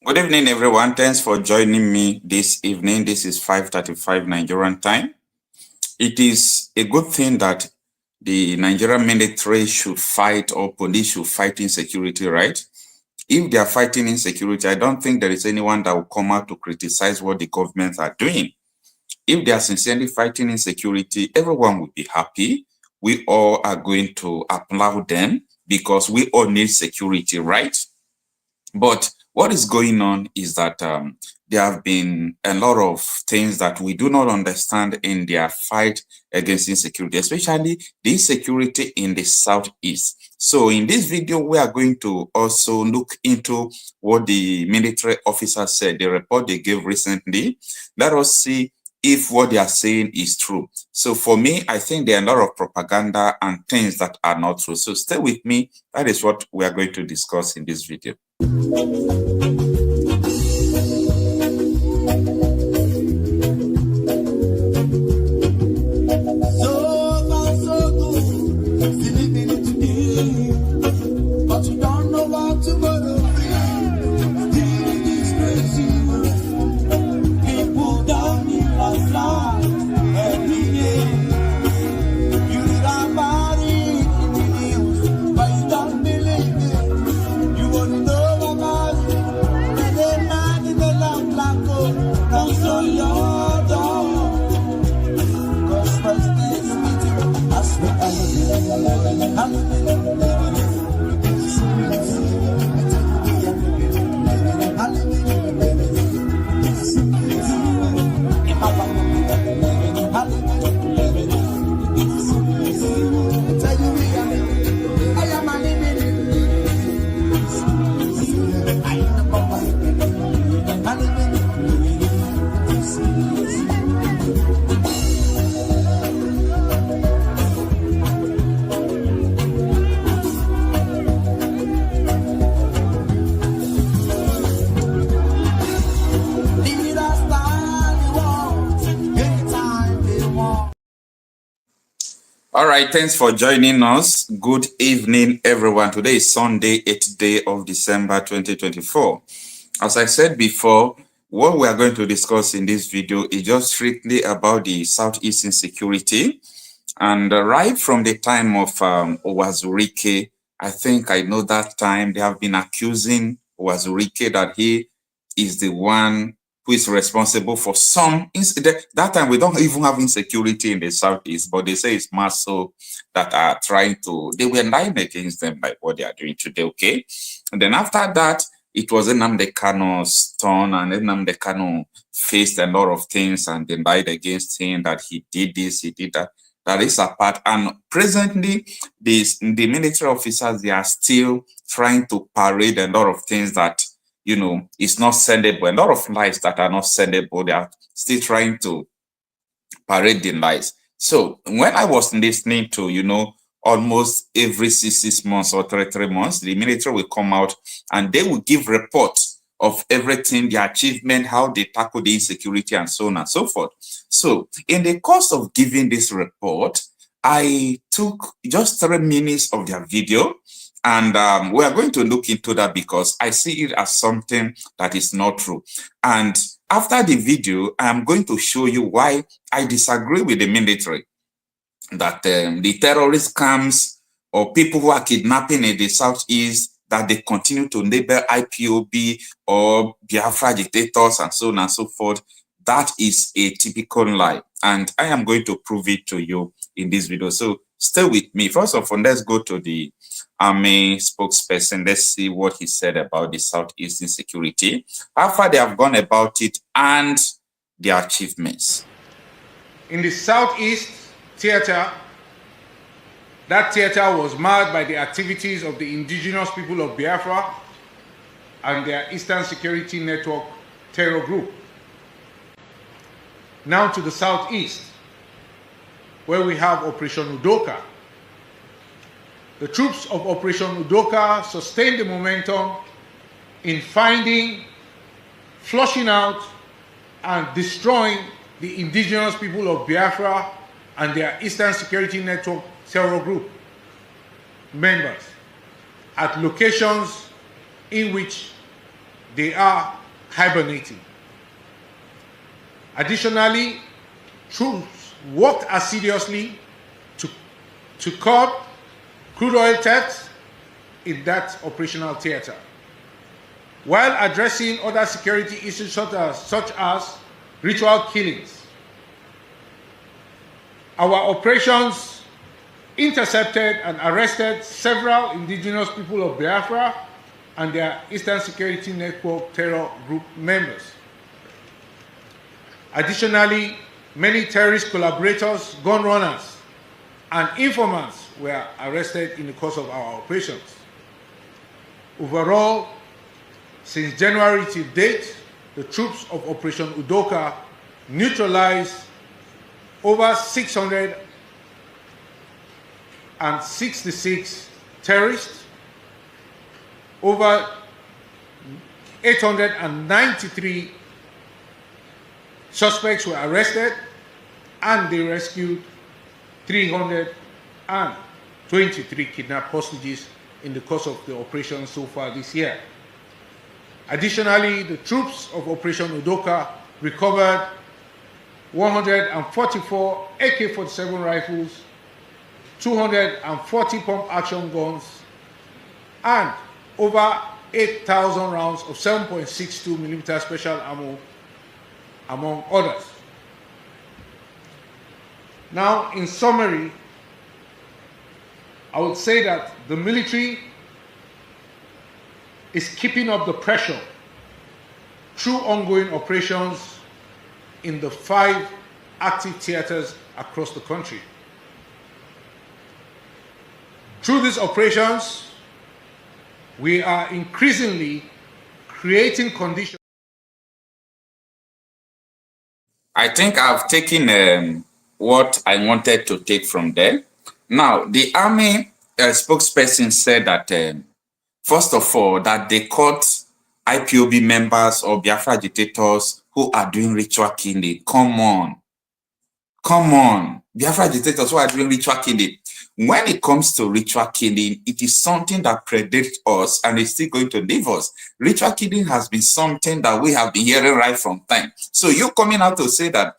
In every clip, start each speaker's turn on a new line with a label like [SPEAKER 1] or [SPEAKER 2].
[SPEAKER 1] Good evening, everyone. Thanks for joining me this evening. This is 5:35 Nigerian time. It is a good thing that the Nigerian military should fight, or police should fight insecurity, right? If they are fighting insecurity, I don't think there is anyone that will come out to criticize what the government are doing. If they are sincerely fighting insecurity, everyone will be happy. We all are going to applaud them because we all need security, right? But what is going on is that there have been a lot of things that we do not understand in their fight against insecurity, especially the insecurity in the Southeast. So in this video, we are going to also look into what the military officer said, the report they gave recently. Let us see if what they are saying is true. So for me, I think there are a lot of propaganda and things that are not true. So stay with me. That is what we are going to discuss in this video. All right, thanks for joining us. Good evening, everyone. Today is Sunday, 8th day of December 2024. As I said before, what we are going to discuss in this video is just strictly about the Southeast insecurity. And right from the time of Owazurike, I think I know that time they have been accusing Owazurike that he is the one who is responsible for some incident. That time we don't even have insecurity in the Southeast, but they say it's Marcel that are trying to, they were lying against them by what they are doing today, okay? And then after that, it was Nnamdi Kanu's turn, and Nnamdi Kanu faced a lot of things and they lied against him that he did this, he did that. That is apart. And presently, the military officers, they are still trying to parade a lot of things that, you know, it's not sendable. A lot of lies that are not sendable, they are still trying to parade the lies. So when I was listening to, you know, almost every 6 months or 3 months, the military will come out and they will give reports of everything, the achievement, how they tackle the insecurity and so on and so forth. So in the course of giving this report, I took just 3 minutes of their video. And we are going to look into that because I see it as something that is not true. And after the video, I'm going to show you why I disagree with the military, that the terrorist camps or people who are kidnapping in the Southeast, that they continue to label ipob or Biafra agitators and so on and so forth. That is a typical lie. And I am going to prove it to you in this video. So stay with me. First of all, let's go to the Army spokesperson. Let's see what he said about the Southeast insecurity, how far they have gone about it, and their achievements.
[SPEAKER 2] In the Southeast theater, that theater was marred by the activities of the indigenous people of Biafra and their Eastern Security Network terror group. Now to the Southeast, where we have Operation Udoka. The troops of Operation Udoka sustained the momentum in finding, flushing out, and destroying the indigenous people of Biafra and their Eastern Security Network terror group members at locations in which they are hibernating. Additionally, troops worked assiduously to curb crude oil theft in that operational theater, while addressing other security issues such as ritual killings. Our operations intercepted and arrested several indigenous people of Biafra and their Eastern Security Network terror group members. Additionally, many terrorist collaborators, gun runners, and informants were arrested in the course of our operations. Overall, since January to date, the troops of Operation Udoka neutralized over 666 terrorists, over 893 suspects were arrested, and they rescued 323 kidnapped hostages in the course of the operation so far this year. Additionally, the troops of Operation Udoka recovered 144 AK-47 rifles, 240 pump-action guns, and over 8,000 rounds of 7.62 millimeter special ammo, among others. Now, in summary, I would say that the military is keeping up the pressure through ongoing operations in the 5 active theaters across the country. Through these operations, we are increasingly creating conditions.
[SPEAKER 1] I think I've taken what I wanted to take from there. Now, the army spokesperson said that, first of all, that they caught IPOB members or Biafra agitators who are doing ritual killing. Come on. Biafra agitators who are doing ritual killing. When it comes to ritual killing, it is something that predates us and is still going to leave us. Ritual killing has been something that we have been hearing right from time. So you coming out to say that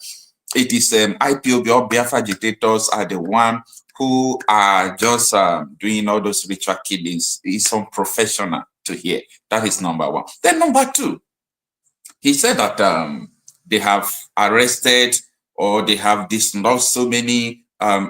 [SPEAKER 1] it is IPOB or Biafra agitators are the one who are just doing all those ritual killings is unprofessional to hear. That is number one. Then number two, he said that they have arrested or they have dislodged so many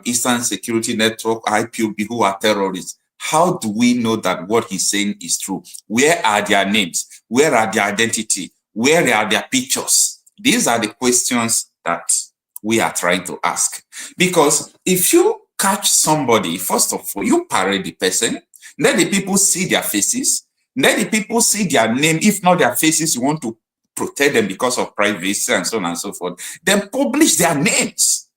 [SPEAKER 1] Eastern Security Network, IPOB, who are terrorists. How do we know that what he's saying is true? Where are their names? Where are their identity? Where are their pictures? These are the questions that we are trying to ask. Because if you catch somebody, first of all, you parade the person, let the people see their faces, let the people see their name. If not their faces, you want to protect them because of privacy and so on and so forth. Then publish their names.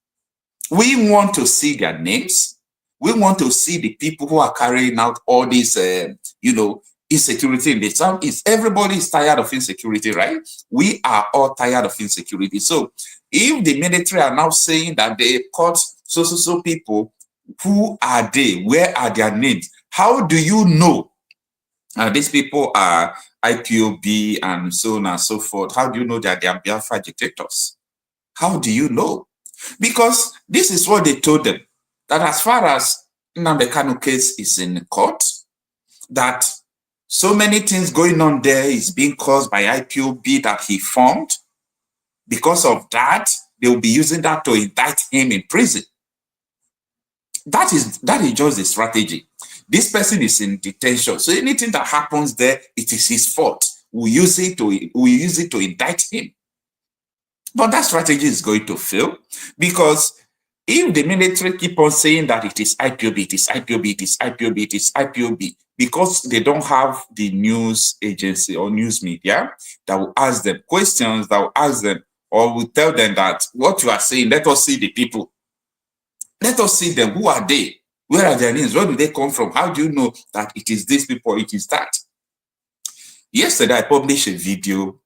[SPEAKER 1] We want to see their names. We want to see the people who are carrying out all this, insecurity in the Southeast. Everybody is tired of insecurity, right? We are all tired of insecurity. So if the military are now saying that they caught so people, who are they? Where are their names? How do you know these people are IPOB and so on and so forth? How do you know that they are Biafra agitators? How do you know? Because this is what they told them, that as far as Nnamdi Kanu case is in court, that so many things going on there is being caused by IPOB that he formed. Because of that, they will be using that to indict him in prison. That is just the strategy. This person is in detention, so anything that happens there, it is his fault. We use it to indict him. But that strategy is going to fail, because if the military keep on saying that it is IPOB, it is IPOB, it is IPOB, it is IPOB, because they don't have the news agency or news media that will ask them questions, that will ask them or will tell them that what you are saying, let us see the people. Let us see them. Who are they? Where are their names? Where do they come from? How do you know that it is these people, it is that? Yesterday, I published a video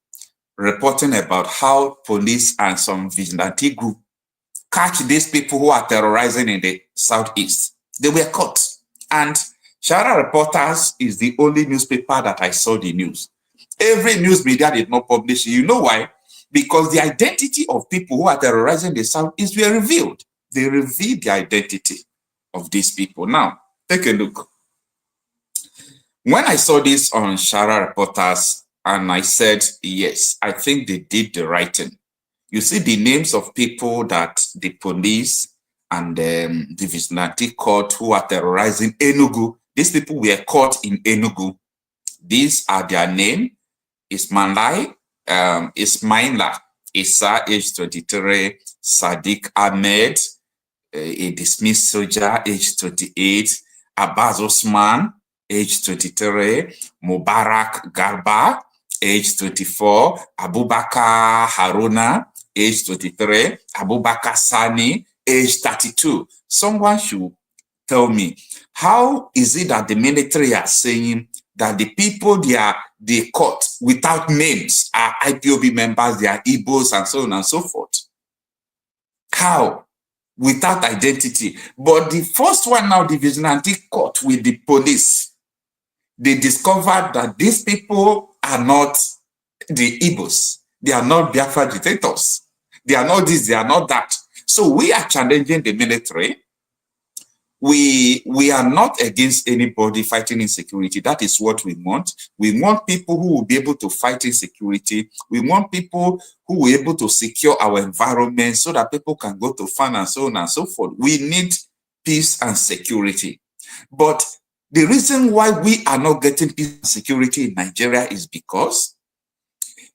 [SPEAKER 1] reporting about how police and some vigilante group catch these people who are terrorizing in the Southeast. They were caught. And Shara Reporters is the only newspaper that I saw the news. Every news media did not publish it. You know why? Because the identity of people who are terrorizing the Southeast were revealed. They revealed the identity of these people. Now, take a look. When I saw this on Shara Reporters, and I said, yes, I think they did the right thing. You see the names of people that the police and the vigilante court who are terrorizing Enugu. These people were caught in Enugu. These are their name. Ismaila Issa, age 23, Sadiq Ahmed, a dismissed soldier, age 28, Abbas Osman, age 23, Mubarak Garba, age 24, Abubakar Haruna, age 23, Abubakar Sani, age 32. Someone should tell me, how is it that the military are saying that the people they caught without names are IPOB members, they are Igbos, and so on and so forth? How? Without identity. But the first one now, the vigilante caught with the police, they discovered that these people are not the Igbos. They are not Biafra agitators. They are not this, they are not that. So we are challenging the military. We are not against anybody fighting insecurity. That is what we want. We want people who will be able to fight insecurity. We want people who will be able to secure our environment so that people can go to farm and so on and so forth. We need peace and security. But the reason why we are not getting peace and security in Nigeria is because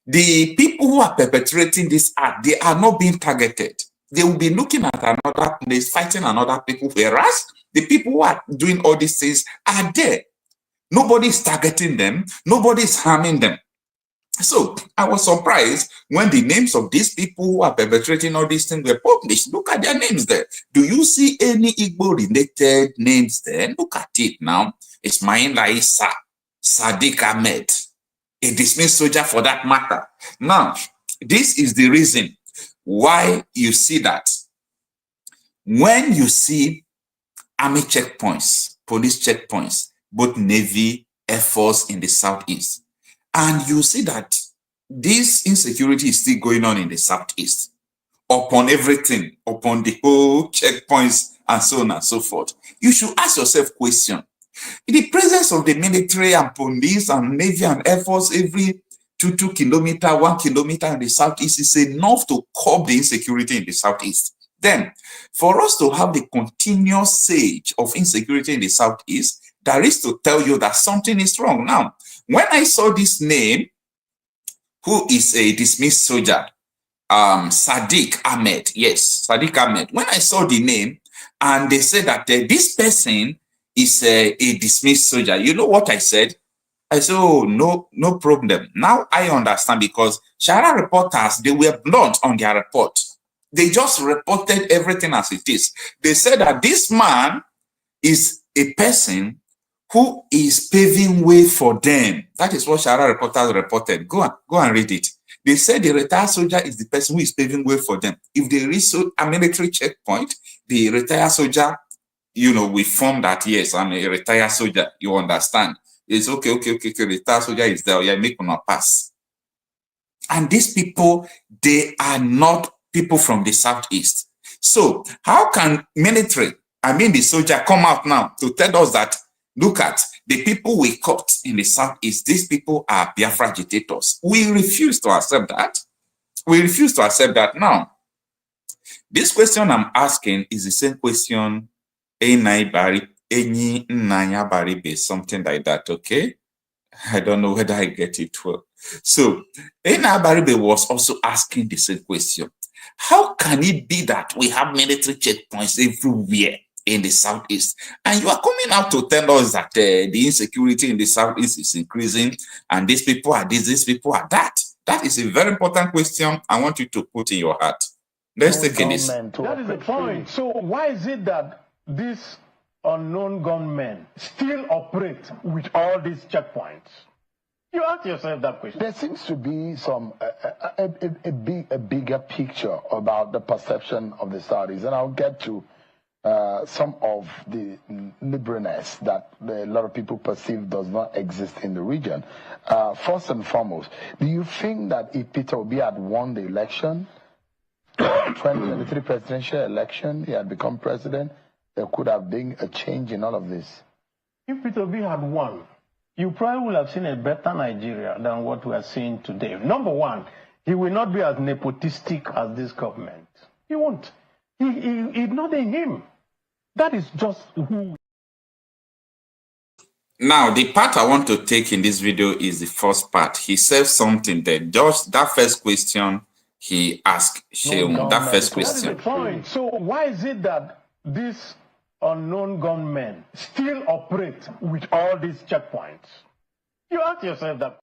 [SPEAKER 1] the people who are perpetrating this act, they are not being targeted. They will be looking at another place, fighting another people, whereas the people who are doing all these things are there. Nobody is targeting them. Nobody is harming them. So I was surprised when the names of these people who are perpetrating all these things were published. Look at their names there. Do you see any Igbo-related names there? Look at it now. Ismaila Issa, Sadiq Ahmed, a dismissed soldier for that matter. Now, this is the reason why you see that when you see army checkpoints, police checkpoints, both Navy, Air Force in the Southeast, and you see that this insecurity is still going on in the Southeast, upon everything, upon the whole checkpoints and so on and so forth, you should ask yourself question. In the presence of the military and police and Navy and Air Force every 2 kilometers, 1 kilometer in the Southeast is enough to curb the insecurity in the Southeast. Then, for us to have the continuous siege of insecurity in the Southeast, that is to tell you that something is wrong. Now, when I saw this name, who is a dismissed soldier, Sadiq Ahmed, yes, Sadiq Ahmed, when I saw the name, and they said that this person is a dismissed soldier, you know what I said? I said, oh, no problem. Now I understand, because Shara reporters, they were blunt on their report. They just reported everything as it is. They said that this man is a person who is paving way for them. That is what Shara reporters reported. Go and read it. They said the retired soldier is the person who is paving way for them. If they reach a military checkpoint, the retired soldier, you know, we form that, yes, I'm a retired soldier. You understand? It's okay, retired soldier is there. Yeah, make one pass. And these people, they are not people from the Southeast. So how can military, I mean the soldier, come out now to tell us that, look at the people we caught in the Southeast, these people are Biafra agitators? We refuse to accept that. We refuse to accept that. Now, this question I'm asking is the same question Enyi Nnanya Baribe, something like that, okay? I don't know whether I get it well. So, Nnanya Baribe was also asking the same question. How can it be that we have military checkpoints everywhere in the Southeast, and you are coming out to tell us that the insecurity in the Southeast is increasing, and these people are this, these people are that? That is a very important question I want you to put in your heart. Let's take a listen.
[SPEAKER 3] That is the point. So why is it that these unknown gunmen still operate with all these checkpoints? You ask yourself that question.
[SPEAKER 4] There seems to be some a bigger picture about the perception of the Saudis, and I'll get to some of the liberalness that a lot of people perceive does not exist in the region. First and foremost, do you think that if Peter Obi had won the election, 2023 presidential election, he had become president, there could have been a change in all of this?
[SPEAKER 3] If Peter Obi had won, you probably would have seen a better Nigeria than what we are seeing today. Number one, he will not be as nepotistic as this government. He won't. It's not in him. That is just who.
[SPEAKER 1] Now, the part I want to take in this video is the first part. He said something there. Just that first question he asked Sheung, that first question.
[SPEAKER 3] That is the point. So why is it that these unknown gunmen still operate with all these checkpoints? You ask yourself that.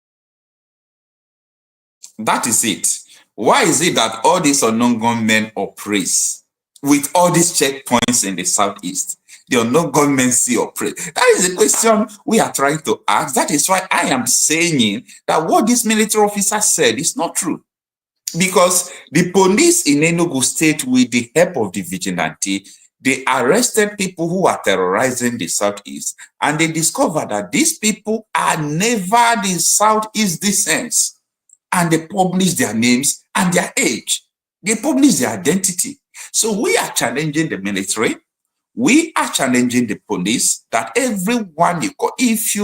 [SPEAKER 1] That is it. Why is it that all these unknown gunmen operate with all these checkpoints in the southeast? The unknown gunmen still operate. That is the question we are trying to ask. That is why I am saying that what this military officer said is not true. Because the police in Enugu State, with the help of the vigilante, they arrested people who are terrorizing the southeast, and they discovered that these people are never the southeast descents. And they publish their names and their age. They publish their identity. So we are challenging the military. We are challenging the police that everyone you call, if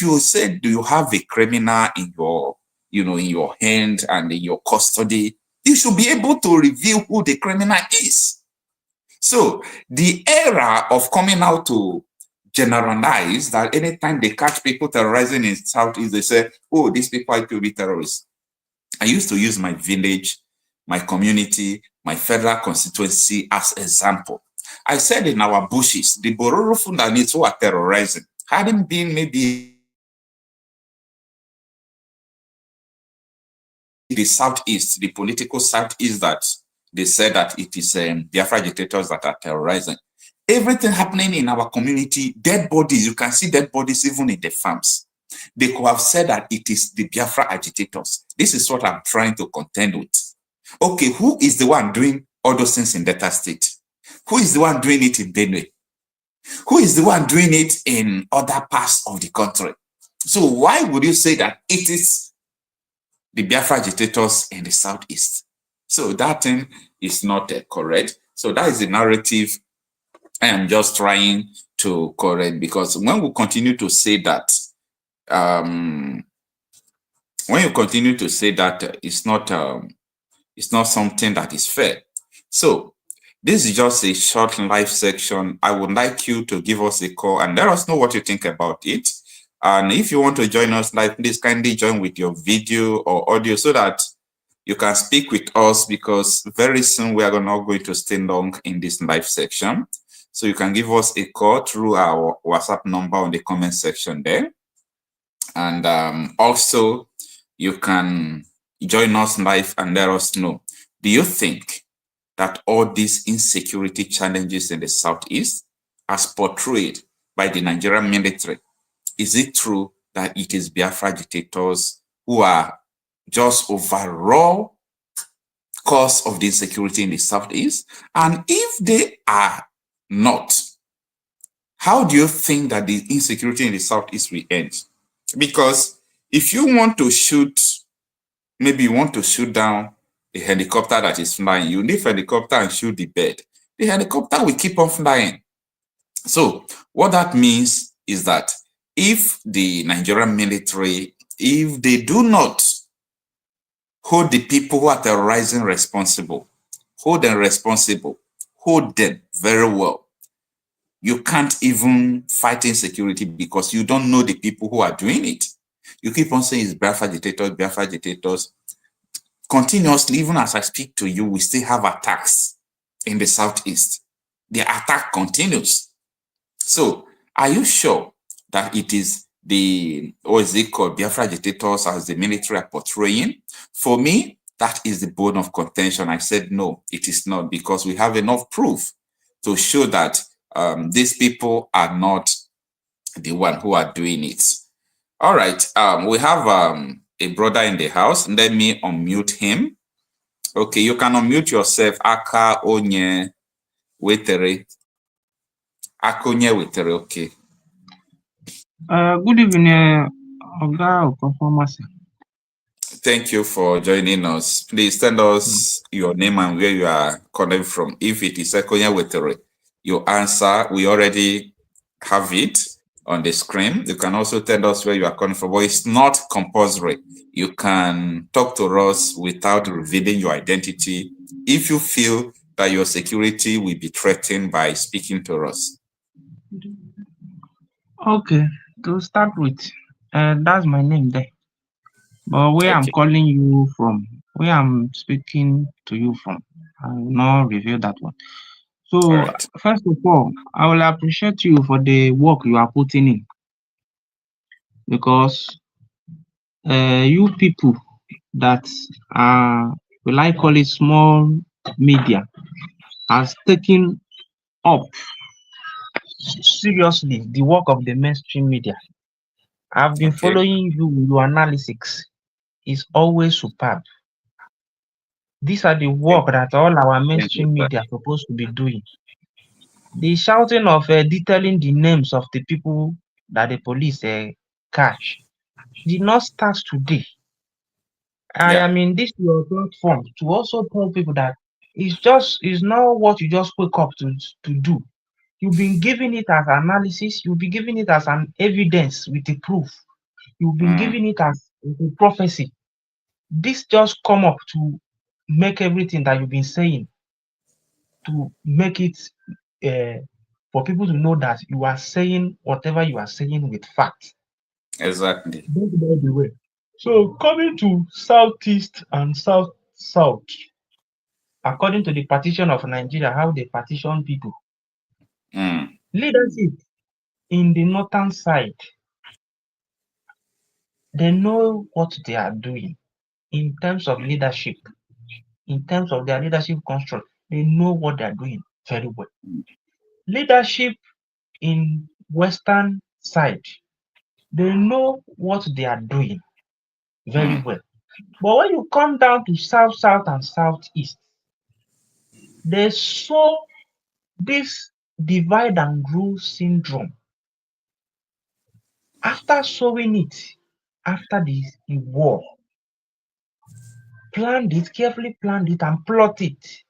[SPEAKER 1] you say, do you have a criminal in your, in your hand and in your custody, you should be able to reveal who the criminal is. So the era of coming out to generalize that anytime they catch people terrorizing in Southeast, they say, oh, these people are to be terrorists. I used to use my village, my community, my federal constituency as example. I said in our bushes, the Bororo Fundanis who are terrorizing hadn't been maybe the southeast, the political southeast, that they said that it is Biafra agitators that are terrorizing. Everything happening in our community, dead bodies, you can see dead bodies even in the farms. They could have said that it is the Biafra agitators. This is what I'm trying to contend with. Okay, who is the one doing all those things in Delta State? Who is the one doing it in Benue? Who is the one doing it in other parts of the country? So why would you say that it is the Biafra agitators in the southeast? So that thing is not correct. So that is the narrative I am just trying to correct, because when we continue to say that, when you continue to say that it's not something that is fair. So this is just a short live section. I would like you to give us a call and let us know what you think about it. And if you want to join us live, please kindly join with your video or audio so that you can speak with us, because very soon we are not going to stay long in this live section. So you can give us a call through our WhatsApp number on the comment section there. And also, you can join us live and let us know, do you think that all these insecurity challenges in the southeast, as portrayed by the Nigerian military, is it true that it is Biafra agitators who are just overall cause of the insecurity in the southeast? And if they are not, how do you think that the insecurity in the southeast will end? Because if you want to shoot, maybe you want to shoot down a helicopter that is flying, you leave a helicopter and shoot the bird. The helicopter will keep on flying. So what that means is that if the Nigerian military, if they do not hold the people who are terrorizing responsible, hold them responsible, hold them very well, you can't even fight insecurity, because you don't know the people who are doing it. You keep on saying it's Biafra agitators, Biafra agitators. Continuously, even as I speak to you, we still have attacks in the southeast. The attack continues. So are you sure that it is the, what is it called, Biafra agitators as the military are portraying? For me, that is the bone of contention. I said, no, it is not, because we have enough proof to show that these people are not the one who are doing it. All right, we have a brother in the house. Let me unmute him. Okay, you can unmute yourself. Aka Onye Wetere. Akunye Wetere, okay.
[SPEAKER 5] Good evening, Oga Okocha.
[SPEAKER 1] Thank you for joining us. Please tell us your name and where you are calling from. If it is Akunye Wetere, your answer, we already have it on the screen. You can also tell us where you are calling from, but it's not compulsory. You can talk to us without revealing your identity if you feel that your security will be threatened by speaking to us.
[SPEAKER 5] Okay, to start with, that's my name there. But where I'm
[SPEAKER 1] Okay.
[SPEAKER 5] calling you from, where I'm speaking to you from, I will not reveal that one. So,
[SPEAKER 1] All right.
[SPEAKER 5] first of all, I will appreciate you for the work you are putting in because you people that are, will I call it small media, has taken up seriously the work of the mainstream media. I've been
[SPEAKER 1] Okay.
[SPEAKER 5] following you, your analysis is always superb. These are the work that all our
[SPEAKER 1] Thank you,
[SPEAKER 5] mainstream
[SPEAKER 1] sir.
[SPEAKER 5] media are supposed to be doing. The shouting of detailing the names of the people that the police catch did not start today. I
[SPEAKER 1] Yeah.
[SPEAKER 5] am in this your platform to also tell people that it's not what you just wake up to do. You've been giving it as analysis, you'll be giving it as an evidence with the proof. You've been giving it as a prophecy. This just come up to make everything that you've been saying, to make it for people to know that you are saying whatever you are saying with fact.
[SPEAKER 1] Exactly.
[SPEAKER 5] That's by the way. So coming to southeast and south, according to the partition of Nigeria, how they partition people, leadership in the northern side, they know what they are doing in terms of leadership, in terms of their leadership construct. They know what they are doing very well. Leadership in western side, they know what they are doing very well. But when you come down to south and southeast, they saw this divide and rule syndrome. After sowing it, after the war, carefully planned it and plot it.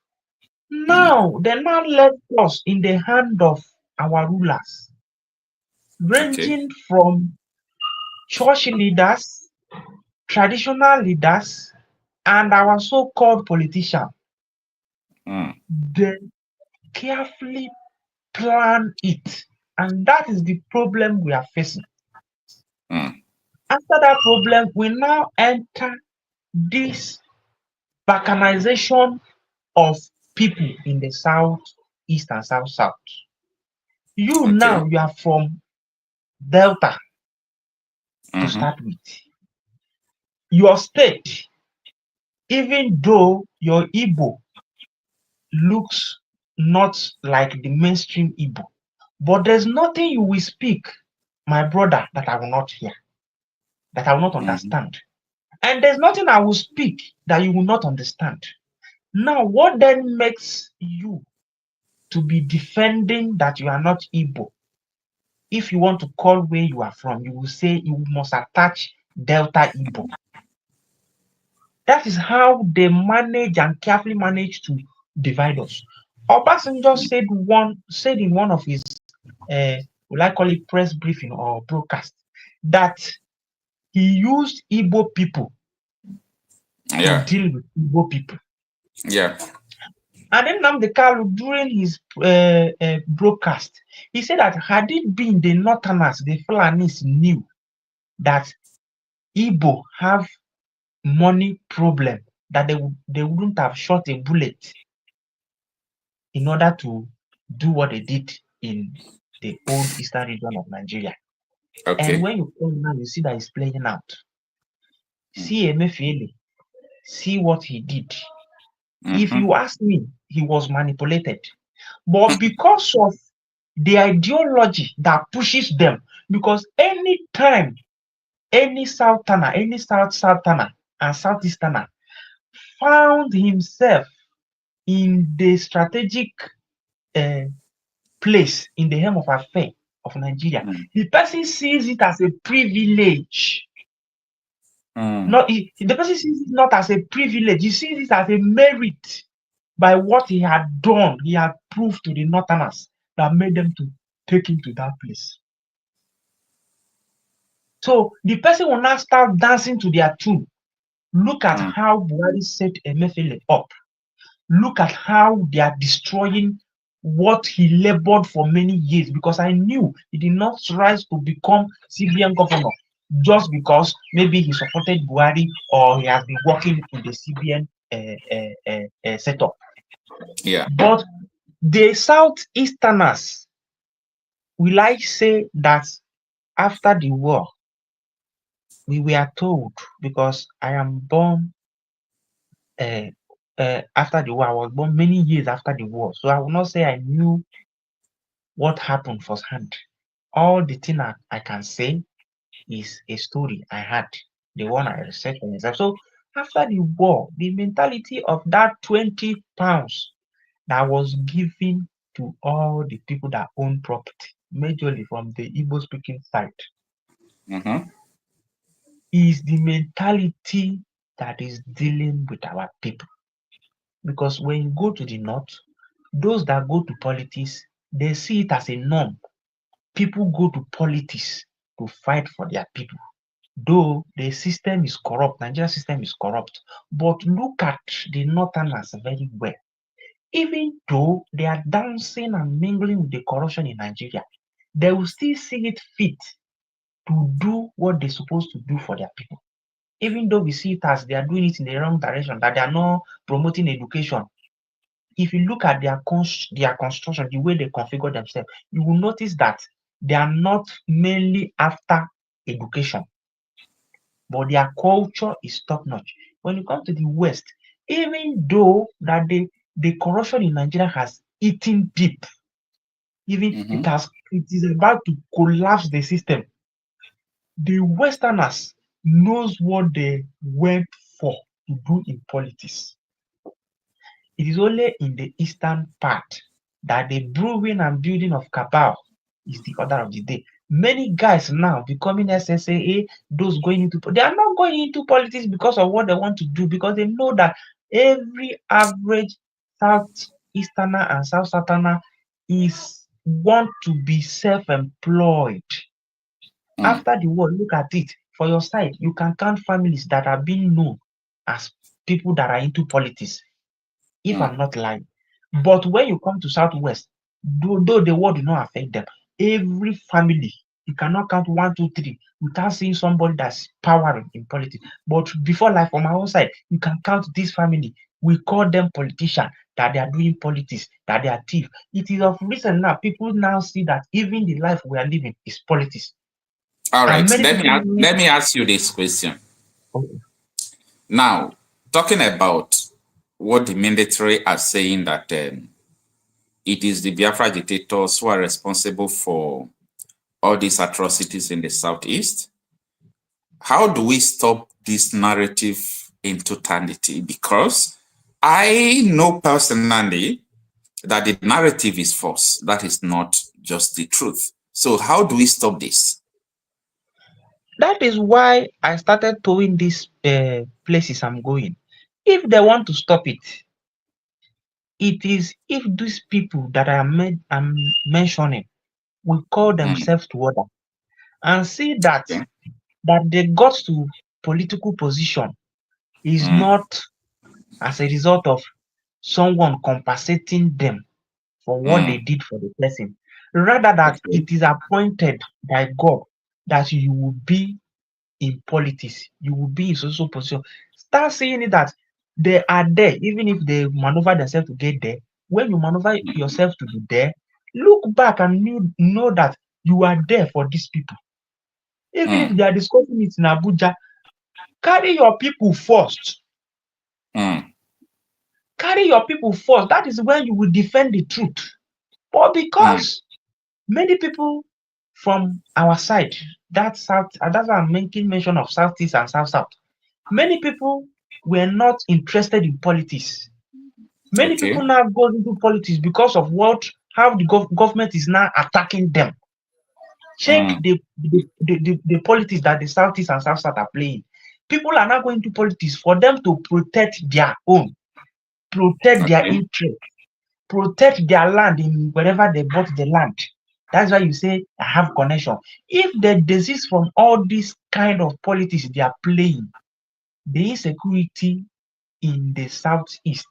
[SPEAKER 5] Now, they now left us in the hand of our rulers,
[SPEAKER 1] Okay.
[SPEAKER 5] ranging from church leaders, traditional leaders, and our so-called politicians. They carefully plan it, and that is the problem we are facing. After that problem, we now enter this balkanization of people in the south, east, and south. You now, you are from Delta to start with. Your state, even though your Igbo looks not like the mainstream Igbo, but there's nothing you will speak, my brother, that I will not hear, that I will not understand. And there's nothing I will speak that you will not understand. Now, what then makes you to be defending that you are not Igbo? If you want to call where you are from, you will say you must attach Delta Igbo. That is how they manage and carefully manage to divide us. Obasanjo said in one of his, will I call it press briefing or broadcast, that he used Igbo people to deal with Igbo people.
[SPEAKER 1] Yeah.
[SPEAKER 5] And then Nnamdi during his broadcast, he said that had it been the Northerners, the Fulanis knew that Igbo have money problem, that they wouldn't have shot a bullet in order to do what they did in the old eastern region of Nigeria. And when you come now, you see that he's playing out. See Emefiele, see what he did. If you ask me, he was manipulated. But because of the ideology that pushes them, because anytime any Southerner, any Southerner and Southeasterner found himself in the strategic place in the helm of affair of Nigeria, the person sees it as a privilege. The person sees it not as a privilege, he sees it as a merit by what he had done. He had proved to the Northerners that made them to take him to that place. So the person will now start dancing to their tune. Look at how Buhari set Emefiele up. Look at how they are destroying what he labored for many years, because I knew he did not rise to become CBN governor just because maybe he supported Buhari or he has been working in the CBN setup.
[SPEAKER 1] Yeah.
[SPEAKER 5] But the Southeasterners, will I say that after the war, we were told, because I am born after the war, I was born many years after the war, so I will not say I knew what happened firsthand. All the thing I can say is a story I had, the one I researched for myself. So after the war, the mentality of that 20 pounds that was given to all the people that own property, majorly from the Igbo speaking side, is the mentality that is dealing with our people. Because when you go to the north, those that go to politics, they see it as a norm. People go to politics to fight for their people. Though the system is corrupt, Nigerian system is corrupt, but look at the Northerners very well. Even though they are dancing and mingling with the corruption in Nigeria, they will still see it fit to do what they're supposed to do for their people. Even though we see it as they are doing it in the wrong direction, that they are not promoting education. If you look at their construction, the way they configure themselves, you will notice that they are not mainly after education, but their culture is top-notch. When you come to the West, even though that the corruption in Nigeria has eaten deep, even it is about to collapse the system, the Westerners knows what they went for to do in politics. It is only in the eastern part that the brewing and building of cabal is the order of the day. Many guys now becoming SSAA, those going into, they are not going into politics because of what they want to do, because they know that every average Southeasterner and South Southerner want to be self-employed. After the war, look at it. For your side, you can count families that are being known as people that are into politics, if I'm not lying. But when you come to Southwest, though the war did not affect them, every family, you cannot count 1, 2, 3 without seeing somebody that's powering in politics. But before life, on my own side, you can count this family. We call them politicians, that they are doing politics, that they are thieves. It is of reason now, people now see that even the life we are living is politics.
[SPEAKER 1] All right, let me ask you this question.
[SPEAKER 5] Okay.
[SPEAKER 1] Now, talking about what the military are saying, that it is the Biafra agitators who are responsible for all these atrocities in the Southeast. How do we stop this narrative in totality? Because I know personally that the narrative is false. That is not just the truth. So how do we stop this?
[SPEAKER 5] That is why I started touring these places I'm going. If they want to stop it, it is if these people that I'm mentioning will call themselves to order and see that they got to political position is not as a result of someone compensating them for what they did for the person, rather that it is appointed by God that you will be in politics, you will be in social position. Start seeing it that they are there, even if they maneuver themselves to get there. When you maneuver yourself to be there, look back and know that you are there for these people. Even if they are discussing it in Abuja, carry your people first. Carry your people first. That is when you will defend the truth. But because many people from our side, that's why I'm making mention of Southeast and South. Many people were not interested in politics. Many people now go into politics because of what how the government is now attacking them. Check the politics that the Southeast and South are playing. People are now going to politics for them to protect their own, protect their interest, protect their land in wherever they bought the land. That's why you say I have connection. If they desist from all this kind of politics they are playing, the insecurity in the Southeast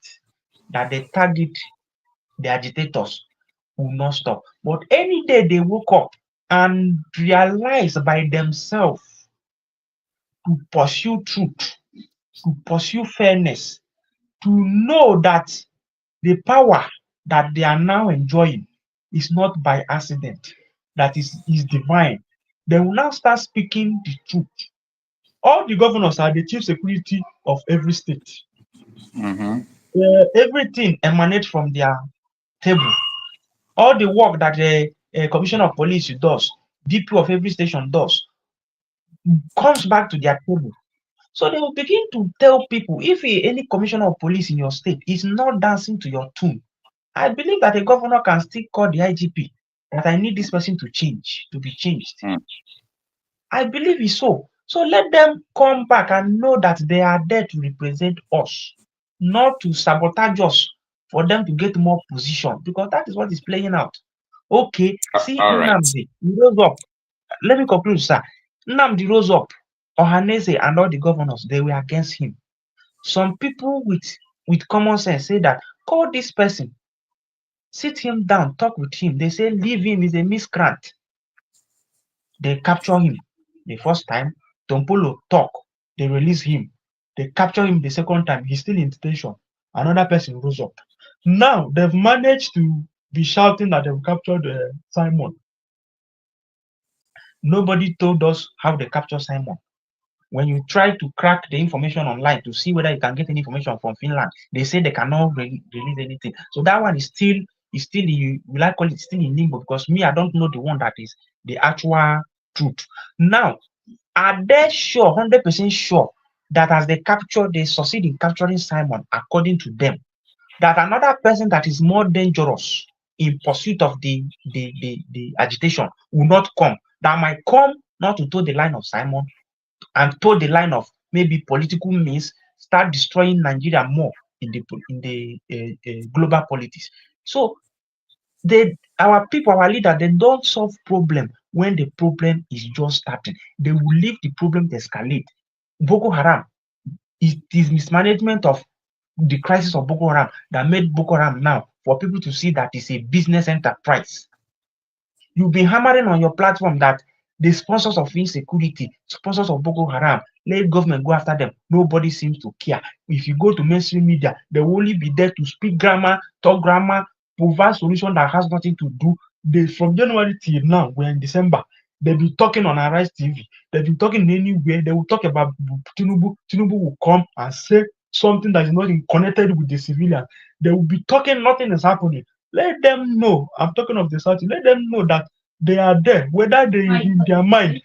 [SPEAKER 5] that they target the agitators will not stop. But any day they woke up and realize by themselves to pursue truth, to pursue fairness, to know that the power that they are now enjoying is not by accident, that is divine. They will now start speaking the truth. All the governors are the chief security of every state. Everything emanates from their table. All the work that the commissioner of police does, DP of every station does, comes back to their table. So they will begin to tell people, if any commissioner of police in your state is not dancing to your tune, I believe that a governor can still call the IGP that I need this person to change, to be changed. I believe it's so. So let them come back and know that they are there to represent us, not to sabotage us for them to get more position, because that is what is playing out. Okay, see, Nnamdi, he rose up. Let me conclude, sir. Nnamdi rose up. Ohanese and all the governors, they were against him. Some people with common sense say that, call this person, sit him down, talk with him. They say, leave him, he's a miscreant. They capture him the first time. Tompolo talk, they release him. They capture him the second time, he's still in detention. Another person rose up. Now they've managed to be shouting that they've captured Simon. Nobody told us how they captured Simon. When you try to crack the information online to see whether you can get any information from Finland, they say they cannot release anything. So that one is still will I call it still in limbo, because me, I don't know the one that is the actual truth. Now, are they sure, 100% sure, that as they succeed in capturing Simon, according to them, that another person that is more dangerous in pursuit of the agitation will not come, that might come not to toe the line of Simon and toe the line of maybe political means, start destroying Nigeria more in the global politics. So our people, our leaders, they don't solve problem when the problem is just starting. They will leave the problem to escalate. Boko Haram, it is mismanagement of the crisis of Boko Haram that made Boko Haram now for people to see that it's a business enterprise. You've been hammering on your platform that the sponsors of insecurity, sponsors of Boko Haram, let government go after them. Nobody seems to care. If you go to mainstream media, they will only be there to speak grammar, talk grammar, provide solution that has nothing to do. From January till now, we're in December. They've been talking on Arise TV. They've been talking anywhere. They will talk about Tinubu. Tinubu will come and say something that is not connected with the civilian. They will be talking, nothing is happening. Let them know, I'm talking of the South, let them know that they are there, whether they in their mind,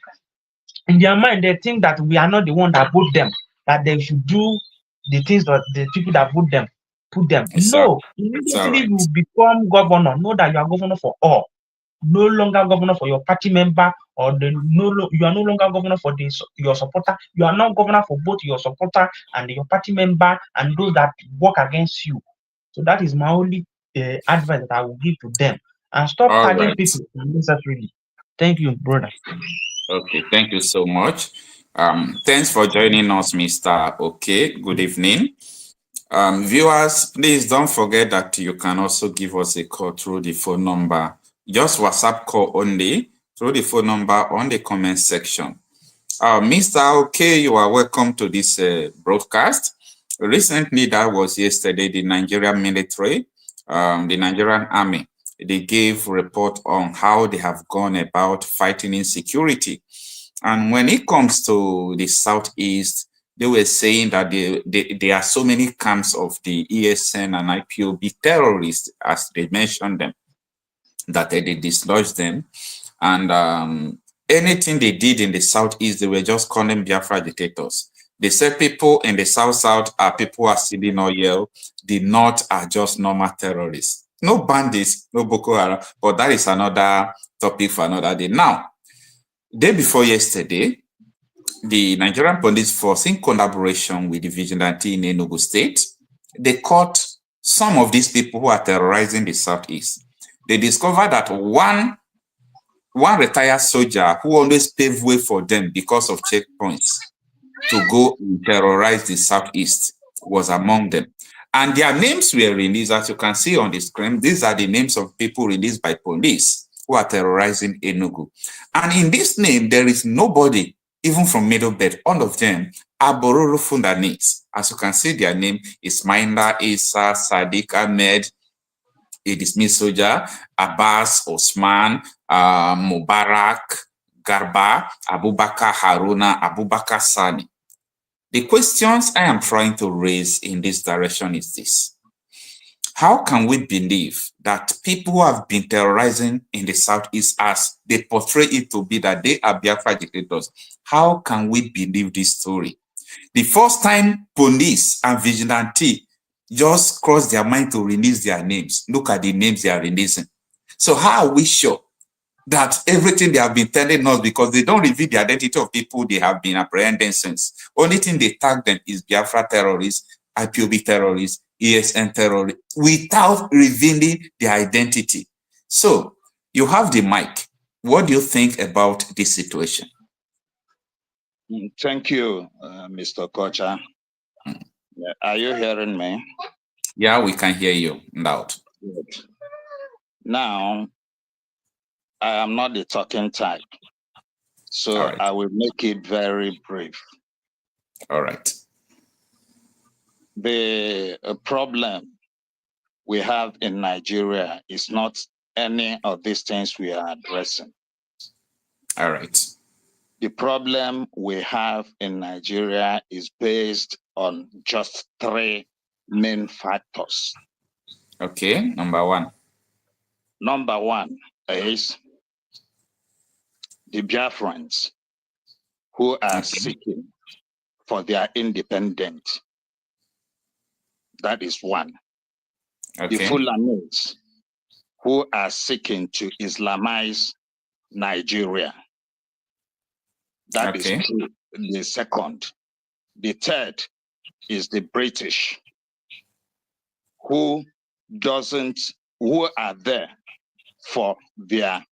[SPEAKER 5] they think that we are not the one that vote them, that they should do the things that the people that vote them put them. No, immediately you become governor, know that you are governor for all. No longer governor for your party member, or you are no longer governor for your supporter. You are now governor for both your supporter and your party member and those that work against you. So that is my only advice that I will give to them. And stop tagging people unnecessarily. Thank you, brother.
[SPEAKER 1] Okay, thank you so much. Thanks for joining us, Mr. Okay. Good evening. Viewers, please don't forget that you can also give us a call through the phone number, just WhatsApp call only, through the phone number on the comment section. Mr. Okay, you are welcome to this broadcast. Recently, that was yesterday, the Nigerian military, the Nigerian army, they gave report on how they have gone about fighting insecurity. And when it comes to the Southeast, they were saying that there are so many camps of the ESN and IPOB terrorists, as they mentioned them, that they dislodged them. And anything they did in the Southeast, they were just calling Biafra agitators. They said people in the South are people who are stealing oil. The North are just normal terrorists. No bandits, no Boko Haram, but that is another topic for another day. Now, day before yesterday, the Nigerian police force, in collaboration with the vigilante in Enugu State, they caught some of these people who are terrorizing the Southeast. They discovered that one retired soldier who always paved way for them because of checkpoints to go and terrorize the Southeast was among them. And their names were released, as you can see on the screen. These are the names of people released by police who are terrorizing Enugu. And in this name, there is nobody, even from Middle Belt. All of them are Bororo Fundanese. As you can see, their name is Mainda Isa, Sadiq Ahmed, a dismissed soldier, Abbas, Osman, Mubarak, Garba, Abubakar Haruna, Abubakar Sani. The questions I am trying to raise in this direction is this. How can we believe that people who have been terrorizing in the Southeast, as they portray it to be, that they are Biafra agitators? How can we believe this story? The first time police and vigilante just crossed their mind to release their names. Look at the names they are releasing. So how are we sure that everything they have been telling us, because they don't reveal the identity of people they have been apprehending since? Only thing they tag them is Biafra terrorists, ipob terrorists, ESN terrorists, without revealing their identity. So you have the mic. What do you think about this situation?
[SPEAKER 6] Thank you, Mr. Okocha. Are you hearing me?
[SPEAKER 1] Yeah, we can hear you loud.
[SPEAKER 6] Good. Now, I am not the talking type, so
[SPEAKER 1] right.
[SPEAKER 6] I will make it very brief.
[SPEAKER 1] All right.
[SPEAKER 6] The problem we have in Nigeria is not any of these things we are addressing.
[SPEAKER 1] All right.
[SPEAKER 6] The problem we have in Nigeria is based on just three main factors.
[SPEAKER 1] Okay, number one.
[SPEAKER 6] Number one is the Biafrans who are seeking for their independence. That is one.
[SPEAKER 1] Okay.
[SPEAKER 6] The Fulanis who are seeking to Islamize Nigeria. That is true. The second. The third is the British who are there for their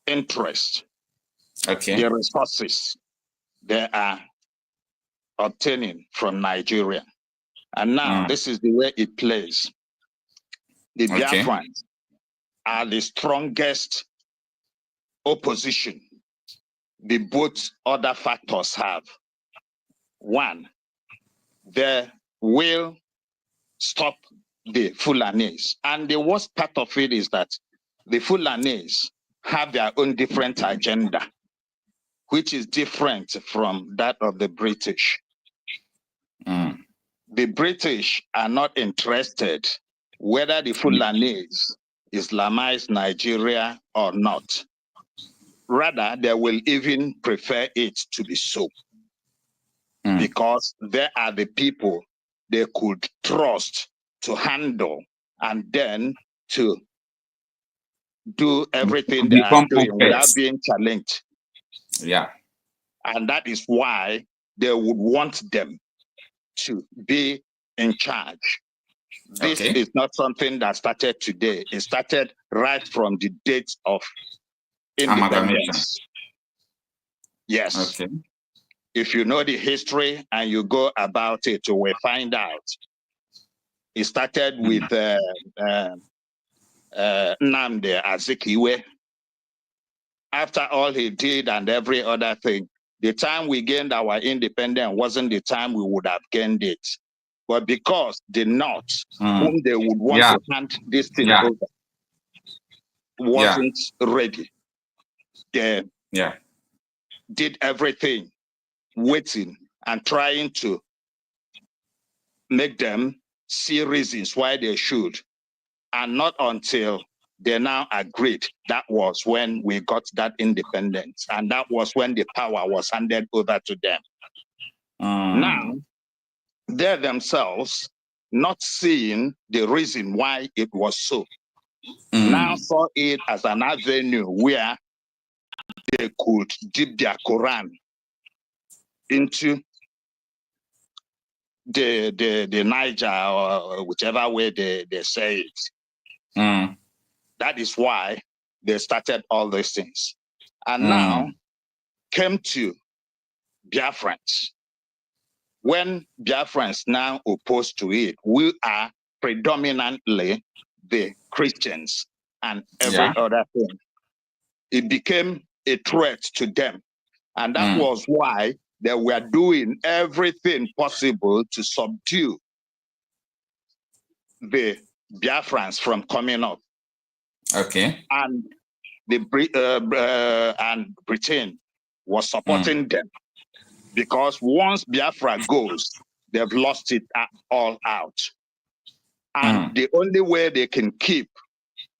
[SPEAKER 6] interest.
[SPEAKER 1] Okay.
[SPEAKER 6] The resources they are obtaining from Nigeria. And now this is the way it plays. The Biafrans are the strongest opposition the both other factors have. One, they will stop the Fulanese. And the worst part of it is that the Fulanese have their own different agenda, which is different from that of the British. The British are not interested whether the Fulanese Islamize Nigeria or not. Rather, they will even prefer it to be so, because they are the people they could trust to handle and then to do everything they are doing without being challenged.
[SPEAKER 1] Yeah.
[SPEAKER 6] And that is why they would want them to be in charge. This is not something that started today. It started right from the date of independence. Yes.
[SPEAKER 1] Okay.
[SPEAKER 6] If you know the history and you go about it, you will find out. It started with Nnamdi Azikiwe. After all he did and every other thing, the time we gained our independence wasn't the time we would have gained it. But because the North, whom they would want to hand this thing over, wasn't ready, they did everything, waiting and trying to make them see reasons why they should. And not until they now agreed, that was when we got that independence. And that was when the power was handed over to them. Now, they themselves not seeing the reason why it was so, now saw it as an avenue where they could dip their Quran into the Niger or whichever way they say it. That is why they started all these things. And now came to Biafrans. When Biafrans now opposed to it, we are predominantly the Christians and every other thing. It became a threat to them. And that was why they were doing everything possible to subdue the Biafrans from coming up.
[SPEAKER 1] Okay.
[SPEAKER 6] And and Britain was supporting them, because once Biafra goes, they've lost it all out. And the only way they can keep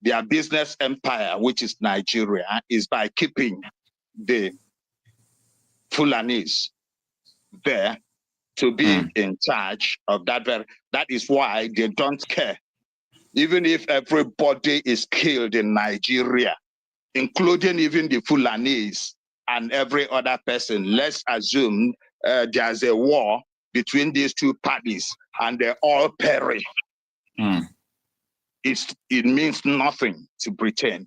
[SPEAKER 6] their business empire, which is Nigeria, is by keeping the Fulanis there to be in charge of that. That is why they don't care. Even if everybody is killed in Nigeria, including even the Fulanis and every other person, let's assume there's a war between these two parties and they all perish. It means nothing to Britain,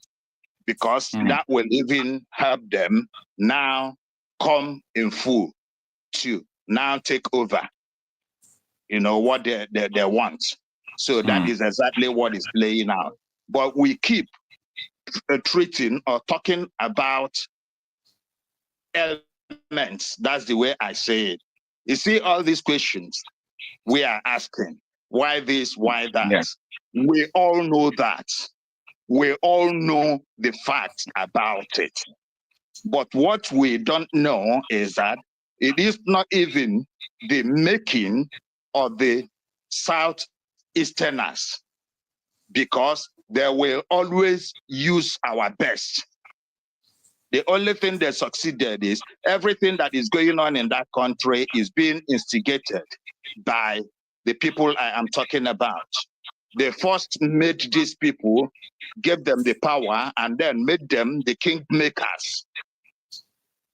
[SPEAKER 6] because that will even help them now come in full to now take over, what they want. So that is exactly what is playing out. But we keep treating or talking about elements. That's the way I say it. You see, all these questions we are asking, why this, why that? Yeah. We all know that. We all know the facts about it. But what we don't know is that it is not even the making of the Southeasterners, because they will always use our best. The only thing they succeeded is everything that is going on in that country is being instigated by the people I am talking about. They first made these people, gave them the power, and then made them the kingmakers.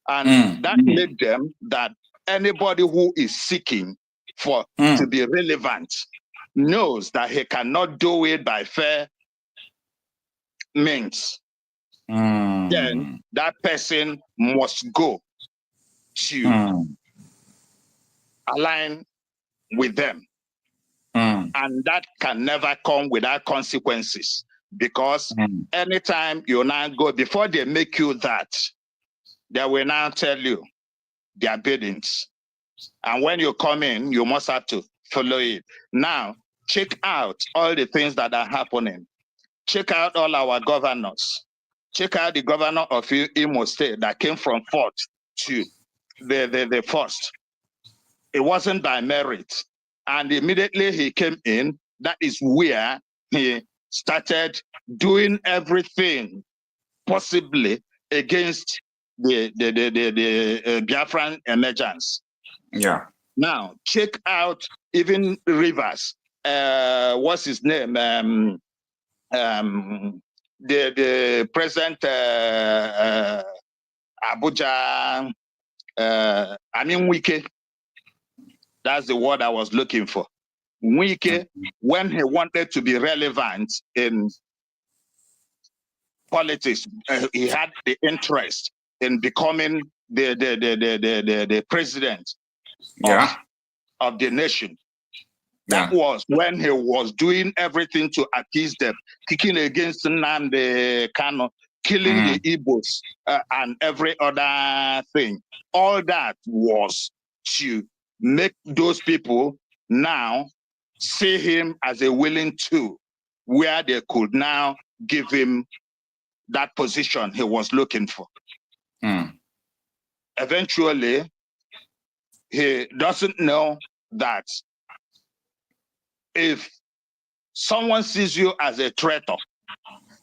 [SPEAKER 6] And that made them that anybody who is seeking for to be relevant knows that he cannot do it by fair means. Then that person must go to align with them. And that can never come without consequences, because anytime you now go, before they make you that, they will now tell you their biddings. And when you come in, you must have to follow it. Now, check out all the things that are happening. Check out all our governors. Check out the governor of Imo State that came from fourth to the first. It wasn't by merit. And immediately he came in, that is where he started doing everything possibly against the Biafran emergence.
[SPEAKER 1] Yeah.
[SPEAKER 6] Now, check out even Rivers. What's his name? The present Abuja, Wike. That's the word I was looking for. Wike, when he wanted to be relevant in politics, he had the interest in becoming the president of the nation. That was when he was doing everything to appease them, kicking against Nnamdi, Kanu, killing the Igbos, and every other thing. All that was to make those people now see him as a willing tool, where they could now give him that position he was looking for. Eventually, he doesn't know that if someone sees you as a traitor,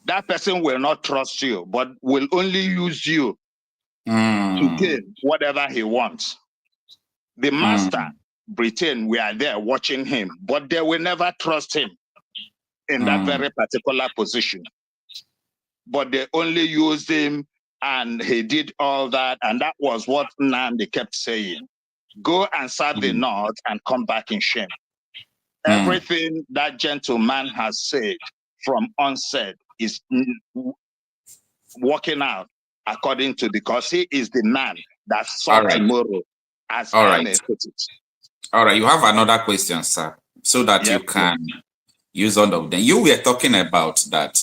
[SPEAKER 6] that person will not trust you, but will only use you to gain whatever he wants. The master Britain were there watching him, but they will never trust him in that very particular position. But they only used him, and he did all that, and that was what Nnamdi kept saying. Go and serve the North and come back in shame. Everything that gentleman has said from onset is working out according to, because he is the man that saw tomorrow, as I put it.
[SPEAKER 1] All right, you have another question, sir, so that you can use all of them. You were talking about that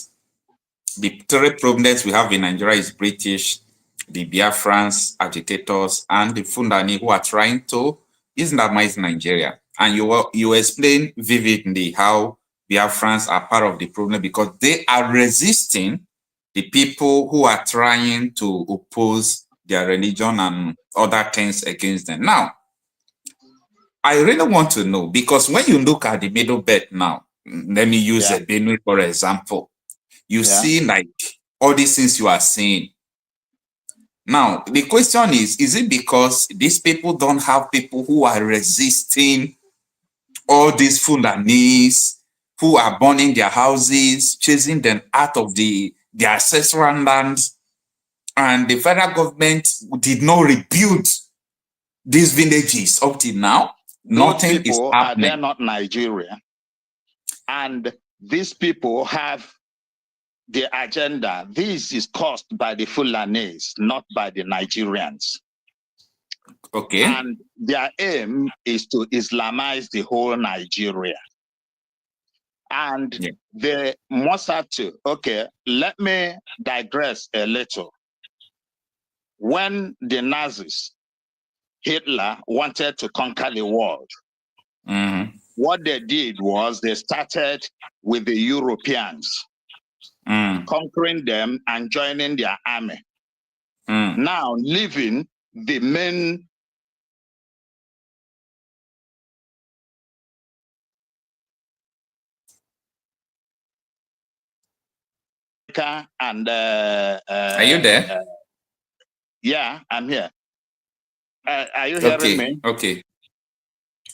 [SPEAKER 1] the three problems we have in Nigeria is British, the Biafrans, agitators, and the Fundani who are trying to Islamize Nigeria. And you explain vividly how Biafrans are part of the problem because they are resisting the people who are trying to oppose their religion and other things against them. Now, I really want to know, because when you look at the Middle Belt now, let me use Benue for example, you see like all these things you are seeing. Now, the question is it because these people don't have people who are resisting all these Fulanis who are burning their houses, chasing them out of their ancestral lands, and the federal government did not rebuild these villages up till now? Nothing is happening.
[SPEAKER 6] They're not Nigeria, and these people have the agenda. This is caused by the Fulanis, not by the Nigerians.
[SPEAKER 1] Okay.
[SPEAKER 6] And their aim is to Islamize the whole Nigeria. And they must have to. Okay, let me digress a little. When the Nazis, Hitler, wanted to conquer the world, what they did was they started with the Europeans, conquering them and joining their army. Now, leaving the main and
[SPEAKER 1] are you there?
[SPEAKER 6] Yeah, I'm here. Are you hearing me?
[SPEAKER 1] Okay.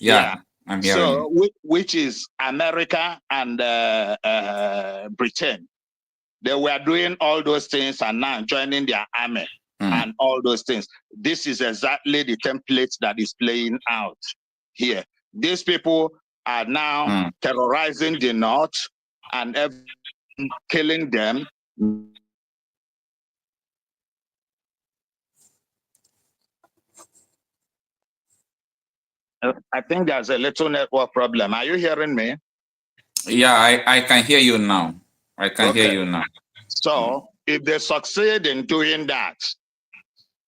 [SPEAKER 1] Yeah, I'm hearing
[SPEAKER 6] so
[SPEAKER 1] you.
[SPEAKER 6] Which is America and Britain. They were doing all those things and now joining their army and all those things. This is exactly the template that is playing out here. These people are now terrorizing the North and killing them. I think there's a little network problem. Are you hearing me?
[SPEAKER 1] Yeah, I can hear you now. I can hear you now.
[SPEAKER 6] So if they succeed in doing that,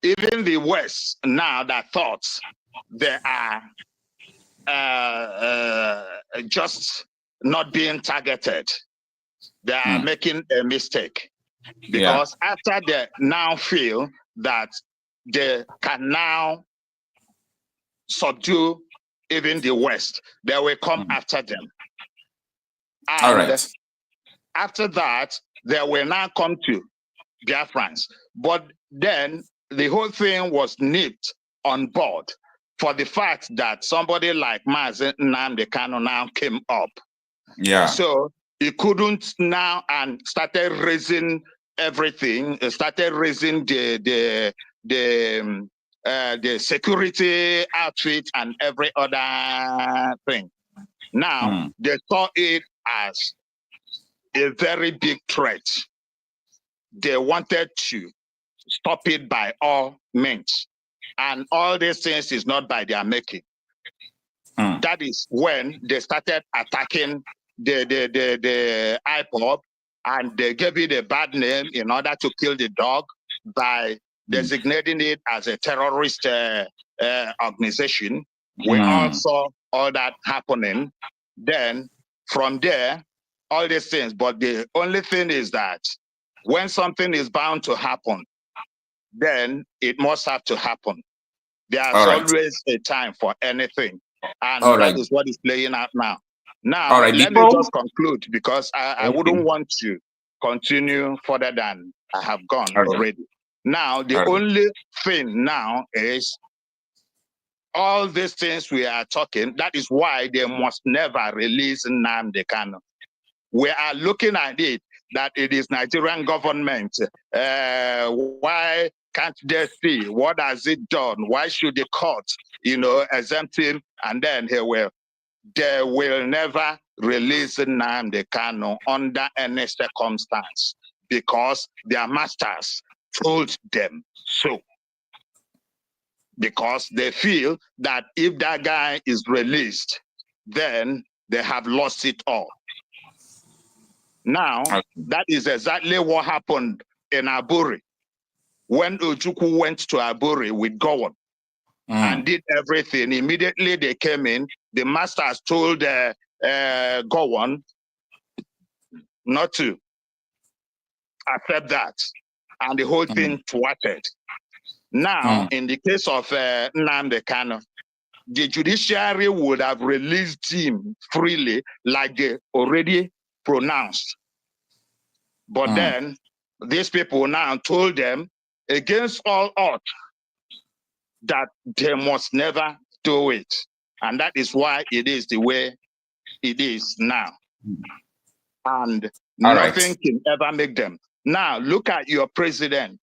[SPEAKER 6] even the West now that thought they are just not being targeted, they are making a mistake. Because after they now feel that they can now subdue even the West, they will come after them. And
[SPEAKER 1] all right.
[SPEAKER 6] After that, they will now come to Biafrans. But then the whole thing was nipped on board for the fact that somebody like Marcel Nnamdi Kanu now came up.
[SPEAKER 1] Yeah.
[SPEAKER 6] So he couldn't now and started raising everything. Started raising the security outfit and every other thing. Now they saw it as a very big threat. They wanted to stop it by all means. And all these things is not by their making. That is when they started attacking the ipob, and they gave it a bad name in order to kill the dog by designating it as a terrorist organization. We all saw all that happening. Then from there, all these things. But the only thing is that when something is bound to happen, then it must have to happen. There's always a time for anything. And that is what is playing out now. Now, let me just conclude, because I wouldn't want to continue further than I have gone already. Now, the only thing now is all these things we are talking, that is why they must never release Nnamdi Kanu. We are looking at it that it is Nigerian government. Why can't they see? What has it done? Why should the court, exempt him? And then they will never release Nnamdi Kanu under any circumstance because their masters told them so. Because they feel that if that guy is released, then they have lost it all. Now, that is exactly what happened in Aburi. When Ojukwu went to Aburi with Gowon and did everything, immediately they came in, the masters told Gowon not to accept that. And the whole thing thwarted. Now, in the case of Nnamdi Kanu, the judiciary would have released him freely like they already pronounced. But then these people now told them against all odds that they must never do it. And that is why it is the way it is now. And nothing can ever make them. Now, look at your president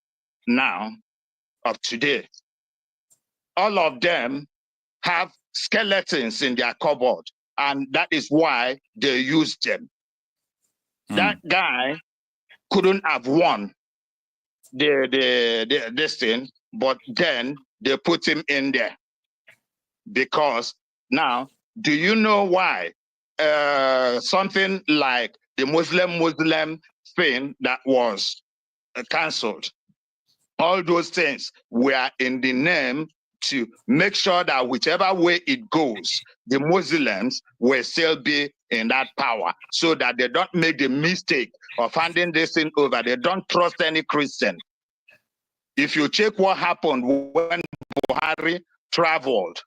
[SPEAKER 6] now of today. All of them have skeletons in their cupboard, and that is why they use them. That guy couldn't have won this thing, but then they put him in there. Because now, do you know why something like the Muslim thing that was cancelled, all those things were in the name to make sure that whichever way it goes, the Muslims will still be in that power so that they don't make the mistake of handing this thing over. They don't trust any Christian. If you check what happened when Buhari traveled,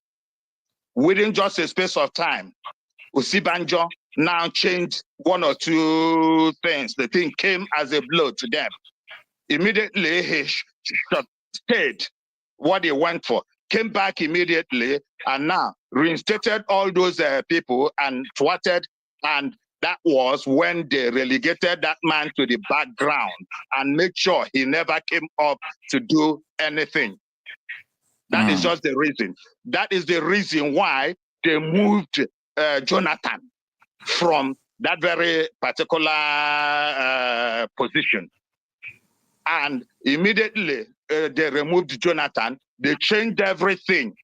[SPEAKER 6] within just a space of time, Osibanjo now changed one or two things. The thing came as a blow to them. Immediately, he stayed what he went for, came back immediately, and now reinstated all those people and thwarted. And that was when they relegated that man to the background and made sure he never came up to do anything. That is just the reason. That is the reason why they moved Jonathan from that very particular position. And immediately they removed Jonathan. They changed everything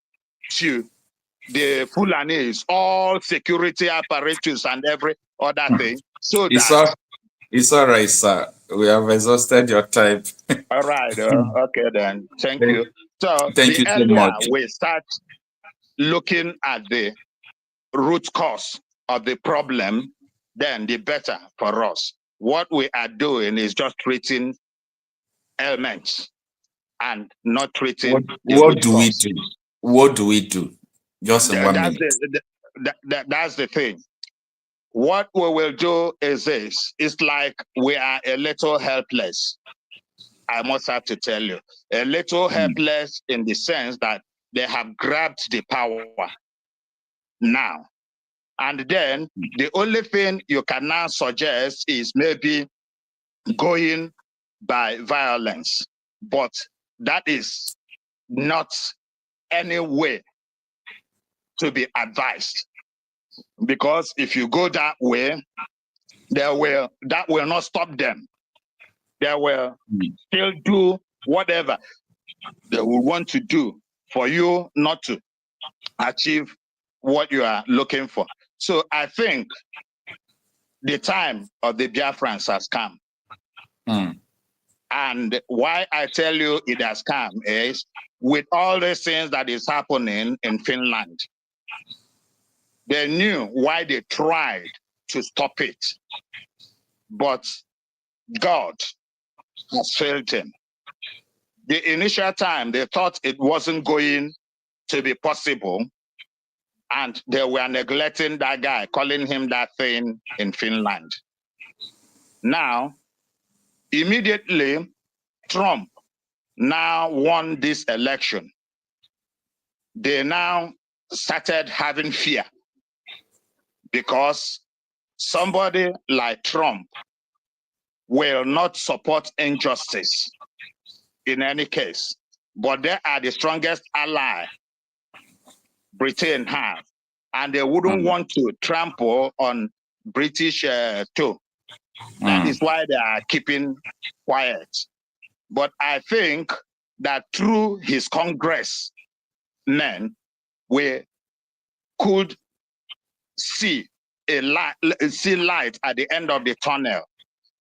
[SPEAKER 6] to the Fulanis, all security apparatus and every other thing. So
[SPEAKER 1] it's all right, sir. We have exhausted your time.
[SPEAKER 6] All right. Okay, then. Thank you. So
[SPEAKER 1] thank you so much.
[SPEAKER 6] We start looking at the root cause of the problem, then the better for us. What we are doing is just treating elements and not treating
[SPEAKER 1] what do we do? What do we do? Just in 1 minute.
[SPEAKER 6] That's the thing. What we will do is this. It's like we are a little helpless. I must have to tell you. A little helpless in the sense that they have grabbed the power now. And then the only thing you can now suggest is maybe going by violence. But that is not any way to be advised. Because if you go that way, that will not stop them. They will still do whatever they will want to do for you not to achieve what you are looking for. So I think the time of the Biafrans has come. And why I tell you it has come is with all the things that is happening in Finland, they knew why they tried to stop it. But God has failed them. The initial time, they thought it wasn't going to be possible, and they were neglecting that guy, calling him that thing in Finland. Now, immediately, Trump now won this election. they now started having fear because somebody like Trump will not support injustice in any case, but they are the strongest ally Britain have, and they wouldn't want to trample on British toe. That is why they are keeping quiet. But I think that through his Congress men, we could see light at the end of the tunnel,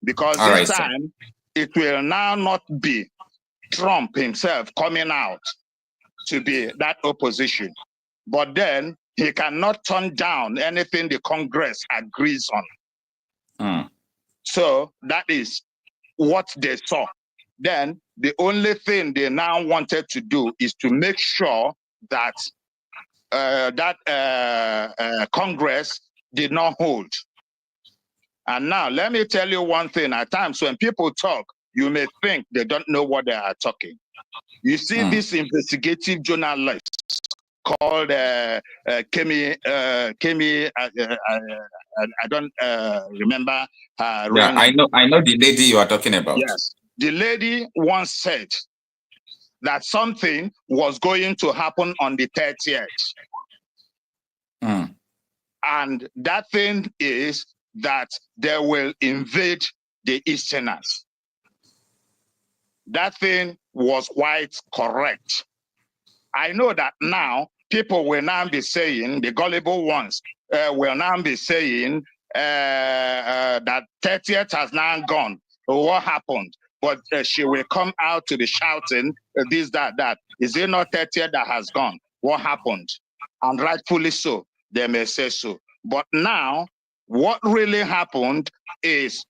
[SPEAKER 6] because this time it will now not be Trump himself coming out to be that opposition, but then he cannot turn down anything the Congress agrees on. So that is what they saw. Then the only thing they now wanted to do is to make sure that Congress did not hold. And now let me tell you one thing. At times when people talk, you may think they don't know what they are talking. You see this investigative journalist called Kemi, I don't remember her
[SPEAKER 1] Yeah, I know the lady you are talking about.
[SPEAKER 6] Yes. The lady once said that something was going to happen on the 30th. And that thing is that they will invade the Easterners. That thing was quite correct. I know that now people will now be saying, the gullible ones will now be saying that 30th has now gone. What happened? But she will come out to be shouting this, that. Is it not 30th that has gone? What happened? And rightfully so, they may say so. But now, what really happened is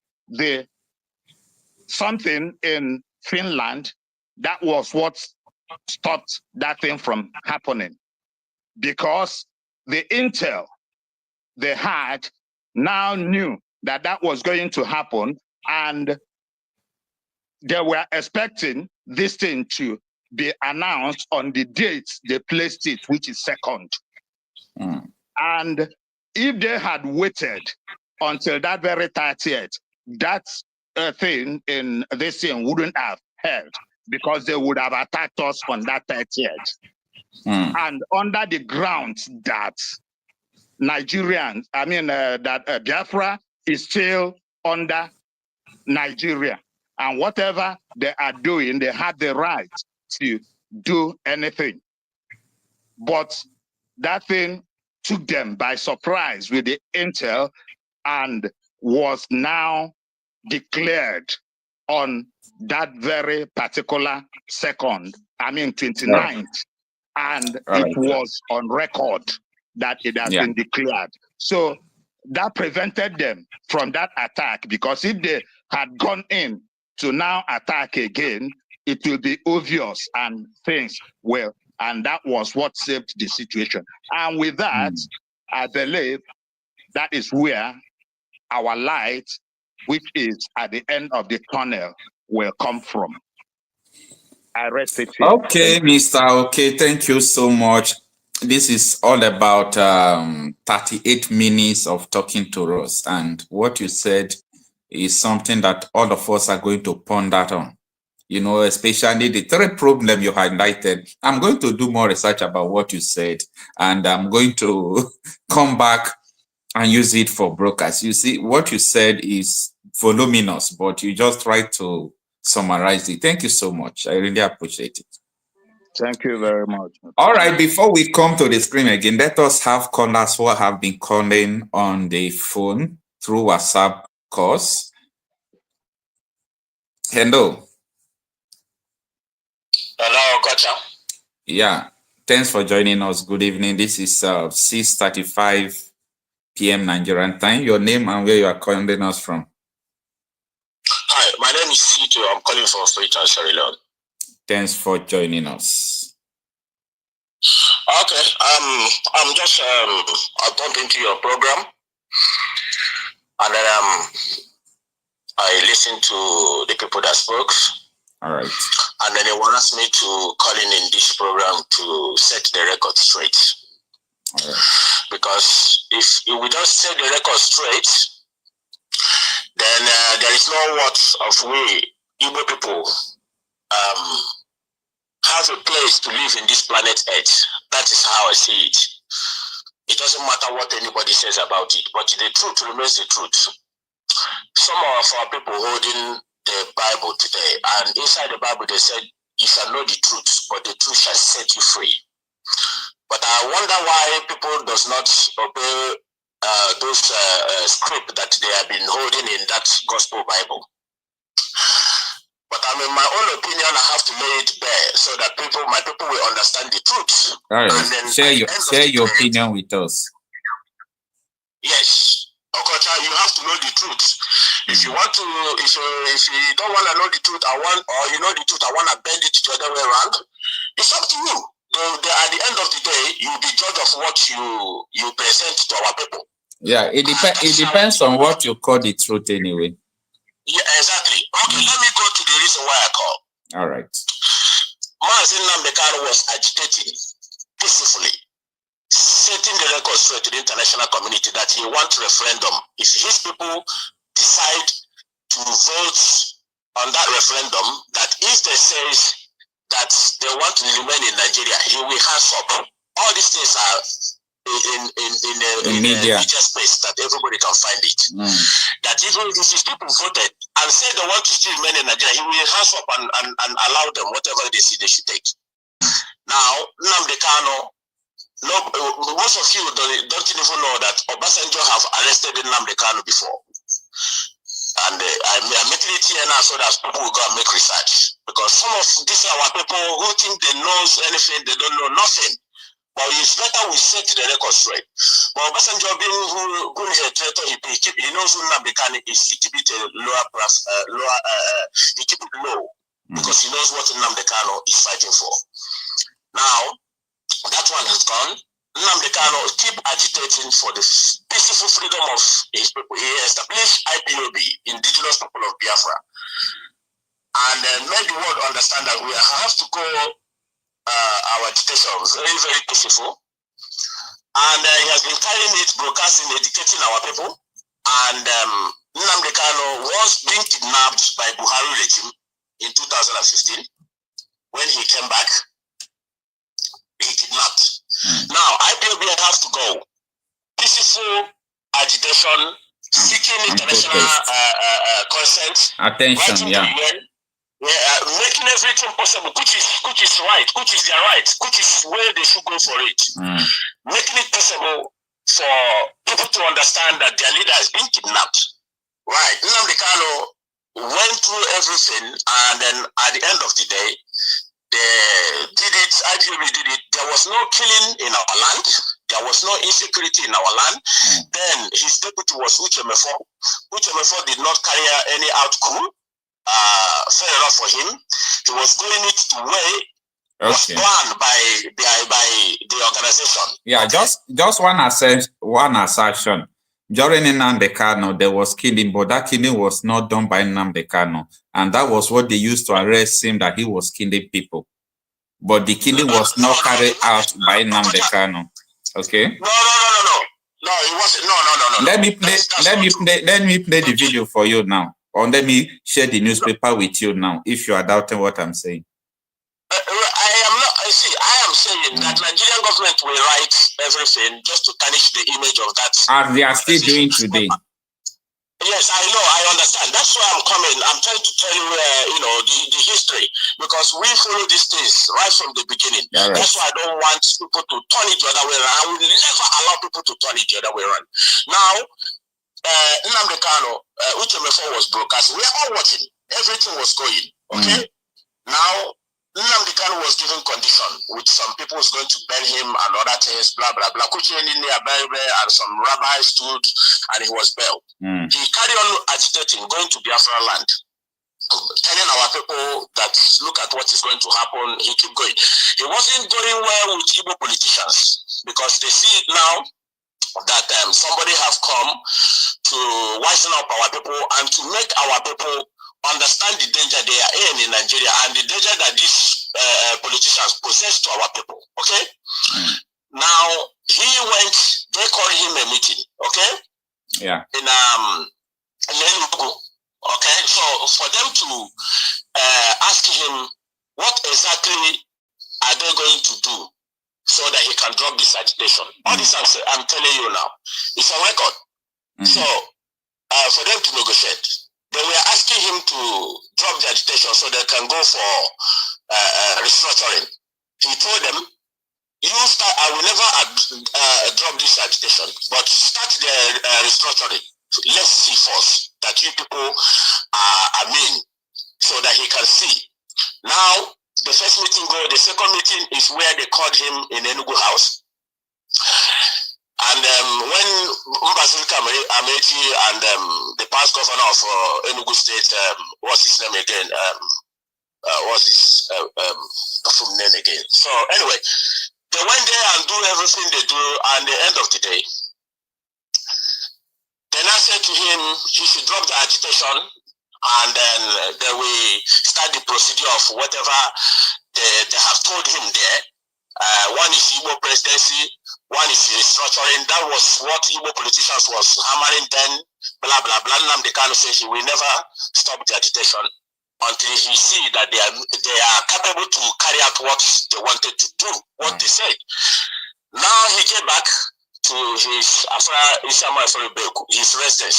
[SPEAKER 6] something in Finland that was what stopped that thing from happening, because the intel they had now knew that that was going to happen, and they were expecting this thing to be announced on the date they placed it, which is 2nd. And if they had waited until that very 30th, that thing in this thing wouldn't have held, because they would have attacked us on that 30th. And under the grounds that that Biafra is still under Nigeria, and whatever they are doing, they have the right to do anything. But that thing took them by surprise with the intel and was now declared on that very particular 29th. And it was on record that it has been declared. So that prevented them from that attack, because if they had gone in to now attack again, it will be obvious and things will, and that was what saved the situation. And with that, I believe that is where our light, which is at the end of the tunnel, will come from. I rest it here.
[SPEAKER 1] Okay, Mr. Okay, thank you so much. This is all about 38 minutes of talking to us, and what you said is something that all of us are going to ponder on. You know, especially the third problem you highlighted. I'm going to do more research about what you said, and I'm going to come back and use it for brokers. You see, what you said is voluminous, but you just try to summarize it. Thank you so much. I really appreciate it.
[SPEAKER 6] Thank you very much.
[SPEAKER 1] All right, before we come to the screen again, let us have callers who have been calling on the phone through WhatsApp calls. Hello.
[SPEAKER 7] Hello, Okocha.
[SPEAKER 1] Yeah, thanks for joining us. Good evening. This is 6:35 p.m. Nigerian time. Your name and where you are calling us from?
[SPEAKER 7] Hi, my name is Sito. I'm calling from Freetown, Sierra Leone.
[SPEAKER 1] Thanks for joining us.
[SPEAKER 7] Okay, I'm just I bumped into your program, and then I listened to the people that spoke.
[SPEAKER 1] All right.
[SPEAKER 7] And then he wants me to call in this program to set the record straight.
[SPEAKER 1] All right.
[SPEAKER 7] Because if we don't set the record straight, then there is no worth of we Igbo people have a place to live in this planet Earth. That is how I see it. It doesn't matter what anybody says about it, but the truth remains the truth. Some of our people holding the Bible today, and inside the Bible they said, you shall know the truth, but the truth shall set you free. But I wonder why people does not obey those script that they have been holding in that gospel Bible. But I mean, my own opinion, I have to lay it bare so that my people will understand the truth.
[SPEAKER 1] All right.
[SPEAKER 7] And then
[SPEAKER 1] Share your opinion with us.
[SPEAKER 7] Yes. Okocha, you have to know the truth. If you want to, if you don't want to know the truth, or you know the truth, I want to bend it the other way around. It's up to you. At the end of the day, you'll be judge of what you present to our people.
[SPEAKER 1] Yeah, it depends on what you call the truth anyway.
[SPEAKER 7] Yeah, exactly. Okay, let me go to the reason why I call.
[SPEAKER 1] All right.
[SPEAKER 7] Marcel was agitating peacefully, setting the record straight to the international community that he wants referendum. If his people decide to vote on that referendum, that if they say that they want to remain in Nigeria, he will hands up. All these things are in media space that everybody can find it. That even if his people voted and said they want to still remain in Nigeria, he will hands up and allow them whatever they see they should take. Now, Nnamdi Kanu, most of you don't even know that Obasanjo have arrested Nnamdi Kanu before. And I'm making it here now so that people will go and make research. Because some of these are our people who think they know anything, they don't know nothing. But it's better we set the record straight. But Obasanjo being who is a traitor, he knows who Nnamdi Kanu is. He keep it he keep it low because he knows what Nnamdi Kanu is fighting for. Now that one has gone. Nnamdi Kanu keep agitating for the peaceful freedom of his people. He established ipob, Indigenous People of Biafra, and made the world understand that we have to go. Our agitation was very, very peaceful. And he has been carrying it, broadcasting, educating our people. And Nnamdi Kanu was being kidnapped by Buhari regime in 2015. When he came back, he kidnapped. Now, IPOB has to go. Peaceful agitation, seeking international consent.
[SPEAKER 1] Attention, yeah.
[SPEAKER 7] Making everything possible, which is right, which is their right, which is where they should go for it. Making it possible for people to understand that their leader has been kidnapped. Right. Nnamdi Kanu went through everything, and then at the end of the day, they did it, IPOB did it. There was no killing in our land. There was no insecurity in our land. Then his deputy was Uchemefo. Uchemefo did not carry any out coup. Fair enough for him. He was going it the way was planned by the organization.
[SPEAKER 1] Yeah, just one assertion. During Nnamdi Kanu, there was killing, but that killing was not done by Nnamdi Kanu, and that was what they used to arrest him, that he was killing people. But the killing was not carried out by Nnamdi Kanu. Okay.
[SPEAKER 7] No, it wasn't. No.
[SPEAKER 1] Let me play the video for you now. Or let me share the newspaper with you now, if you are doubting what I'm saying.
[SPEAKER 7] I am saying that Nigerian government will write everything just to tarnish the image of that.
[SPEAKER 1] And they are still doing today.
[SPEAKER 7] Yes, I know, I understand. That's why I'm coming. I'm trying to tell you, the history, because we follow these things right from the beginning. Right. That's why I don't want people to turn it the other way around. I will never allow people to turn it the other way around. Now, Nnamdi Kanu, Uchemefo was broadcast. We are all watching. Everything was going. Okay? Now, Nnamdi Kanu was given condition with some people was going to burn him and other things, blah, blah, blah. And some rabbis stood and he was bailed. He carried on agitating, going to Biafra land, telling our people that look at what is going to happen. He kept going. He wasn't going well with Igbo politicians because they see it now that somebody have come to wisen up our people and to make our people understand the danger they are in Nigeria and the danger that these politicians possess to our people. Okay? Now he went, they called him a meeting, okay?
[SPEAKER 1] Yeah.
[SPEAKER 7] In Enugu. Okay, so for them to ask him what exactly are they going to do so that he can drop this agitation. All this I'm telling you now, it's a record. So for them to negotiate, they were asking him to drop the agitation so they can go for restructuring. He told them, you start, I will never drop this agitation, but start the restructuring. Let's see first that you people are mean, so that he can see. Now, the first meeting go, the second meeting is where they called him in Enugu house. And when Mbazilika Amechi and the past governor of Enugu State, what's his name again? What's his full name again? So anyway, they went there and do everything they do, and at the end of the day, then I said to him, he should drop the agitation, and then they will start the procedure of whatever they have told him there. One is Igbo presidency, one is restructuring. That was what Igbo politicians was hammering then, blah, blah, blah. Nnamdi Kanu said he will never stop the agitation until he see that they are capable to carry out what they wanted to do, what they said. Now he came back to his his residence.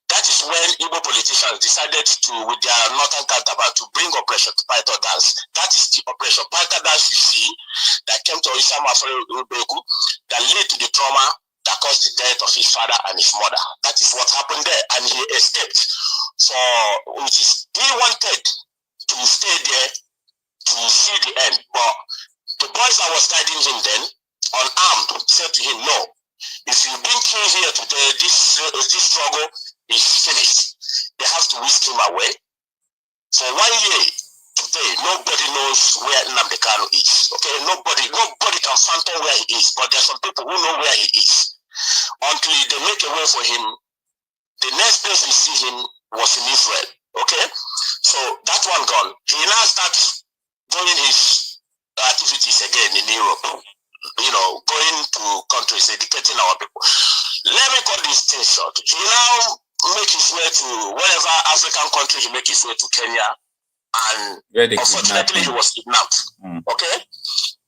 [SPEAKER 7] That is when Igbo politicians decided to, with their northern counterpart, to bring Operation Python Dance. That is the Operation Python Dance you see that came to that led to the trauma that caused the death of his father and his mother. That is what happened there, and he escaped. So, which is, he wanted to stay there to see the end, but the boys that was guiding him then, unarmed, said to him, no, if you bring him here today, this struggle is finished. They have to whisk him away. For 1 year today, nobody knows where Nnamdi Kanu is. Okay, nobody can fathom where he is, but there are some people who know where he is. Until they make a way for him, the next place we see him was in Israel. Okay, so that one gone. He now starts doing his activities again in Europe. You know, going to countries, educating our people. Let me cut this thing short. He now make his way to whatever African country, he make his way to Kenya, and unfortunately he was kidnapped. Okay?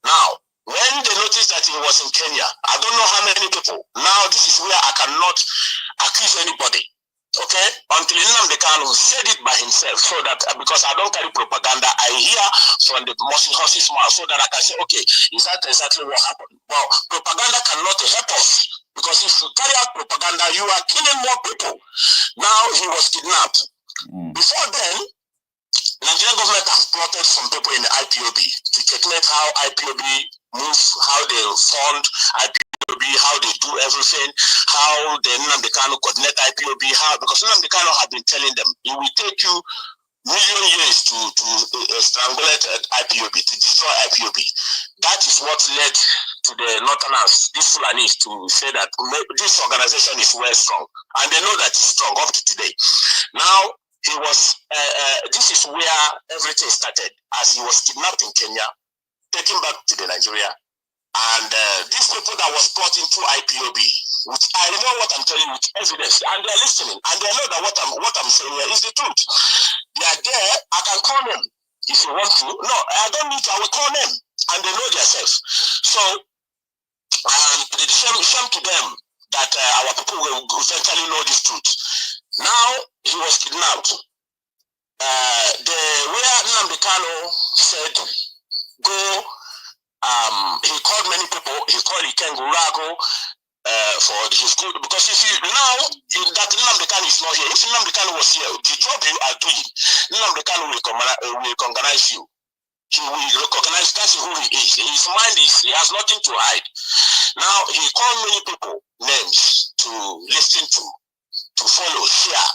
[SPEAKER 7] Now, when they noticed that he was in Kenya, I don't know how many people. Now this is where I cannot accuse anybody. Okay? Until Nnamdi Kanu said it by himself, so that because I don't carry propaganda, I hear from the horse's mouth, so that I can say, okay, is that exactly what happened? Well, propaganda cannot help us, because if you carry out propaganda, you are killing more people. Now he was kidnapped. Before then, Nigerian government has plotted some people in the IPOB to checkmate how IPOB moves, how they fund IPOB, how they do everything, how the Nnamdi Kanu coordinate IPOB, how, because Nnamdi Kanu had been telling them, it will take you million years to strangulate IPOB, to destroy IPOB. That is what led to the Northerners, these Fulanis, to say that this organization is well strong, and they know that it's strong up to today. Now, he was, this is where everything started, as he was kidnapped in Kenya, taken back to the Nigeria. And these people that was brought into IPOB, which I know what I'm telling you with evidence, and they're listening, and they know that what I'm saying here is the truth. They are there, I can call them if you want to. No, I don't need to, I will call them, and they know themselves. So, the shame to them that our people will eventually know this truth. Now, he was kidnapped. Where Nnamdi Kanu said, go, he called many people, he called Ikengurago for his good, because if you, now, that Nnamdi Kanu is not here, if Nnamdi Kanu was here, the job you are doing, Nnamdi Kanu will recognize you. He will recognize that's who he is. His mind is, he has nothing to hide. Now, he called many people names to listen to follow, share.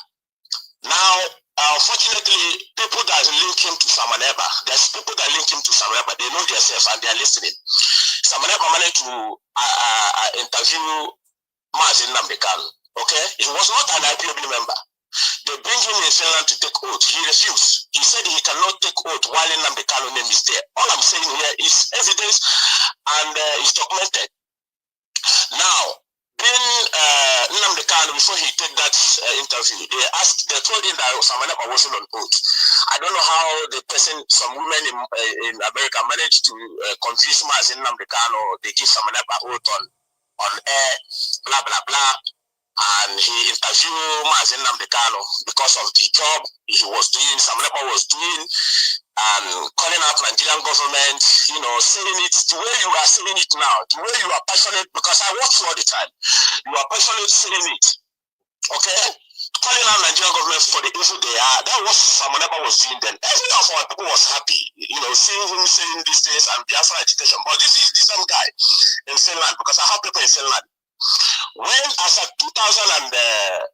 [SPEAKER 7] Now, unfortunately, people that link him to Samaneba, there's people that link him to Samaneba, they know themselves and they are listening. Samaneba managed to interview Marcel Nnamdi Kanu, okay? He was not an IPOB member. They bring him in Finland to take oath. He refused. He said he cannot take oath while Nnamdi Kanu name is there. All I'm saying here is evidence and is documented. Now, being Nnamdi Kanu, before he take that interview, they told him that Samanapa wasn't on oath. I don't know how the person, some women in America managed to convince him as Nnamdi Kanu. They give Samanapa oath on air, blah blah blah, and he interviewed Mazen Nnamdi Kanu because of the job he was doing, Samanapa was doing, and calling out Nigerian government, you know, saying it the way you are saying it now, the way you are passionate, because I watch you all the time, you are passionate saying it, okay? Calling out Nigerian government for the issue they are, that was Samanapa was doing then. Every of our people was happy, you know, seeing him saying these things and Biafra agitation. But this is the same guy in Finland, because I have people in Finland. When, as of 2000 and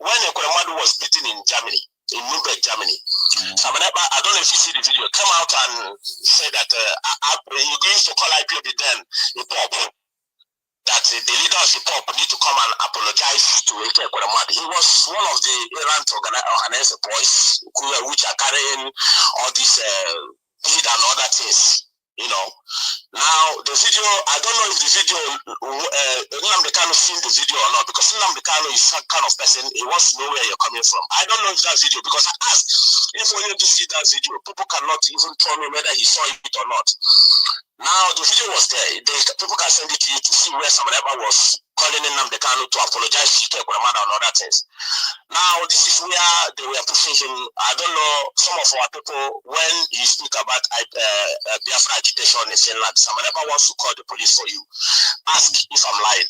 [SPEAKER 7] when Ekwemadu was beaten in Germany, in Nuremberg, Germany, Samanapa, I don't know if you see the video, came out and said that he used to call ipob then ipob, that the leader of ipob need to come and apologize to Ekwemadu. He was one of the errant organizer boys which are carrying all these bid and other things. You know, now the video, I don't know if the video, Nnamdi Kanu seen the video or not, because Nnamdi Kanu is that kind of person, he wants to know where you're coming from. I don't know if that video, because I asked if we need to see that video, people cannot even tell me whether he saw it or not. Now the video was there, people can send it to you to see where Samanapa was calling Nnamdi Kanu to apologize to Ekwemadu and other things. Now, this is where they were pushing him. I don't know, some of our people, when you speak about Biafra agitation in Finland, Samanapa wants to call the police for you. Ask if I'm lying.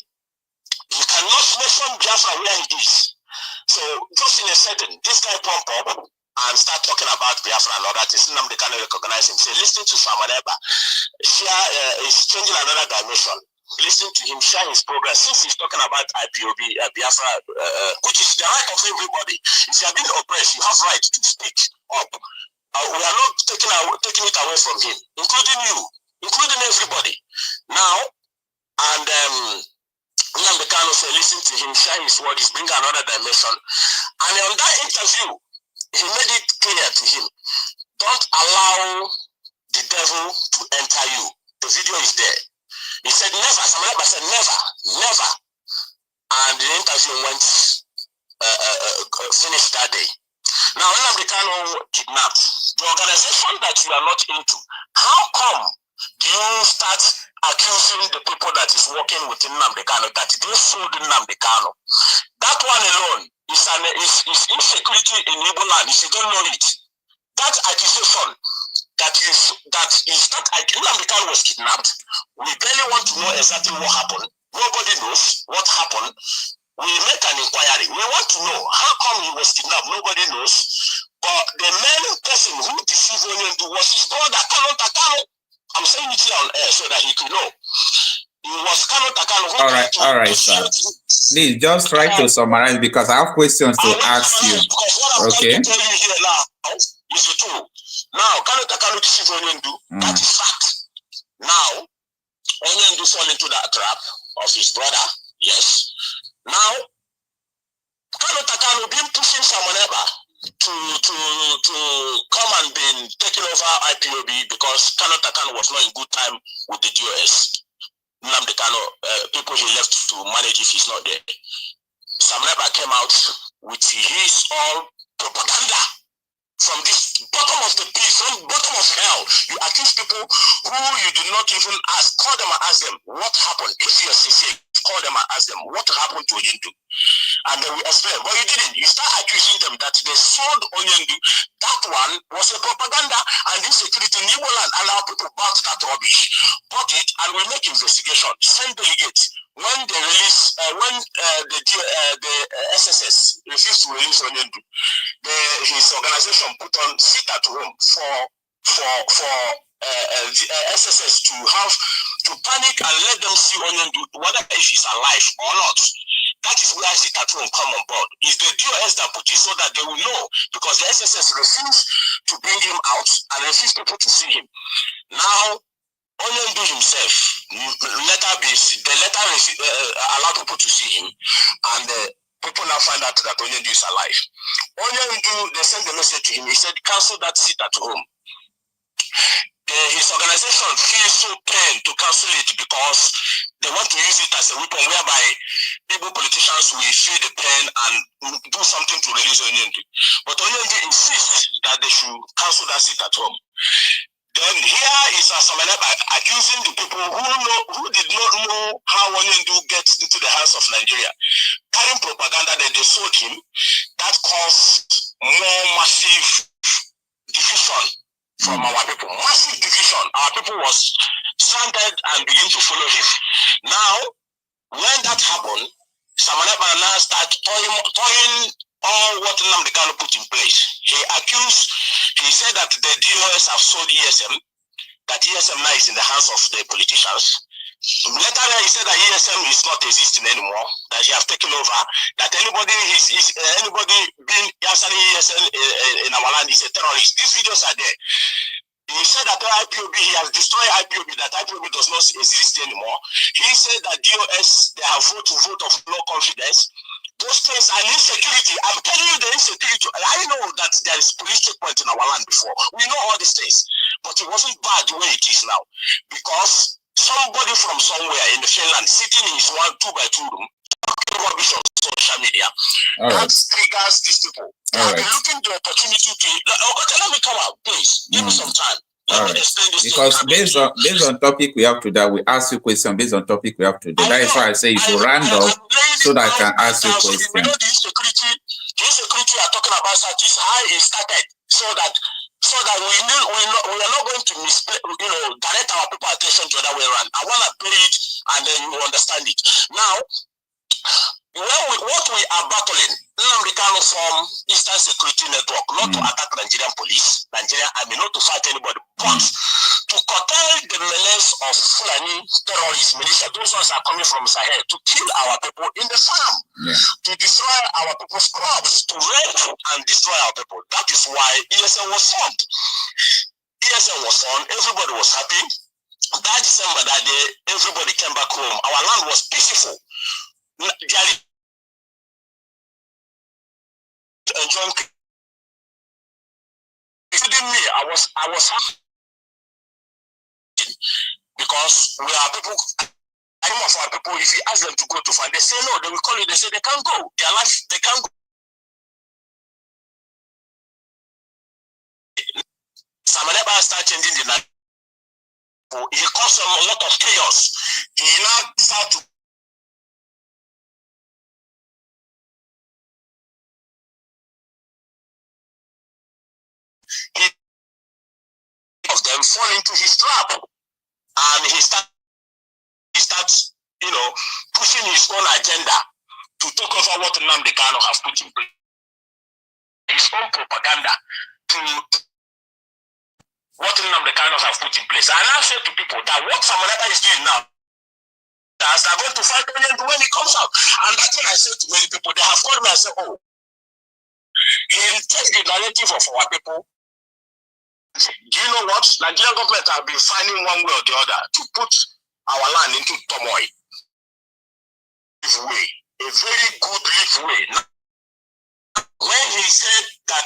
[SPEAKER 7] You cannot mention Biafra where he is. So, just in a second, this guy pump up and start talking about Biafra and all that. Nnamdi Kanu recognize him. Say, listen to Samanapa. Here is changing another dimension. Listen to him share his progress since he's talking about ipob, Biafra, which is the right of everybody. If you have been oppressed, you have right to speak up. We are not taking it away from him, including you, including everybody. Now, and Nnamdi Kanu said, listen to him share his word, he's bringing another dimension. And on that interview, he made it clear to him, don't allow the devil to enter you. The video is there. He said never. Samanapa said never, never. And the interview went finished that day. Now, Nnamdi Kanu kidnapped. The organization that you are not into, how come do you start accusing the people that is working with Nnamdi Kanu that they sold Nnamdi Kanu? That one alone is insecurity in Igbo land. If you don't know it, that accusation Nnamdi Kanu was kidnapped. We barely want to know exactly what happened. Nobody knows what happened. We make an inquiry. We want to know how come he was kidnapped. Nobody knows. But the main person who deceived Onyendu was his brother, Kanu Takano. I'm saying it here on air so that he could know. It was Kanu Takano who
[SPEAKER 1] all right, sir. Please just try to summarize because I have questions to ask you.
[SPEAKER 7] Because what I'm trying to tell you here now is the truth. Now, Kanu Takano deceived Onyendu. That is fact. Now, Onyendu fall into that trap of his brother. Yes. Now, Kanu Takano been pushing Samanapa to come and be taking over ipob because Kanu Takano was not in good time with the DOS. Nnamdi Kanu, people he left to manage if he's not there. Samanapa came out with his all propaganda. From this bottom of the pit, from bottom of hell, you accuse people who you do not even ask. Call them and ask them what happened. If you're sincere, call them and ask them what happened to Onyendu. And they will explain. But you didn't. You start accusing them that they sold Onyendu. That one was a propaganda and insecurity in Igbo land, and our people bought that rubbish. Bought it and we make investigation. Send delegates. When they release, when the SSS refused to release Onyendu, his organization put on sit at home for the SSS to panic and let them see Onyendu whether if he's alive or not. That is where sit at home come on board. It's the DOS that put it so that they will know, because the SSS refused to bring him out and refused people to see him. Now, Onyendu himself, the letter allow people to see him, and People now find out that Onyendu is alive. Onyendu, they sent the message to him. He said, cancel that seat at home. His organization feels so pain to cancel it because they want to use it as a weapon whereby Igbo politicians will feel the pain and do something to release Onyendu. But Onyendu insists that they should cancel that seat at home. Then here is Asamaneba accusing the people who did not know how Onyendu gets into the hands of Nigeria, carrying propaganda that they sold him. That caused more massive division from our people. Massive division. Our people was stranded and begin to follow him. Now, when that happened, Samaneba now started toying all what Nnamdi put in place. He said that the DOS have sold ESM, that ESM now is in the hands of the politicians. Later he said that ESM is not existing anymore, that he has taken over, that anybody being answering ESM in our land is a terrorist. These videos are there. He said that IPOB, he has destroyed IPOB, that IPOB does not exist anymore. He said that DOS, they have vote of no confidence. Those things are insecurity. I'm telling you the insecurity. I know that there is police checkpoint in our land before. We know all these things. But it wasn't bad the way it is now. Because somebody from somewhere in the Finland sitting in his 2x2 room, talking rubbish on social media, that triggers these people. They have been looking the opportunity to... Okay, let me come out, please. Give me some time. Let me explain this.
[SPEAKER 1] Because based on topic we have today, we ask you question based on topic we have today. That is why I say you should round up so that I can ask you question.
[SPEAKER 7] You know, the insecurity are talking about such is how it started, so that we are not going to direct our people attention to the other way around. I want to play it and then you understand it. Now, what we are battling, Nnamdi Kanu from Eastern Security Network, not to attack Nigerian police, Nigerian army, not to fight anybody, but to curtail the menace of Fulani terrorists, militia. Those ones are coming from Sahel to kill our people in the farm, to destroy our people's crops, to rape and destroy our people. That is why ESN was formed. ESN was formed, everybody was happy. That December, that day, everybody came back home. Our land was peaceful. Enjoying, including me, I was happy because we are people. Some of our people, if you ask them to go to find, they say no. They will call you. They say they can't go. Their life, they can't go. Samaneba started changing the night. He caused a lot of chaos. He now started to. Of them fall into his trap, and he starts pushing his own agenda to take over what Nnamdi Kanu have put in place, his own propaganda to what Nnamdi Kanu have put in place. And I say to people that what Samaneba is doing now, that they're going to fight when he comes out. And that's when I say to many people, they have called me and said, oh, he'll take the narrative of our people. Do you know what? Nigerian government have been finding one way or the other to put our land into turmoil. A very good way. When he said that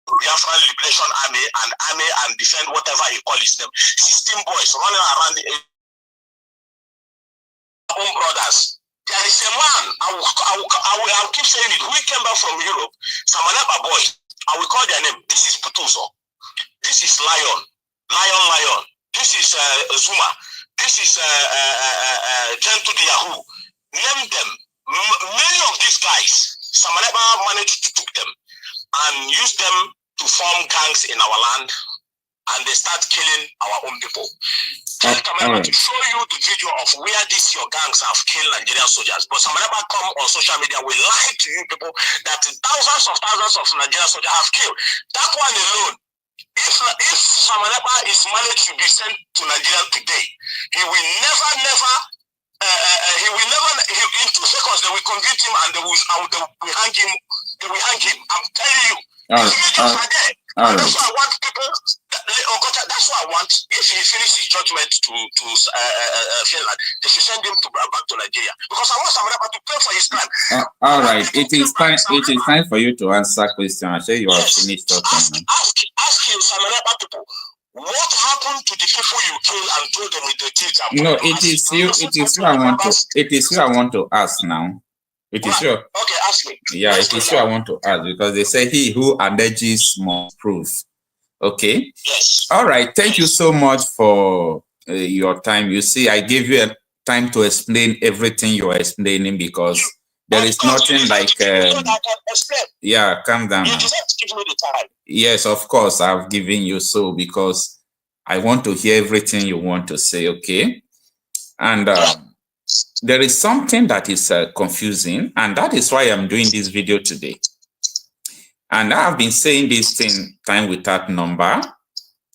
[SPEAKER 7] Biafra Liberation Army and defend whatever he calls them, 16 boys running around the own brothers. There is a man, I will keep saying it, who came back from Europe, Samaneba boys. I will call their name. This is Putuzo. This is Lion. This is Zuma. This is Gentle the Yahoo. Name them. Many of these guys, Samaneba managed to take them and use them to form gangs in our land, and they start killing our own people. Tell Samaneba to show you the video of where these your gangs have killed Nigerian soldiers. But Samaneba come on social media will lie to you people that thousands of Nigerian soldiers have killed. That one alone, if Samaneba is managed to be sent to Nigeria today, he will never, in 2 seconds they will convict him and they will hang him. They will hang him. I'm telling you. The videos are there. That's why I want people, Okocha, that's what I want. If he finishes his judgment to Finland, they should send him back to Nigeria. Because I want somebody to pay for his crime.
[SPEAKER 1] All right, it is time. It is time for you to answer question. I say you are finished talking.
[SPEAKER 7] Ask you, Samaraba people. What happened to the people you killed and told them with the teeth?
[SPEAKER 1] No, it is you. It is you. I want to. It is you. I want to ask now. It is you.
[SPEAKER 7] Okay, ask me.
[SPEAKER 1] Yeah, it is you. I want to ask because they say he who alleges must prove. Okay.
[SPEAKER 7] Yes.
[SPEAKER 1] All right. Thank you so much for your time. You see, I gave you a time to explain everything you are explaining because there is nothing like. Yeah, calm down.
[SPEAKER 7] You deserve to give me the time.
[SPEAKER 1] Yes, of course, I've given you so because I want to hear everything you want to say. Okay, and there is something that is confusing, and that is why I'm doing this video today. And I've been saying this thing time without number,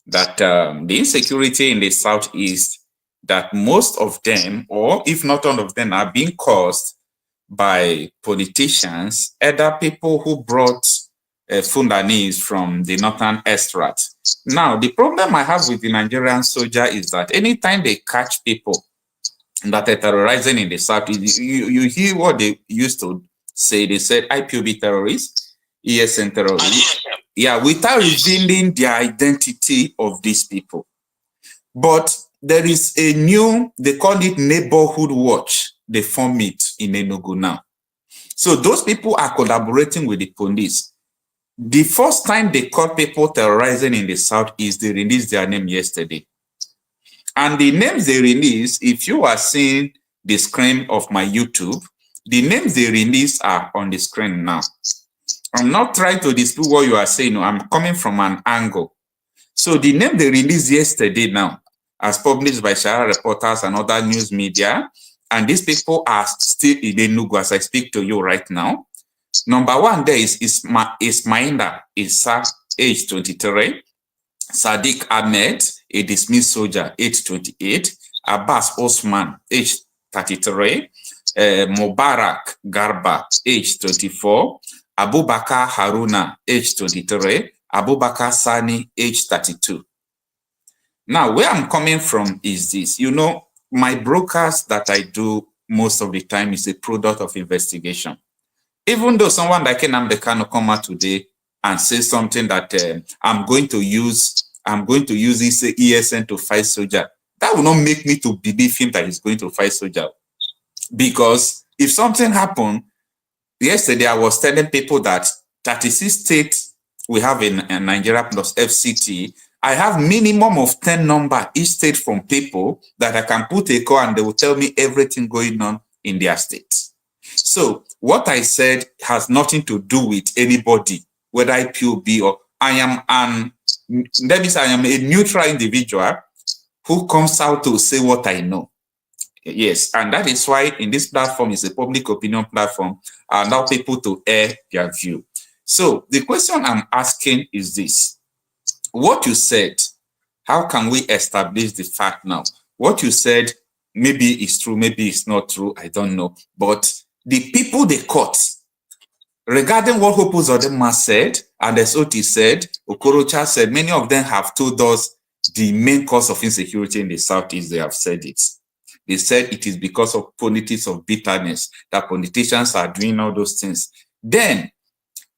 [SPEAKER 1] that the insecurity in the Southeast, that most of them, or if not all of them, are being caused by politicians, either people who brought Fulanese from the northern extract. Now, the problem I have with the Nigerian soldier is that anytime they catch people that are terrorizing in the South, you hear what they used to say. They said IPOB terrorists, ESN terrorists. Yeah, without revealing the identity of these people. But there is a new, they call it neighborhood watch. They form it in Enugu now. So those people are collaborating with the police. The first time they caught people terrorizing in the Southeast, they released their name yesterday. And the names they released, if you are seeing the screen of my YouTube, the names they released are on the screen now. I'm not trying to dispute what you are saying. No, I'm coming from an angle. So the name they released yesterday now, as published by Shara reporters and other news media, and these people are still in Enugu as I speak to you right now. Number one there is Ismaila Issa, age 23, Sadiq Ahmed, a dismissed soldier, age 28, Abbas Osman, age 33, Mubarak Garba, age 24, Abubakar Haruna, age 23, Abubakar Sani, age 32. Now, where I'm coming from is this. You know, my broadcast that I do most of the time is a product of investigation. Even though someone like Nnamdi Kanu come out today and say something that I'm going to use this ESN to fight soldier, that will not make me to believe him that he's going to fight soldier. Because if something happened, yesterday I was telling people that 36 states we have in Nigeria plus FCT, I have minimum of 10 number each state from people that I can put a call and they will tell me everything going on in their states. So what I said has nothing to do with anybody, whether IPOB or I am a neutral individual who comes out to say what I know. Yes, and that is why in this platform is a public opinion platform, I allow people to air their view. So the question I'm asking is this. What you said, how can we establish the fact now? What you said, maybe it's true, maybe it's not true, I don't know. But the people they caught, regarding what Hope Uzodinma said, and as Oti said, Okocha said, many of them have told us the main cause of insecurity in the Southeast, they have said it. They said it is because of politics of bitterness, that politicians are doing all those things. Then,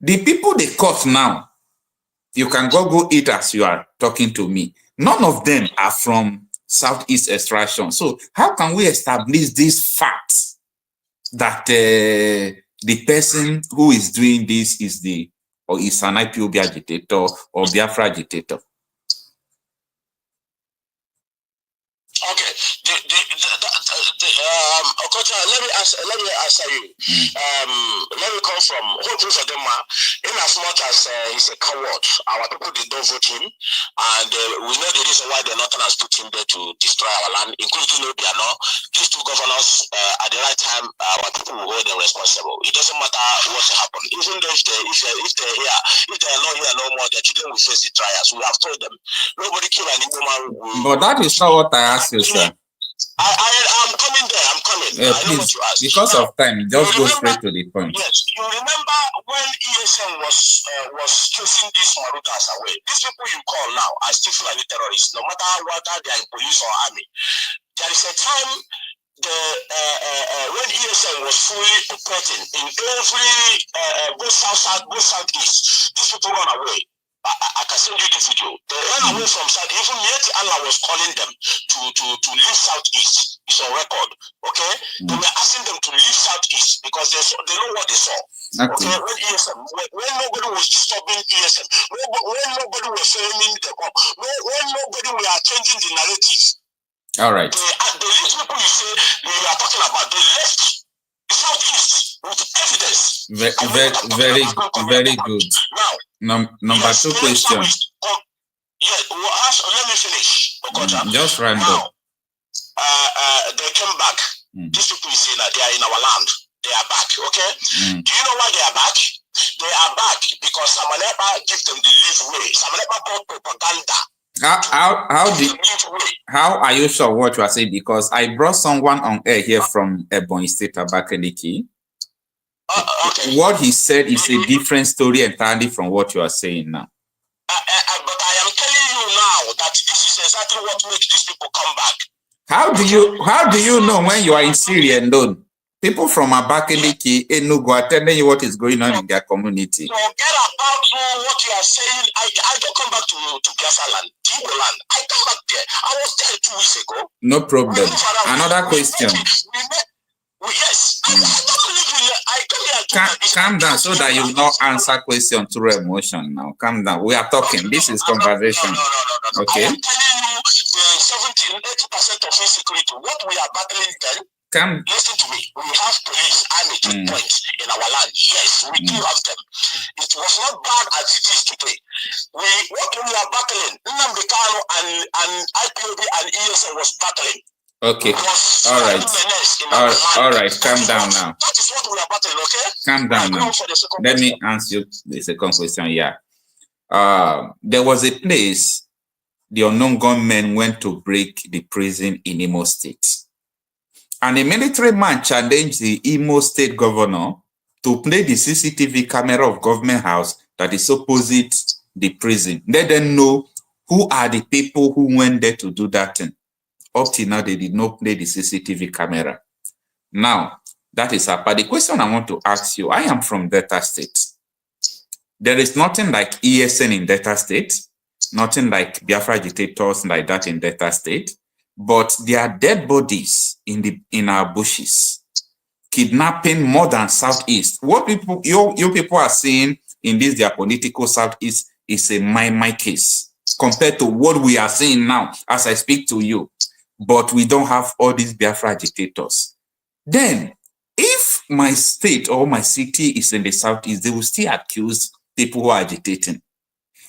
[SPEAKER 1] the people they caught now, you can go eat as you are talking to me. None of them are from Southeast extraction. So how can we establish this fact that the person who is doing this is an IPOB agitator or Biafra agitator?
[SPEAKER 7] Okay, Okocha, let me answer you. Let me come from Hope Uzodinma. In as much as he's a coward, our people they don't vote him, and we know the reason why the Northern has put him there to destroy our land, including Obiano. These two governors, at the right time, our people will hold them responsible. It doesn't matter what happened. Even though if they're here, if they're not here no more, their children will face the trials. We have told them nobody kill an Igbo man.
[SPEAKER 1] But that is not what I asked you, sir.
[SPEAKER 7] I'm coming there. I'm coming.
[SPEAKER 1] Please, because of time, just go straight to the point.
[SPEAKER 7] Yes, you remember when ESN was chasing these Marutas away. These people you call now are still Fulani terrorists, no matter whether they are in police or army. There is a time when ESN was fully operating in every both south, both southeast, these people run away. I can send you the video. They ran away from south. Even yet Allah was calling them to leave southeast. It's on record. Okay, they were asking them to leave southeast because they know what they saw. Okay, when ESM, when nobody was disturbing ESM, when nobody was filming the bomb, when nobody were changing the narrative.
[SPEAKER 1] All right.
[SPEAKER 7] The list people you say you are talking about, they left the southeast with evidence.
[SPEAKER 1] Very good. Now, number two question.
[SPEAKER 7] Let me finish. Okocha.
[SPEAKER 1] Just random.
[SPEAKER 7] They came back. These people say that they are in our land. They are back. Okay. Do you know why they are back? They are back because Samanepa give them the leeway. Samanepa brought propaganda.
[SPEAKER 1] How are you sure what you are saying? Because I brought someone on air here from Ebonyi State, Abakaliki.
[SPEAKER 7] Okay.
[SPEAKER 1] What he said is a different story entirely from what you are saying now.
[SPEAKER 7] But I am telling you now that this is exactly what makes these people come back.
[SPEAKER 1] How do you know when you are in Syria alone? People from Abakaliki, Enugu are telling you what is going on in their community.
[SPEAKER 7] So get about what you are saying. I don't come back to Biafra land, Igbo land. I come back there. I was there 2 weeks ago.
[SPEAKER 1] No problem. Another question.
[SPEAKER 7] Yes. I come here.
[SPEAKER 1] Calm down so that you will not answer question through emotion now. Calm down. We are talking. This is conversation.
[SPEAKER 7] No.
[SPEAKER 1] Okay.
[SPEAKER 7] I am telling you the 70-80% of insecurity. What we are battling then. Listen to me. We have police, army, checkpoints in our land. Yes, we do have them. It was not bad as it is today. What we are battling, Nnamdi and ipob and ESN was battling.
[SPEAKER 1] Okay. All right. Calm down now.
[SPEAKER 7] That is what we are battling. Okay.
[SPEAKER 1] Calm down now. Let me answer the second question. Yeah. There was a place the unknown gunmen went to break the prison in Imo State. And a military man challenged the Imo State governor to play the CCTV camera of government house that is opposite the prison. Let them know who are the people who went there to do that thing. Up till now, they did not play the CCTV camera. Now, that is up. But the question I want to ask you, I am from Delta State. There is nothing like ESN in Delta State, nothing like Biafra agitators like that in Delta State. But there are dead bodies in our bushes, kidnapping more than Southeast. What you people are seeing in this their political Southeast is a my case compared to what we are seeing now as I speak to you. But we don't have all these Biafra agitators. Then, if my state or my city is in the Southeast, they will still accuse people who are agitating.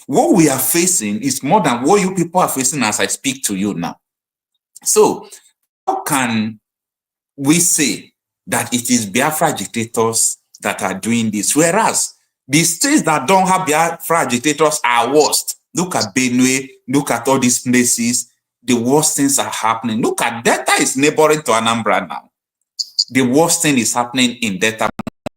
[SPEAKER 1] What we are facing is more than what you people are facing as I speak to you now. So, how can we say that it is Biafra agitators that are doing this, whereas the states that don't have Biafra agitators are worst? Look at Benue, look at all these places, the worst things are happening. Look at Delta is neighboring to Anambra now. The worst thing is happening in Delta,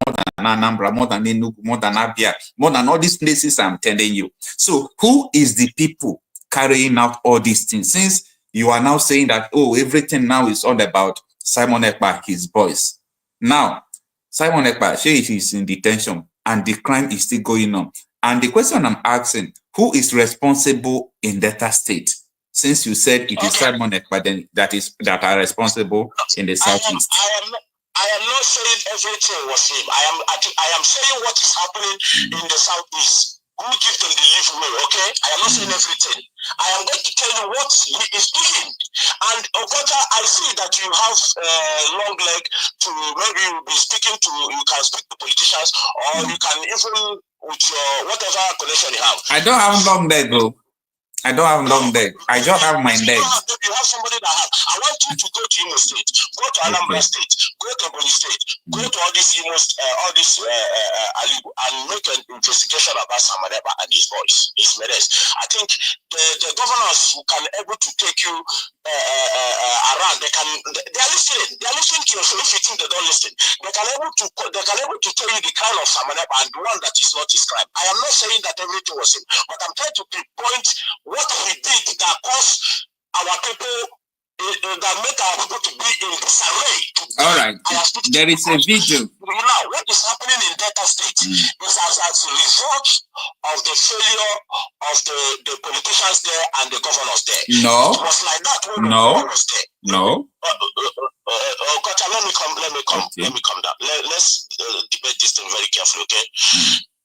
[SPEAKER 1] more than Anambra, more than Enugu, more than Abia, more than all these places I'm telling you. So, who is the people carrying out all these things? Since you are now saying that, oh, everything now is all about Simon Ekpa, his boys. Now, Simon Ekpa, she is in detention and the crime is still going on. And the question I'm asking, who is responsible in Delta State? Since you said it is Simon Ekpa then that are responsible in the Southeast.
[SPEAKER 7] I am not saying everything was him. I am saying what is happening in the Southeast. Who give them the leeway, okay? I am not saying everything. I am going to tell you what he is doing. And Okocha, I see that you have long leg to maybe you'll be speaking to, you can speak to politicians, or you can even with your whatever connection you have.
[SPEAKER 1] I don't have long leg, though. I don't have long leg. I just have my leg.
[SPEAKER 7] You have somebody that have. I want you to go to Imo State, go to Anambra State, go to Ebonyi State, go to all these and make an investigation about Samadeba and his boys, his menace. I think the governors who can able to take you around, they are listening. They are listening to you. So if you think they don't listen, they can able to tell you the kind of Samadeba and the one that is not described. I am not saying that everything was him, but I'm trying to pinpoint what he did that caused our people, that make our people to be in disarray.
[SPEAKER 1] All right, there is a video.
[SPEAKER 7] Now, what is happening in Delta State is as a result of the failure of the politicians there and the governors there.
[SPEAKER 1] No.
[SPEAKER 7] It was like that when
[SPEAKER 1] no.
[SPEAKER 7] the was there.
[SPEAKER 1] No.
[SPEAKER 7] Okocha, let me come down. Let's debate this thing very carefully, okay?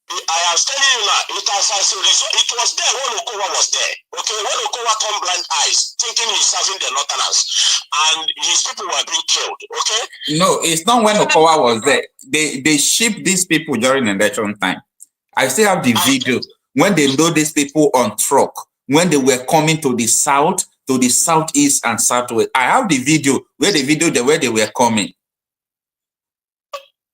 [SPEAKER 7] I am telling you now, it was there when Okocha was there. Okay, when Okocha turned blind eyes, thinking he's serving the Northerners, and his people were being killed. Okay.
[SPEAKER 1] No, it's not when Okocha was there. They shipped these people during election time. I still have the video when they load these people on truck when they were coming to the south, to the southeast and southwest. I have the video where they were coming.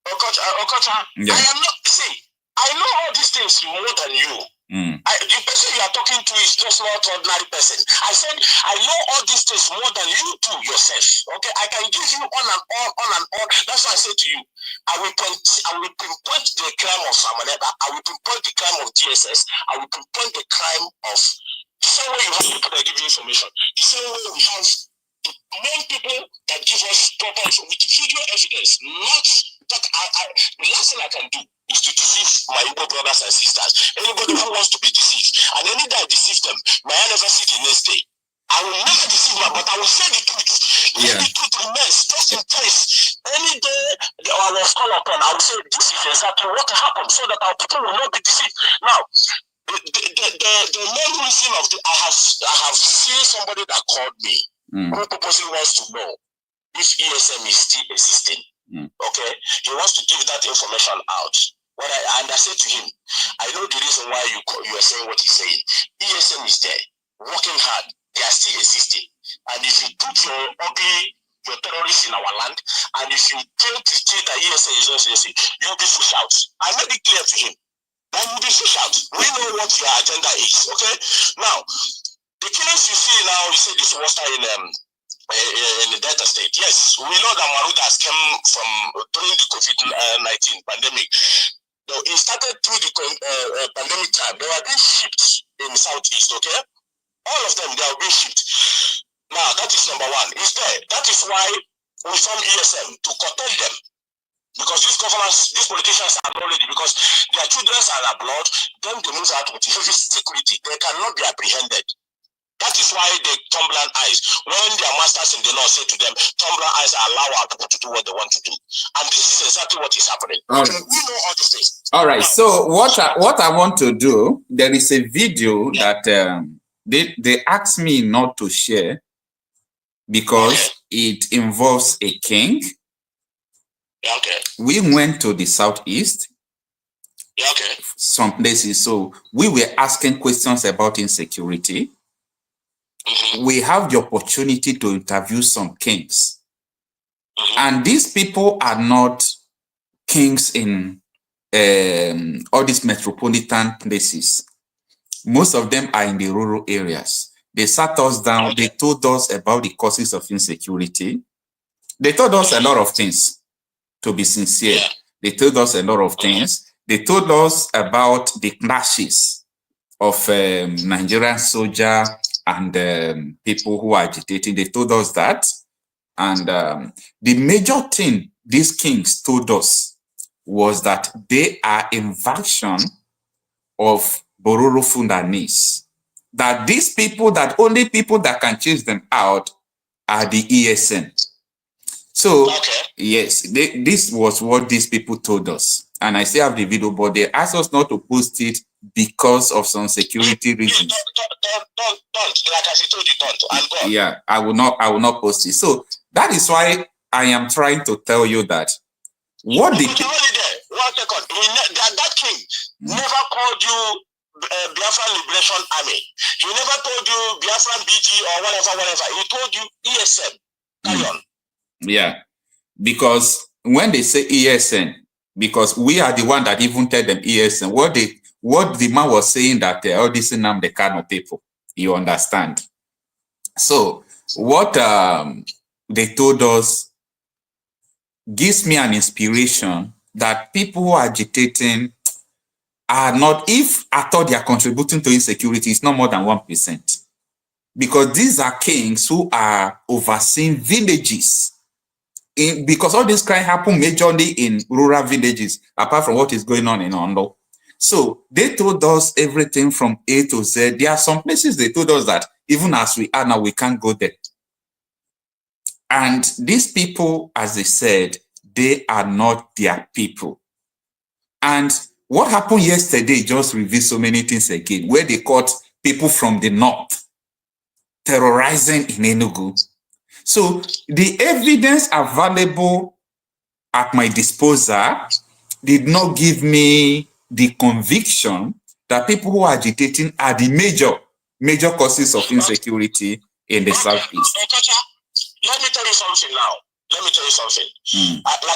[SPEAKER 7] Okocha,
[SPEAKER 1] yeah.
[SPEAKER 7] I am not. See, I know all these things more than you. The person you are talking to is just not an ordinary person. I said, I know all these things more than you do yourself. Okay, I can give you on and on. That's why I say to you, I will pinpoint the crime of Samaneba. I will pinpoint the crime of DSS. I will pinpoint the crime of the same way you have people that give you information. The same way we have the main people that give us proper with video evidence. Not that the last thing I can do is to deceive my Igbo brothers and sisters. Anybody who wants to be deceived, and any day I deceive them, may I never see the next day. I will never deceive them, but I will say the truth. Let the truth remains, just in case any day I was called upon, I will say this is exactly what happened, so that our people will not be deceived. Now, the main reason of I have seen somebody that called me who purposely wants to know if ESM is still existing. Okay, he wants to give that information out. I said to him, I know the reason why you are saying what he's saying. ESM is there, working hard. They are still existing. And if you put your terrorists in our land, and if you tell to state that ESM is not existing, you'll be pushed out. I made it clear to him that you'll be pushed out. We know what your agenda is. Okay, now the killings you see now, you say this was in the Delta State. Yes, we know that Marutas came from during the COVID-19 pandemic. Though it started through the pandemic time. They were being shipped in the southeast, okay? All of them, they are being shipped. Now, that is number one. It's there. That is why we form ESM, to curtail them. Because these governors, these politicians are not ready, because their children are abroad, then they move out with heavy security. They cannot be apprehended. That is why they turn blind eyes. When their masters in the law say to them, turn blind eyes, allow our people to do what they want to do. And this is exactly what is happening.
[SPEAKER 1] Right.
[SPEAKER 7] We know all these things.
[SPEAKER 1] All right. Now, so what I want to do, there is a video that they asked me not to share because it involves a king.
[SPEAKER 7] Okay.
[SPEAKER 1] We went to the southeast.
[SPEAKER 7] Okay.
[SPEAKER 1] Some places. So we were asking questions about insecurity. We have the opportunity to interview some kings. And these people are not kings in all these metropolitan places. Most of them are in the rural areas. They sat us down. They told us about the causes of insecurity. They told us a lot of things, to be sincere. They told us a lot of things. They told us about the clashes of Nigerian soldiers and people who are agitating. They told us that. And the major thing these kings told us was that they are in version of Bororo Fundanese. That these people, that only people that can chase them out are the ESN. So, yes, this was what these people told us. And I still have the video, but they asked us not to post it because of some security reasons.
[SPEAKER 7] Don't. Like I told you, don't.
[SPEAKER 1] Yeah, I will not post it. So that is why I am trying to tell you that what the
[SPEAKER 7] king, 1 second. That king never called you Biafra Liberation Army. He never told you Biafra BG or whatever. He told you ESN. Carry on.
[SPEAKER 1] Yeah, because when they say ESN, because we are the one that even tell them ESN, what the man was saying that all this Nnamdi Kanu people, you understand. So what they told us gives me an inspiration that people who are agitating are not, if at all they are contributing to insecurity, it's not more than 1%. Because these are kings who are overseeing villages. Because all this crime happen majorly in rural villages, apart from what is going on in Ondo. So they told us everything from A to Z. There are some places they told us that even as we are now, we can't go there. And these people, as they said, they are not their people. And what happened yesterday just revealed so many things again, where they caught people from the north terrorizing in Enugu. So the evidence available at my disposal did not give me the conviction that people who are agitating are the major causes of insecurity in the southeast.
[SPEAKER 7] Okocha, let me tell you something now. Like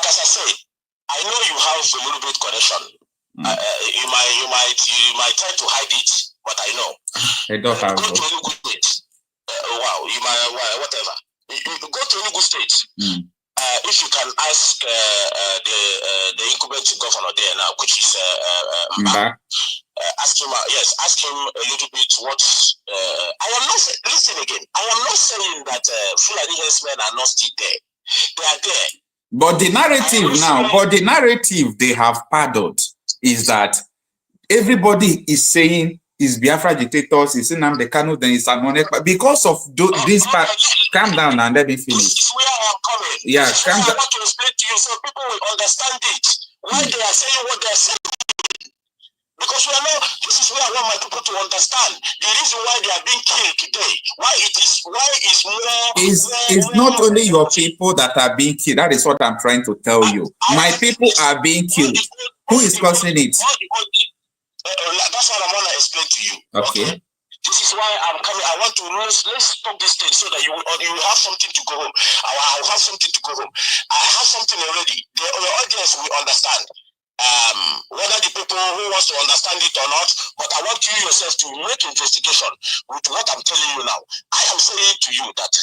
[SPEAKER 7] as I said, I know you have a little bit connection. You might try to hide it, but I know.
[SPEAKER 1] I don't have.
[SPEAKER 7] Go to Enugu State. Wow, you might whatever. You go to Enugu State. If you can ask the incumbent governor there now, which is ask him. Ask him a little bit what. I am not listen again. I am not saying that Fulani herdsmen are not still there. They are there.
[SPEAKER 1] But the narrative they have paddled is that everybody is saying is Biafra agitators, is Nnamdi Kanu, then it's Ekpa. Because of this part, calm down and let me finish.
[SPEAKER 7] This is where I am coming.
[SPEAKER 1] Yeah,
[SPEAKER 7] this is
[SPEAKER 1] calm down.
[SPEAKER 7] I want to explain to you so people will understand it. Why they are saying what they are saying. Because this is where I want my people to understand the reason why they are being killed today. Why it's more.
[SPEAKER 1] It's not only your people that are being killed. That is what I'm trying to tell you. My people are being killed. Who is causing it?
[SPEAKER 7] That's what I want to explain to you.
[SPEAKER 1] Okay.
[SPEAKER 7] This is why I'm coming. I want to let's stop this thing so that you have something to go home. I'll have something to go home. I have something already. The audience will understand. Whether the people who wants to understand it or not, but I want you yourself to make investigation with what I'm telling you now. I am saying to you that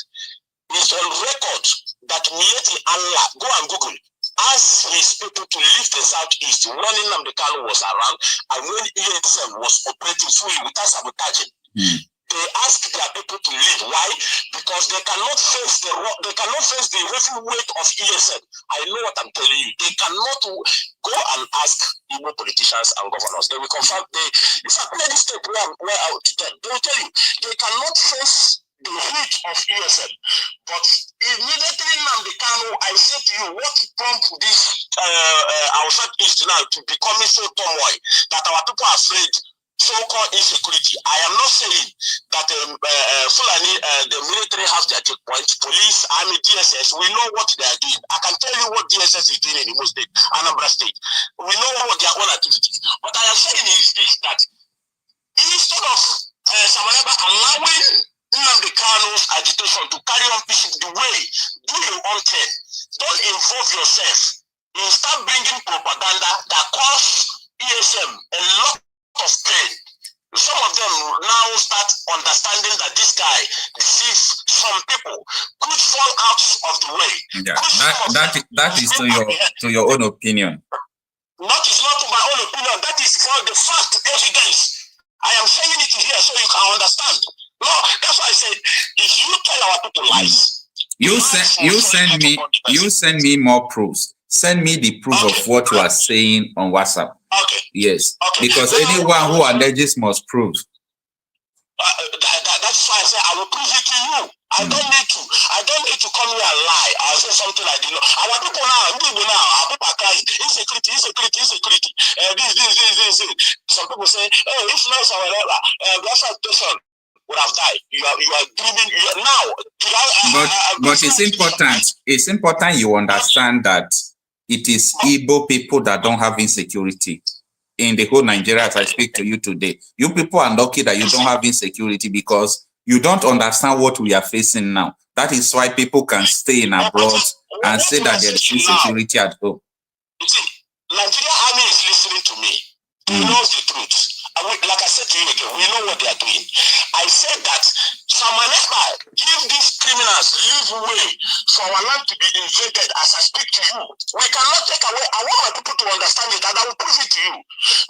[SPEAKER 7] it's on record that Mieti Allah, go and Google, asked his people to leave the southeast when Nnamdi Kanu was around and when ESM was operating fully without sabotaging. They asked their people to leave. Why? Because they cannot face the heavy weight of ESM. I know what I'm telling you. They cannot go and ask Igbo politicians and governors. They will confirm. In fact, any step where I would tell, they will tell you they cannot face the heat of ESM. But immediately Nnamdi Kanu, I say to you, what prompted this our southeast now to becoming so turmoil that our people are afraid. So-called insecurity. I am not saying that Fulani, the military have their checkpoints, police, army, DSS. We know what they are doing. I can tell you what DSS is doing in Imo State, Anambra State. We know what their own activities. What I am saying is this, that instead of Samaneba allowing Nnamdi Kanu's agitation to carry on peacefully the way, do your own thing. Don't involve yourself. You start bringing propaganda that cause ESM a lot of pain. Some of them now start understanding that this guy deceives some people, could fall out of the way.
[SPEAKER 1] Yeah, that is to your own opinion.
[SPEAKER 7] It's not to my own opinion. That is for the fact evidence. I am saying it here so you can understand. No, that's why I said if you tell our people lies, you send me more proofs. Send me the proof of what you are saying on WhatsApp. Okay.
[SPEAKER 1] Yes. Okay. Because anyone who alleges must prove.
[SPEAKER 7] That's why I say I will prove it to you. I don't need to come here and lie. I'll say something I did not. Our people now, our people are crying. Insecurity. This. Some people say, hey, if not our Biafra station would have died. You are dreaming now.
[SPEAKER 1] But it's important. It's important you understand that it is Igbo people that don't have insecurity. in the whole Nigeria as I speak to you today. You people are lucky that you don't have insecurity because you don't understand what we are facing now. That is why people can stay in abroad and say that there is insecurity at home.
[SPEAKER 7] You see, Nigerian army is listening to me. He knows the truth. And like I said to you again, we know what they are doing. I said that Ekpa, give these criminals leave way for our land to be invaded as I speak to you. We cannot take away. I want my people to understand it, and I will prove it to you.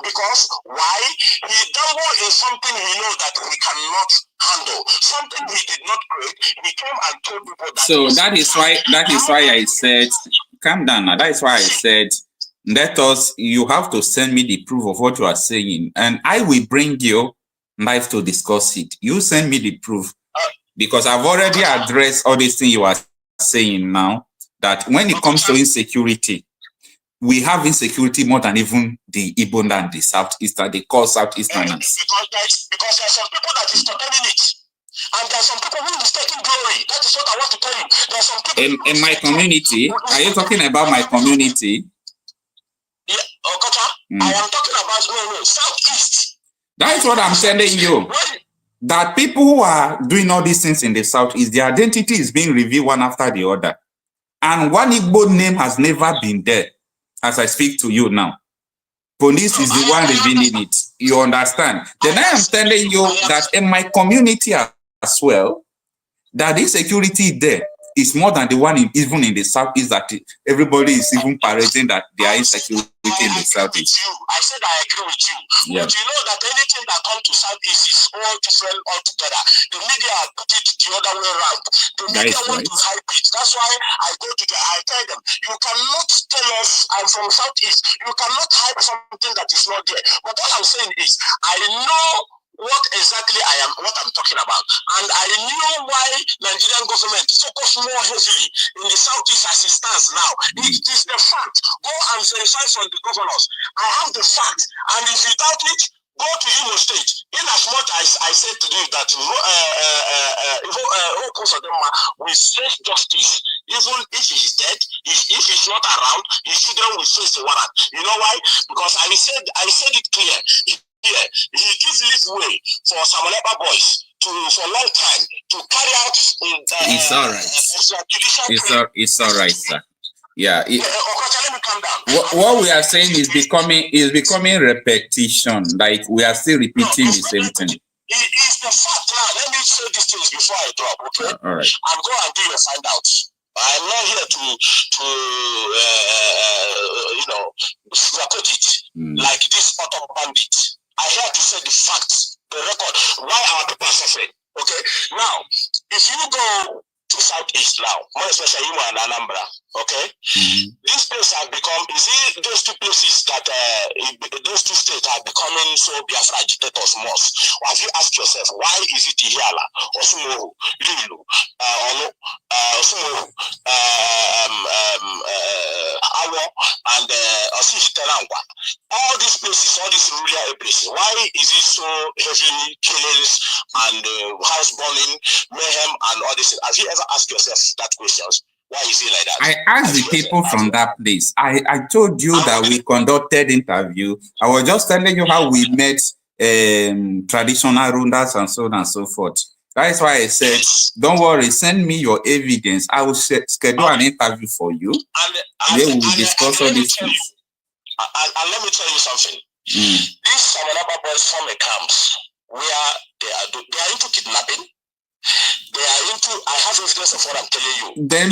[SPEAKER 7] Because why? He dabbled in something he knows that we cannot handle. Something he did not create. He came and told people that.
[SPEAKER 1] So that is why I said, calm down now. That is why I said, you have to send me the proof of what you are saying, and I will bring you live to discuss it. You send me the proof, because I've already addressed all these things you are saying now, that when it comes to insecurity, we have insecurity more than even the Igbo and the Southeastern, they call Southeasterners.
[SPEAKER 7] Because there's some people that is totaling it. And there's some people who is taking glory. That is what I want to tell you. There's some people
[SPEAKER 1] in my community. Are you talking about my community?
[SPEAKER 7] Yeah, Okocha, I am talking about Southeast.
[SPEAKER 1] That is what I'm telling you. That people who are doing all these things in the Southeast, their identity is being revealed one after the other. And one Igbo name has never been there as I speak to you now. Police is the one revealing it. You understand? Then I am telling you that in my community as well, that insecurity there is more than the one even in the Southeast, that everybody is even parading that there are insecurity in the Southeast.
[SPEAKER 7] I said I agree with you.
[SPEAKER 1] Yeah.
[SPEAKER 7] But you know that anything that comes to Southeast is all different altogether. The media put it the other way around. The media want to hype it. That's why I tell them, you cannot tell us I'm from Southeast. You cannot hype something that is not there. But what I'm saying is, I know what exactly what I'm talking about. And I knew why Nigerian government focus more heavily in the Southeast as it stands now. It is the fact. Go and verify from the governors. I have the fact. And if you doubt it, go to Imo State. In as much as I said to you that we face justice. Even if he's dead, if he's not around, his children will face the warrant. You know why? Because I said it clear. Yeah, he gives leeway for some Ekpa boys for a long time to carry out.
[SPEAKER 1] It's all right. It's all right, sir. Yeah.
[SPEAKER 7] Okocha, let me calm down.
[SPEAKER 1] What we are saying is becoming repetition. Like we are still repeating the same thing.
[SPEAKER 7] It's the fact now. Let me say these things before I drop. Okay.
[SPEAKER 1] All right.
[SPEAKER 7] I'll go and do your find out. I'm not here to sugarcoat it like this auto bandit. I'm here to say the facts, the record, why our people are suffering. Okay? Now, if you go to Southeast now, more especially you and Anambra, okay? This place has become, those two places that, those two states are becoming so Biafra agitators most. Or have you asked yourself, why is it Ihiala, Osumuru, Lilu, Osumuru, Awo, and Osihitelangwa? All these places, all these rural places, why is it so heavy killings and house burning, mayhem, and all this? Have you ever asked yourself that questions? Why is it like that?
[SPEAKER 1] I asked the people from that place. I told you that we conducted interview. I was just telling you how we met traditional rulers and so on and so forth. That is why I said, don't worry, send me your evidence. I will schedule an interview for you. Where we will discuss all these things.
[SPEAKER 7] And let me tell you something. These Ekpa boys form a camps where they are into kidnapping. They are into. I have evidence of what I'm telling you.
[SPEAKER 1] Then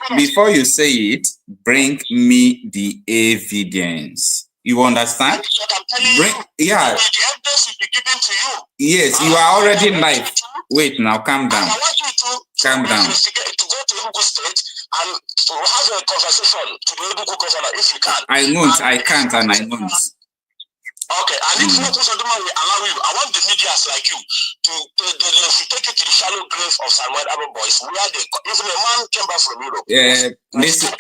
[SPEAKER 1] before you say it, bring me the evidence. You understand?
[SPEAKER 7] That's what I'm telling you.
[SPEAKER 1] Yeah.
[SPEAKER 7] The evidence will be given to you.
[SPEAKER 1] Yes, you are already live. Wait now, calm down.
[SPEAKER 7] I want you to
[SPEAKER 1] calm down.
[SPEAKER 7] To go to Ebuka State and to have a conversation to the Ebuka governor if you can.
[SPEAKER 1] I can't, and I won't.
[SPEAKER 7] Okay, and if no person will allow you, I want the medias like you to take it to the shallow grave of some Ekpa boys, where even a man came back from Europe.
[SPEAKER 1] Yeah, listen.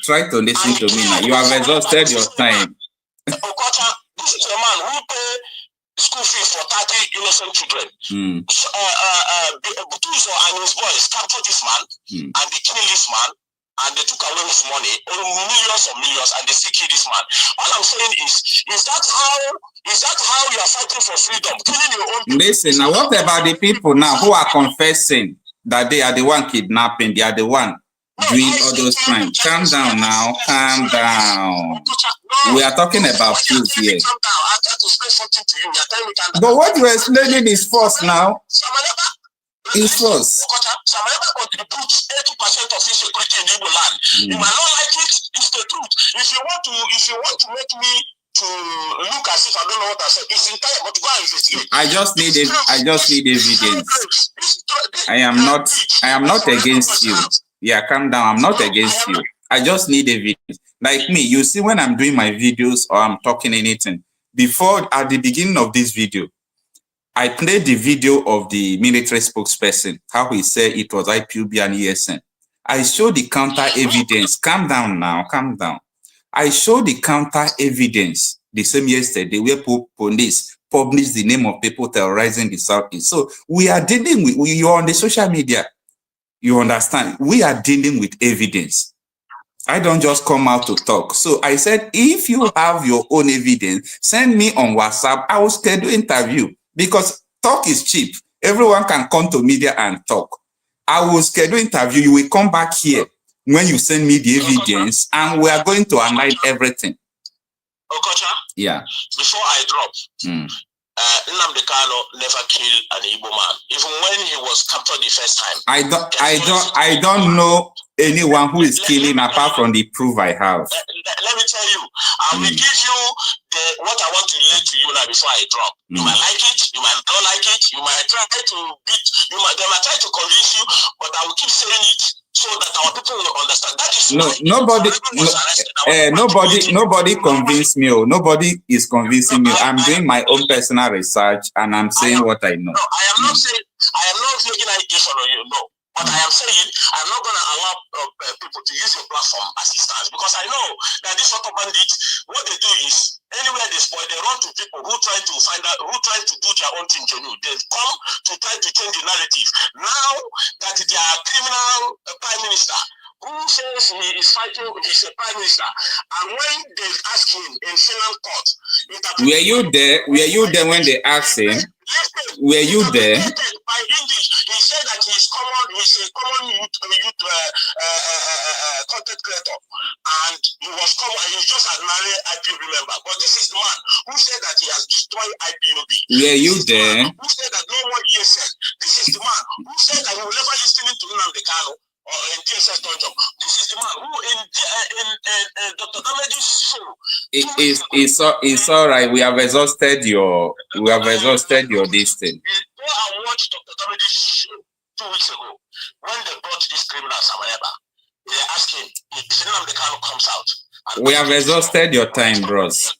[SPEAKER 1] Try to listen to me now. You have exhausted your time.
[SPEAKER 7] Okocha, this is a man who pay school fees for 30 innocent children. Butuzo and his boys captured this man and they killed this man. and they took away his money, millions of millions, and they still kill this man. All I'm saying is that how you are fighting for freedom, killing your own people?
[SPEAKER 1] Listen, now what about the people now who are confessing that they are the one kidnapping, they are the one doing all those crimes? Calm down now, calm down. We are talking about proof here. But what you are explaining is false now. It's false.
[SPEAKER 7] Samariba contributes 80% of insecurity in Igbo land. You might not like it, it's the truth. If you want to make me to look as if I don't know what I said, it's entire, but go and investigate.
[SPEAKER 1] I just need evidence. I am not against you. Yeah, calm down. I'm not against you. I just need evidence. Like me, you see, when I'm doing my videos or I'm talking anything, before at the beginning of this video, I played the video of the military spokesperson, how he said it was ipob and ESN. I showed the counter evidence. Calm down now, calm down. I showed the counter evidence the same yesterday where police published the name of people terrorizing the Southeast. So we are dealing with, you're on the social media, you understand? We are dealing with evidence. I don't just come out to talk. So I said, if you have your own evidence, send me on WhatsApp. I will schedule interview. Because talk is cheap. Everyone can come to media and talk. I will schedule interview. You will come back here when you send me the evidence, and we are going to analyze everything.
[SPEAKER 7] Okocha?
[SPEAKER 1] Yeah.
[SPEAKER 7] Before I drop, Nnamdi Kanu never killed an Igbo man. Even when he was captured the first time.
[SPEAKER 1] I don't know anyone who is killing apart from the proof I have.
[SPEAKER 7] Let me tell you, I will give you what I want to relate to you now before I drop. You might like it, you might not like it, you might try to beat, they might try to convince you, but I will keep saying it so that our people will understand. That is
[SPEAKER 1] nobody convinced me. Nobody is convincing me. I'm doing my own personal research and I'm saying what I know.
[SPEAKER 7] No, I am not saying, I am not making an allegation on you, no. But I am saying I'm not going to allow people to use your platform as it stands, because I know that these sort of bandits, what they do is anywhere they spoil, they run to people who try to find out, who try to do their own thing genuine. They come to try to change the narrative. Now that they are criminal prime minister who says he is fighting, he's a prime minister, and when they ask him in Finland court,
[SPEAKER 1] were you there? Were you there when they asked him? Were you there?
[SPEAKER 7] By English, he said that he's a common youth content creator, and he was common. He's just ordinary IPOB member. But this is the man who said that he has destroyed IPOB.
[SPEAKER 1] Were you there?
[SPEAKER 7] Who said that no more ESN? This is the man who said that he will never listen to Nnamdi Kanu or in DSS Tonjom. This is the man who in Dr. Nnamdi's show.
[SPEAKER 1] It's all right. We have exhausted your this thing.
[SPEAKER 7] Go and watch Dr. Nnamdi's show 2 weeks ago when they brought this criminal Samariba. They asked him if Nnamdi Kanu comes out.
[SPEAKER 1] We have exhausted your time, bros.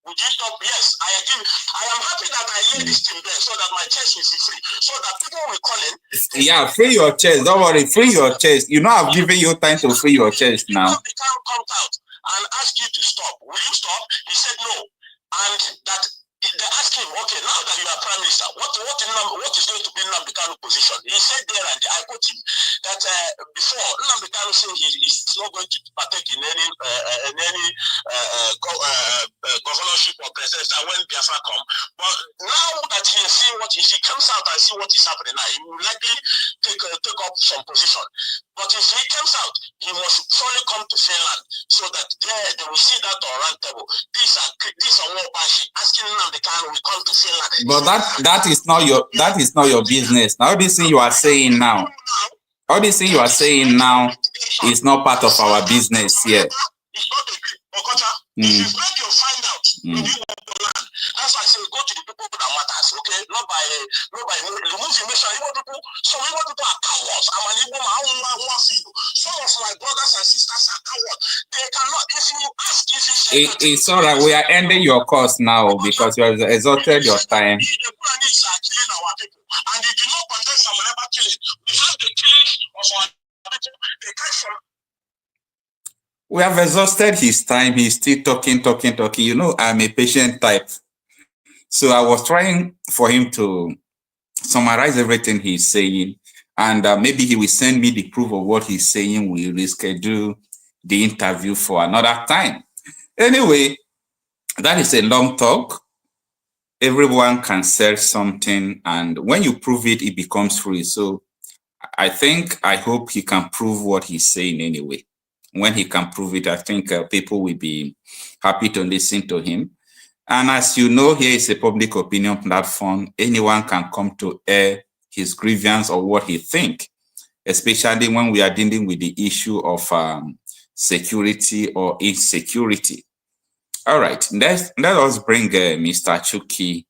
[SPEAKER 7] Would you stop? Yes, I agree. I am happy that I hear this thing there so that my chest is free. So that people will call in.
[SPEAKER 1] Yeah, free your chest. Don't worry, free your chest. You know I've given you time to free your chest now.
[SPEAKER 7] If the Kanu comes out and ask you to stop, will you stop? He said no. And that they asked him, okay, now that you are prime minister, what is going to be Nnamdi Kanu position? He said there, and I quote him, that before Nnamdi Kanu said he is not going to partake in any governorship or presidency when Biafra come. But now that he has seen if he comes out and see what is happening now, he will likely take up some position. But if he comes out, he must surely come to Finland so that there they will see that on round table. These are more bashi asking Nnamdi Kanu will come to Finland.
[SPEAKER 1] But that is not your business. Now this thing you are saying now, all this thing you are saying now is not part of our business here.
[SPEAKER 7] It's not a Okocha. If you break your find out, you need to land. That's why I say go to the people that matters, okay? Not by remove information. Igbo people, some Igbo people are cowards. I'm an Igbo man, I want you. Some of my brothers and sisters are cowards. They cannot, if you ask, if you say
[SPEAKER 1] it's all right. We are ending your course now because you have exhausted your time.
[SPEAKER 7] The Fulanis are killing our people. And they do not condemn some never killing. We have the killing of our people. They catch from.
[SPEAKER 1] We have exhausted his time. He's still talking. You know, I'm a patient type. So I was trying for him to summarize everything he's saying. And maybe he will send me the proof of what he's saying. We'll reschedule the interview for another time. Anyway, that is a long talk. Everyone can sell something, and when you prove it, it becomes free. So I hope he can prove what he's saying anyway. When he can prove it, I think people will be happy to listen to him. And as you know, here is a public opinion platform. Anyone can come to air his grievance or what he thinks, especially when we are dealing with the issue of security or insecurity. All right, let us bring Mr. Chuki.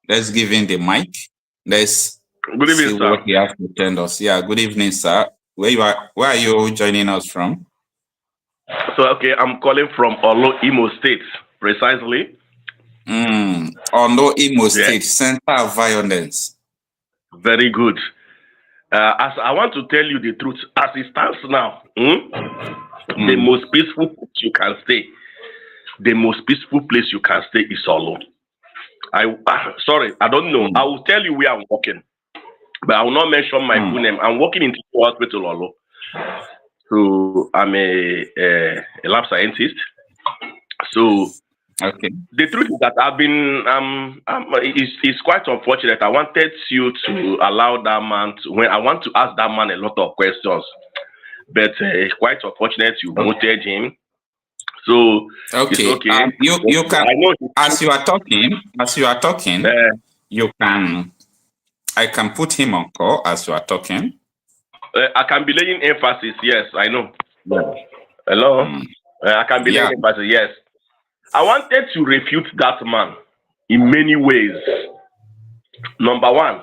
[SPEAKER 1] Let's give him the mic. Let's
[SPEAKER 8] good evening,
[SPEAKER 1] see
[SPEAKER 8] sir.
[SPEAKER 1] what he has to tell us. Yeah, good evening, sir. Where are you joining us from?
[SPEAKER 8] So, okay, I'm calling from Olo, Imo State, precisely.
[SPEAKER 1] Olo, Imo State, center of violence.
[SPEAKER 8] Very good. As I want to tell you the truth, as it stands now, the most peaceful place you can stay, is Olo. Sorry, I don't know. I will tell you where I'm working, but I will not mention my full name. I'm working in the hospital, Olo. So I'm a lab scientist. So
[SPEAKER 1] okay,
[SPEAKER 8] the truth is that I've been it's quite unfortunate. I wanted you to allow that man when I want to ask that man a lot of questions, but it's quite unfortunate you voted him. So
[SPEAKER 1] okay,
[SPEAKER 8] it's okay.
[SPEAKER 1] You can. I know as you are talking, you can. I can put him on call as you are talking.
[SPEAKER 8] I can be laying emphasis. Yes, I know. Hello. I can be laying emphasis. Yes. I wanted to refute that man in many ways. Number one,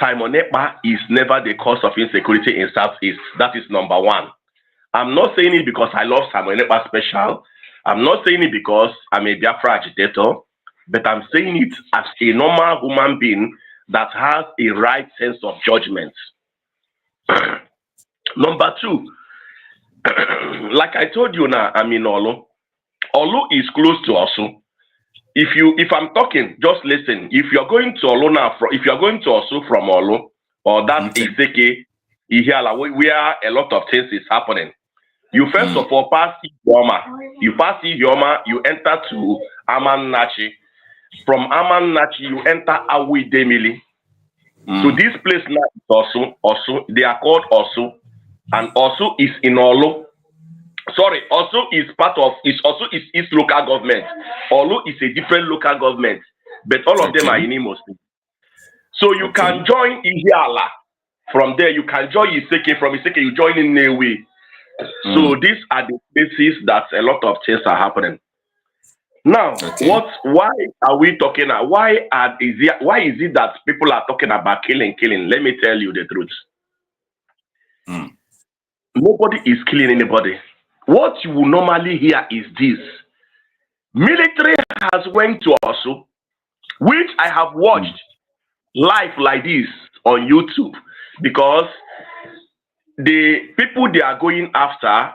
[SPEAKER 8] Simon Ekpa is never the cause of insecurity in Southeast. That is number one. I'm not saying it because I love Simon Ekpa special. I'm not saying it because I'm a Biafra agitator, but I'm saying it as a normal human being that has a right sense of judgment. Number two, like I told you now, I'm in Olo. Olo is close to Osu. If I'm talking, just listen. If you're going to Olo now, if you're going to Osu from Olo, or that Iseke, Ihiala, where a lot of things is happening, you first of all pass Ihioma. You pass Ihioma, you enter to Amannachi. From Amannachi, you enter Awi Demili. So this place now is Osu. They are called Osu, and Osu is in Olo. Sorry, Osu is part of Osu is East local government. Olo is a different local government, but all of them are in Imo State. So you can join Ihiala. From there, you can join Iseke. From Iseke, you join in Newe. So these are the places that a lot of things are happening. Now, why are we talking? Why is it that people are talking about killing? Let me tell you the truth. Nobody is killing anybody. What you will normally hear is this. Military has went to Osu, which I have watched live like this on YouTube, because the people they are going after,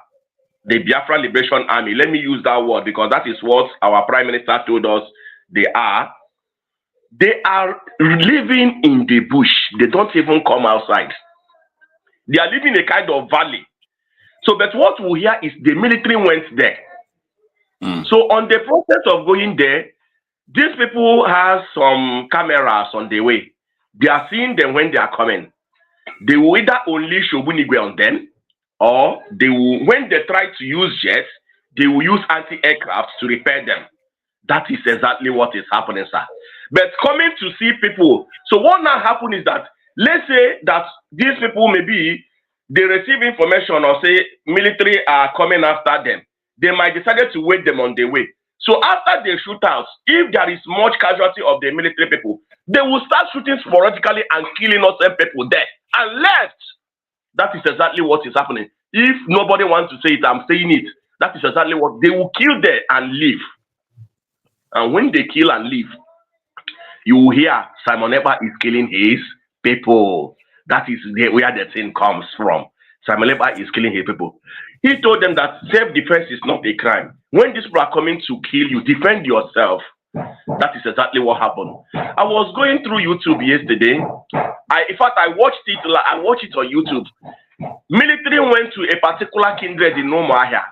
[SPEAKER 8] the Biafra Liberation Army, let me use that word because that is what our Prime Minister told us they are. They are living in the bush. They don't even come outside. They are living in a kind of valley. So, but what we hear is the military went there. So, on the process of going there, these people have some cameras on the way. They are seeing them when they are coming. They will either only Shobunigwe on them, or they will, when they try to use jets, they will use anti-aircraft to repair them. That is exactly what is happening, sir. But coming to see people, so what now happens is that, let's say that these people maybe they receive information or say military are coming after them. They might decide to wait them on the way. So after they shoot out, if there is much casualty of the military people, they will start shooting sporadically and killing innocent people there and left. That is exactly what is happening. If nobody wants to say it, I'm saying it. That is exactly what they will kill there and leave. And when they kill and leave, you will hear Simon Ekpa is killing his people. That is where the thing comes from. Simon Ekpa is killing his people. He told them that self-defense is not a crime. When these people are coming to kill you, defend yourself. That is exactly what happened. I was going through YouTube yesterday. In fact, I watched it on YouTube. Military went to a particular kindred in Umuahia.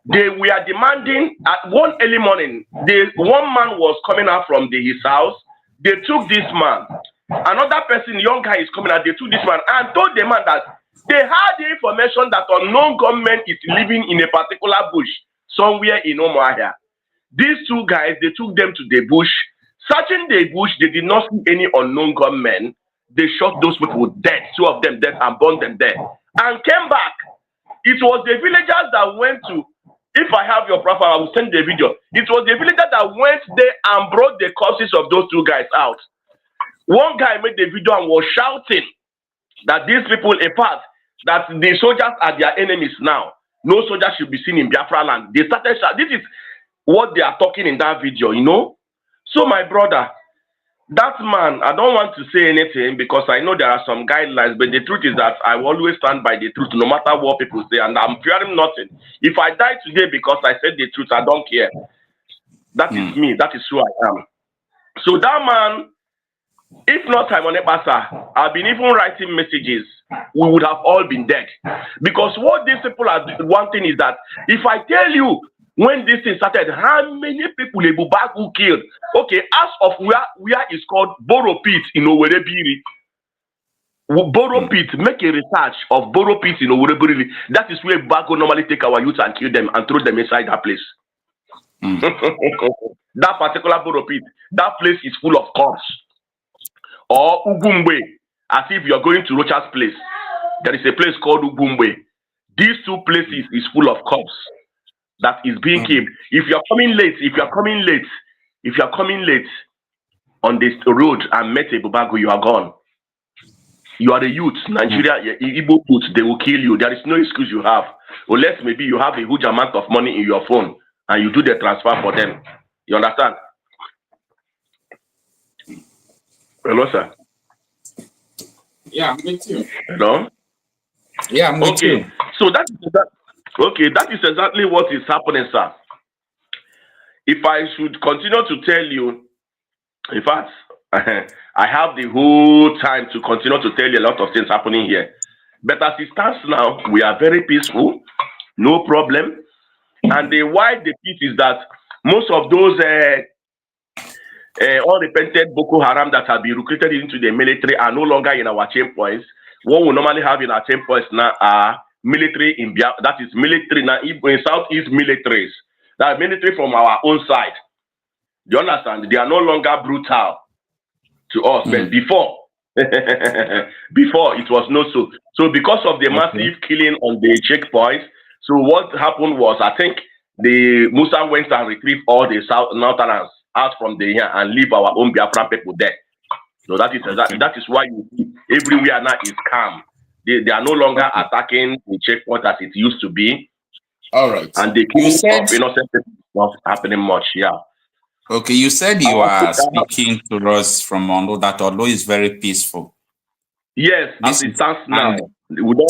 [SPEAKER 8] They were demanding at one early morning. One man was coming out from his house. They took this man. Another person, young guy, is coming out. They took this man and told the man that they had the information that unknown gunman is living in a particular bush somewhere in Umuahia. These two guys, they took them to the bush. Searching the bush, they did not see any unknown gunmen. They shot those people dead, 2 of them dead, and burned them dead, and came back. It was the villagers that went to, if I have your profile, I will send the video. It was the villagers that went there and brought the corpses of those 2 guys out. One guy made the video and was shouting that these people, in fact, that the soldiers are their enemies now. No soldier should be seen in Biafra land. They started shouting. This is what they are talking in that video, you know. So my brother, that man, I don't want to say anything because I know there are some guidelines, but the truth is that I will always stand by the truth no matter what people say, and I'm fearing nothing. If I die today because I said the truth, I don't care. That is me. That is who I am. So that man, if not I'm on Ekpa, I've been even writing messages, we would have all been dead. Because what these people are wanting is that if I tell you when this thing started, how many people Ebuka who killed? Okay, as of where is called Boro Pit in Sowore. Boro Pit, make a research of Boro Pit in Sowore. That is where Ebuka normally take our youth and kill them and throw them inside that place. That particular Boro Pit, that place is full of corpses. Or Ugumbe, as if you're going to Rocha's place. There is a place called Ugumbe. These 2 places is full of corpses that is being killed. If you're coming late on this road and met a Bubago, you are gone. You are a youth, Nigeria, Igbo youth, they will kill you. There is no excuse you have. Unless maybe you have a huge amount of money in your phone and you do the transfer for them. You understand? Hello, sir.
[SPEAKER 1] Yeah, me too.
[SPEAKER 8] Hello?
[SPEAKER 1] Yeah, me too.
[SPEAKER 8] So that is exactly what is happening, sir. If I should continue to tell you, in fact, I have the whole time to continue to tell you a lot of things happening here. But as it stands now, we are very peaceful, no problem. And why the peace is that most of those unrepented Boko Haram that have been recruited into the military are no longer in our checkpoints. What we normally have in our checkpoints now are military in Biafra, that is military now in Southeast militaries. That military from our own side. Do you understand? They are no longer brutal to us. But before it was not so. So because of the massive killing on the checkpoints, so what happened was, I think the Musa went and retrieved all the Northerners out from the here and leave our own Biafra people there. So that is why you see everywhere now is calm. They are no longer attacking the checkpoint as it used to be.
[SPEAKER 1] All right.
[SPEAKER 8] And the killing of innocent people is not happening much. Yeah.
[SPEAKER 1] Okay, you said you are speaking to us from Ondo, that although is very peaceful.
[SPEAKER 8] Yes, as it stands now.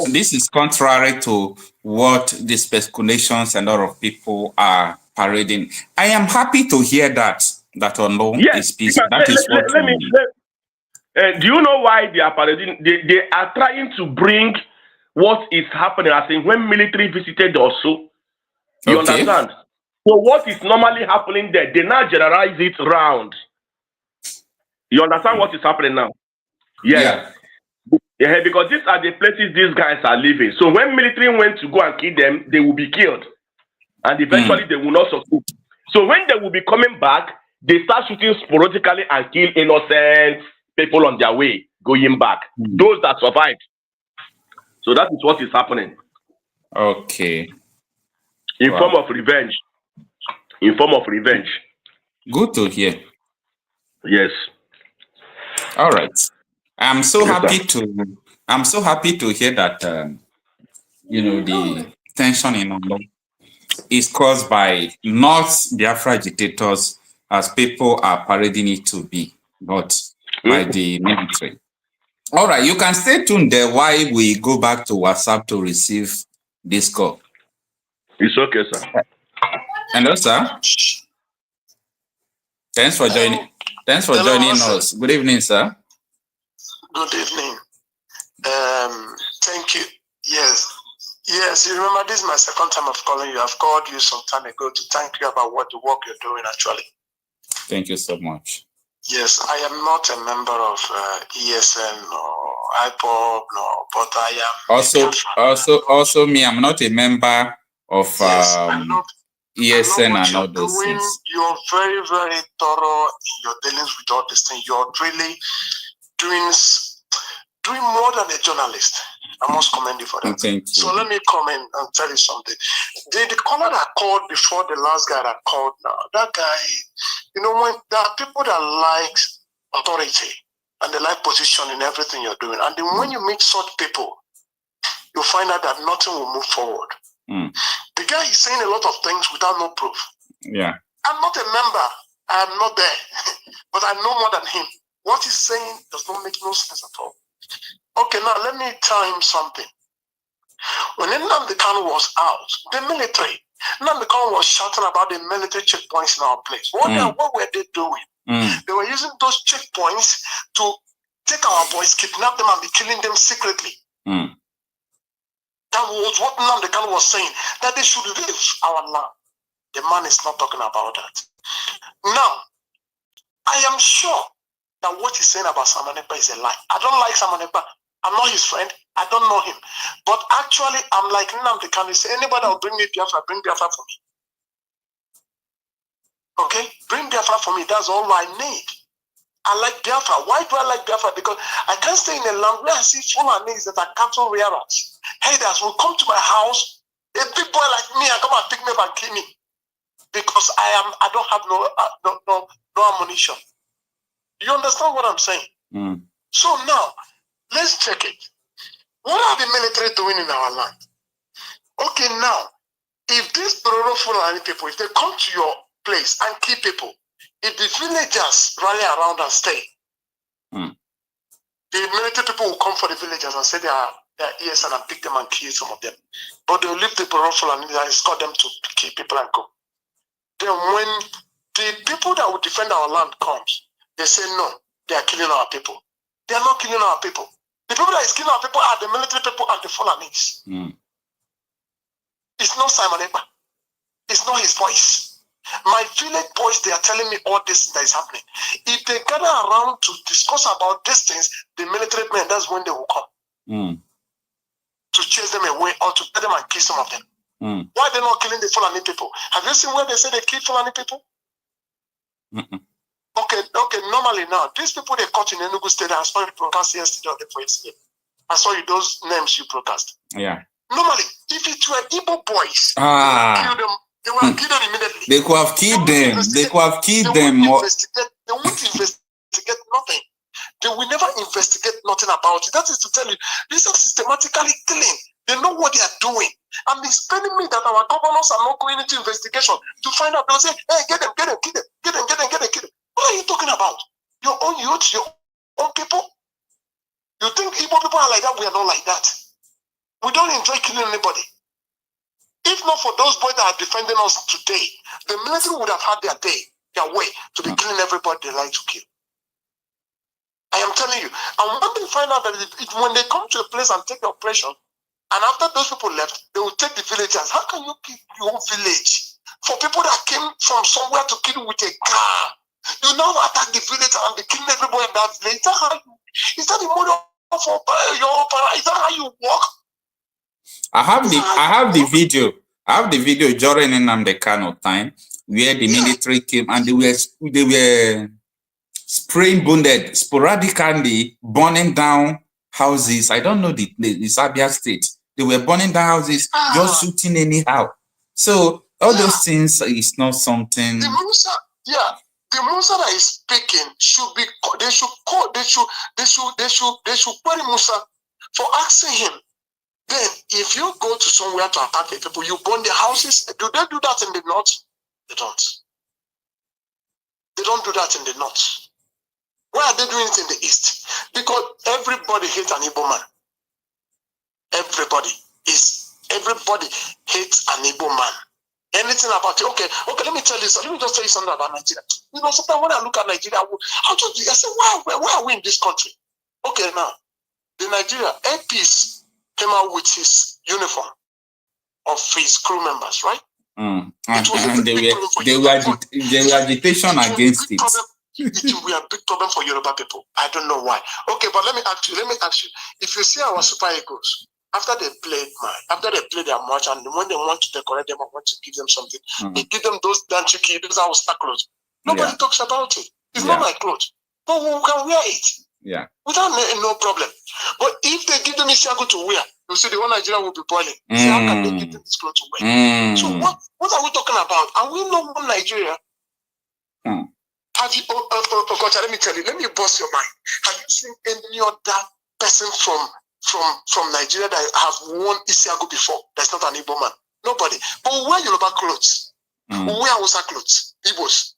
[SPEAKER 1] This is contrary to what the speculations and a lot of people are parading. I am happy to hear that Ondo is peaceful. That is what
[SPEAKER 8] do you know why they are parading? They are trying to bring what is happening. I think when military visited also, you understand? So what is normally happening there, they now generalize it round. You understand what is happening now? Yes. Yeah, because these are the places these guys are living. So when military went to go and kill them, they will be killed. And eventually they will not succeed. So when they will be coming back, they start shooting sporadically and kill innocent people on their way, going back. Those that survived. So that is what is happening.
[SPEAKER 1] Okay.
[SPEAKER 8] In form of revenge. In form of revenge.
[SPEAKER 1] Good to hear.
[SPEAKER 8] Yes.
[SPEAKER 1] All right. I'm so happy to hear that the tension in Ondo is caused by not Biafra agitators as people are parading it to be, but by the military. All right, you can stay tuned there while we go back to WhatsApp to receive this call.
[SPEAKER 8] It's okay, sir.
[SPEAKER 1] Hello, sir. Thanks for joining. Thanks for joining us. Good evening, sir.
[SPEAKER 7] Good evening. Thank you. Yes. Yes, you remember this is my second time of calling you. I've called you some time ago to thank you about what the work you're doing actually.
[SPEAKER 1] Thank you so much.
[SPEAKER 7] Yes, I am not a member of ESN or ipob, no, but I am
[SPEAKER 1] also me. I'm not a member of
[SPEAKER 7] yes,
[SPEAKER 1] ESN and all those things.
[SPEAKER 7] You're very, very thorough in your dealings with all these things. You're really doing more than a journalist. I must commend you for that.
[SPEAKER 1] Thank you.
[SPEAKER 7] So let me come in and tell you something. The caller that called before the last guy that called now, that guy, you know, when there are people that like authority and they like position in everything you're doing, and then when you meet such people, you find out that nothing will move forward. The guy is saying a lot of things without no proof.
[SPEAKER 1] Yeah.
[SPEAKER 7] I'm not a member. I am not there. But I know more than him. What he's saying does not make no sense at all. Okay, now let me tell him something. When Nnamdi Kanu was out, the military, Nnamdi Kanu was shouting about the military checkpoints in our place. What were they doing? They were using those checkpoints to take our boys, kidnap them, and be killing them secretly. That was what Nnamdi Kanu was saying, that they should leave our land. The man is not talking about that. Now, I am sure that what he's saying about Simon Ekpa is a lie. I don't like Simon Ekpa. I'm not his friend. I don't know him. But actually, I'm like Nnamdi Kanu. Say anybody will bring me Biafra, bring Biafra for me. Okay? Bring Biafra for me. That's all I need. I like Biafra. Why do I like Biafra? Because I can't stay in a land where I see Fulanis that are cattle rearers. Haters will come to my house. A big boy like me, I come and pick me up and kill me. Because I don't have no ammunition. You understand what I'm saying? So now, let's check it. What are the military doing in our land? Okay, now, if these Bororo Fulani people, if they come to your place and kill people, if the villagers rally around and stay, the military people will come for the villagers and say they are ESN and pick them and kill some of them. But they'll leave the Bororo Fulani and escort them to kill people and go. Then when the people that will defend our land comes, they say no, they are killing our people. They are not killing our people. The people that is killing our people are the military people and the Fulanis. It's not Simon Ekpa. It's not his voice. My village boys, they are telling me all this that is happening. If they gather around to discuss about these things, the military men, that's when they will come. To chase them away or to get them and kill some of them. Why are they not killing the Fulani people? Have you seen where they say they kill Fulani people? Okay, normally now, these people they caught in Enugu State, I saw you broadcast yesterday or the yesterday. I saw you those names you broadcast. Yeah. Normally, if it were Igbo boys, they would have killed them immediately.
[SPEAKER 1] They could have killed them. They could have killed them.
[SPEAKER 7] They won't investigate nothing. They will never investigate nothing about it. That is to tell you, these are systematically killing. They know what they are doing. And it's telling me that our governors are not going into investigation to find out. They'll say, hey, get them, kill them, get them. What are you talking about? Your own youth, your own people? You think Igbo people are like that? We are not like that. We don't enjoy killing anybody. If not for those boys that are defending us today, the military would have had their way to be killing everybody they like to kill. I am telling you. And when they find out that when they come to a place and take the operation, and after those people left, they will take the villagers. How can you kill your own village? For people that came from somewhere to kill you with a car, you now attack the village and be killing everybody in that village. Is that the model of your opera? Is that how you walk?
[SPEAKER 1] I have the video. I have the video during Nnamdi Kanu time where the military came and they were spraying wounded, sporadically burning down houses. I don't know the Abia state. They were burning down houses, just shooting anyhow. So all those things is not something.
[SPEAKER 7] The Musa that is speaking should be. They should query Musa for asking him. Then, if you go to somewhere to attack the people, you burn their houses. Do they do that in the north? They don't. They don't do that in the north. Why are they doing it in the east? Because everybody hates an Igbo man. Everybody hates an Igbo man. anything about it. Okay, let me tell you something. Let me just tell you something about Nigeria. You know, sometimes when I look at Nigeria, I say, why are we in this country? Okay, now, the Nigeria, APs came out with his uniform of his crew members, right?
[SPEAKER 1] And they were agitation against it.
[SPEAKER 7] It will be a big problem for Yoruba people. I don't know why. Okay, but let me ask you. If you see our Super Eagles, after they play their match, and when they want to decorate them or want to give them something, they give them those danchuki, those our star clothes. Nobody talks about it. It's not my clothes, but we can wear it.
[SPEAKER 1] Yeah.
[SPEAKER 7] Without no problem. But if they give them Isiago to wear, you see the whole Nigeria will be boiling. See, how can they give them this clothes to wear? So what are we talking about? Are we not one Nigeria? Have you, Okocha, let me tell you, let me bust your mind. Have you seen any other person from Nigeria that have worn Isiago before? That's not an Igbo man. Nobody. But we wear Yoruba clothes. We wear Hausa clothes, Igbos,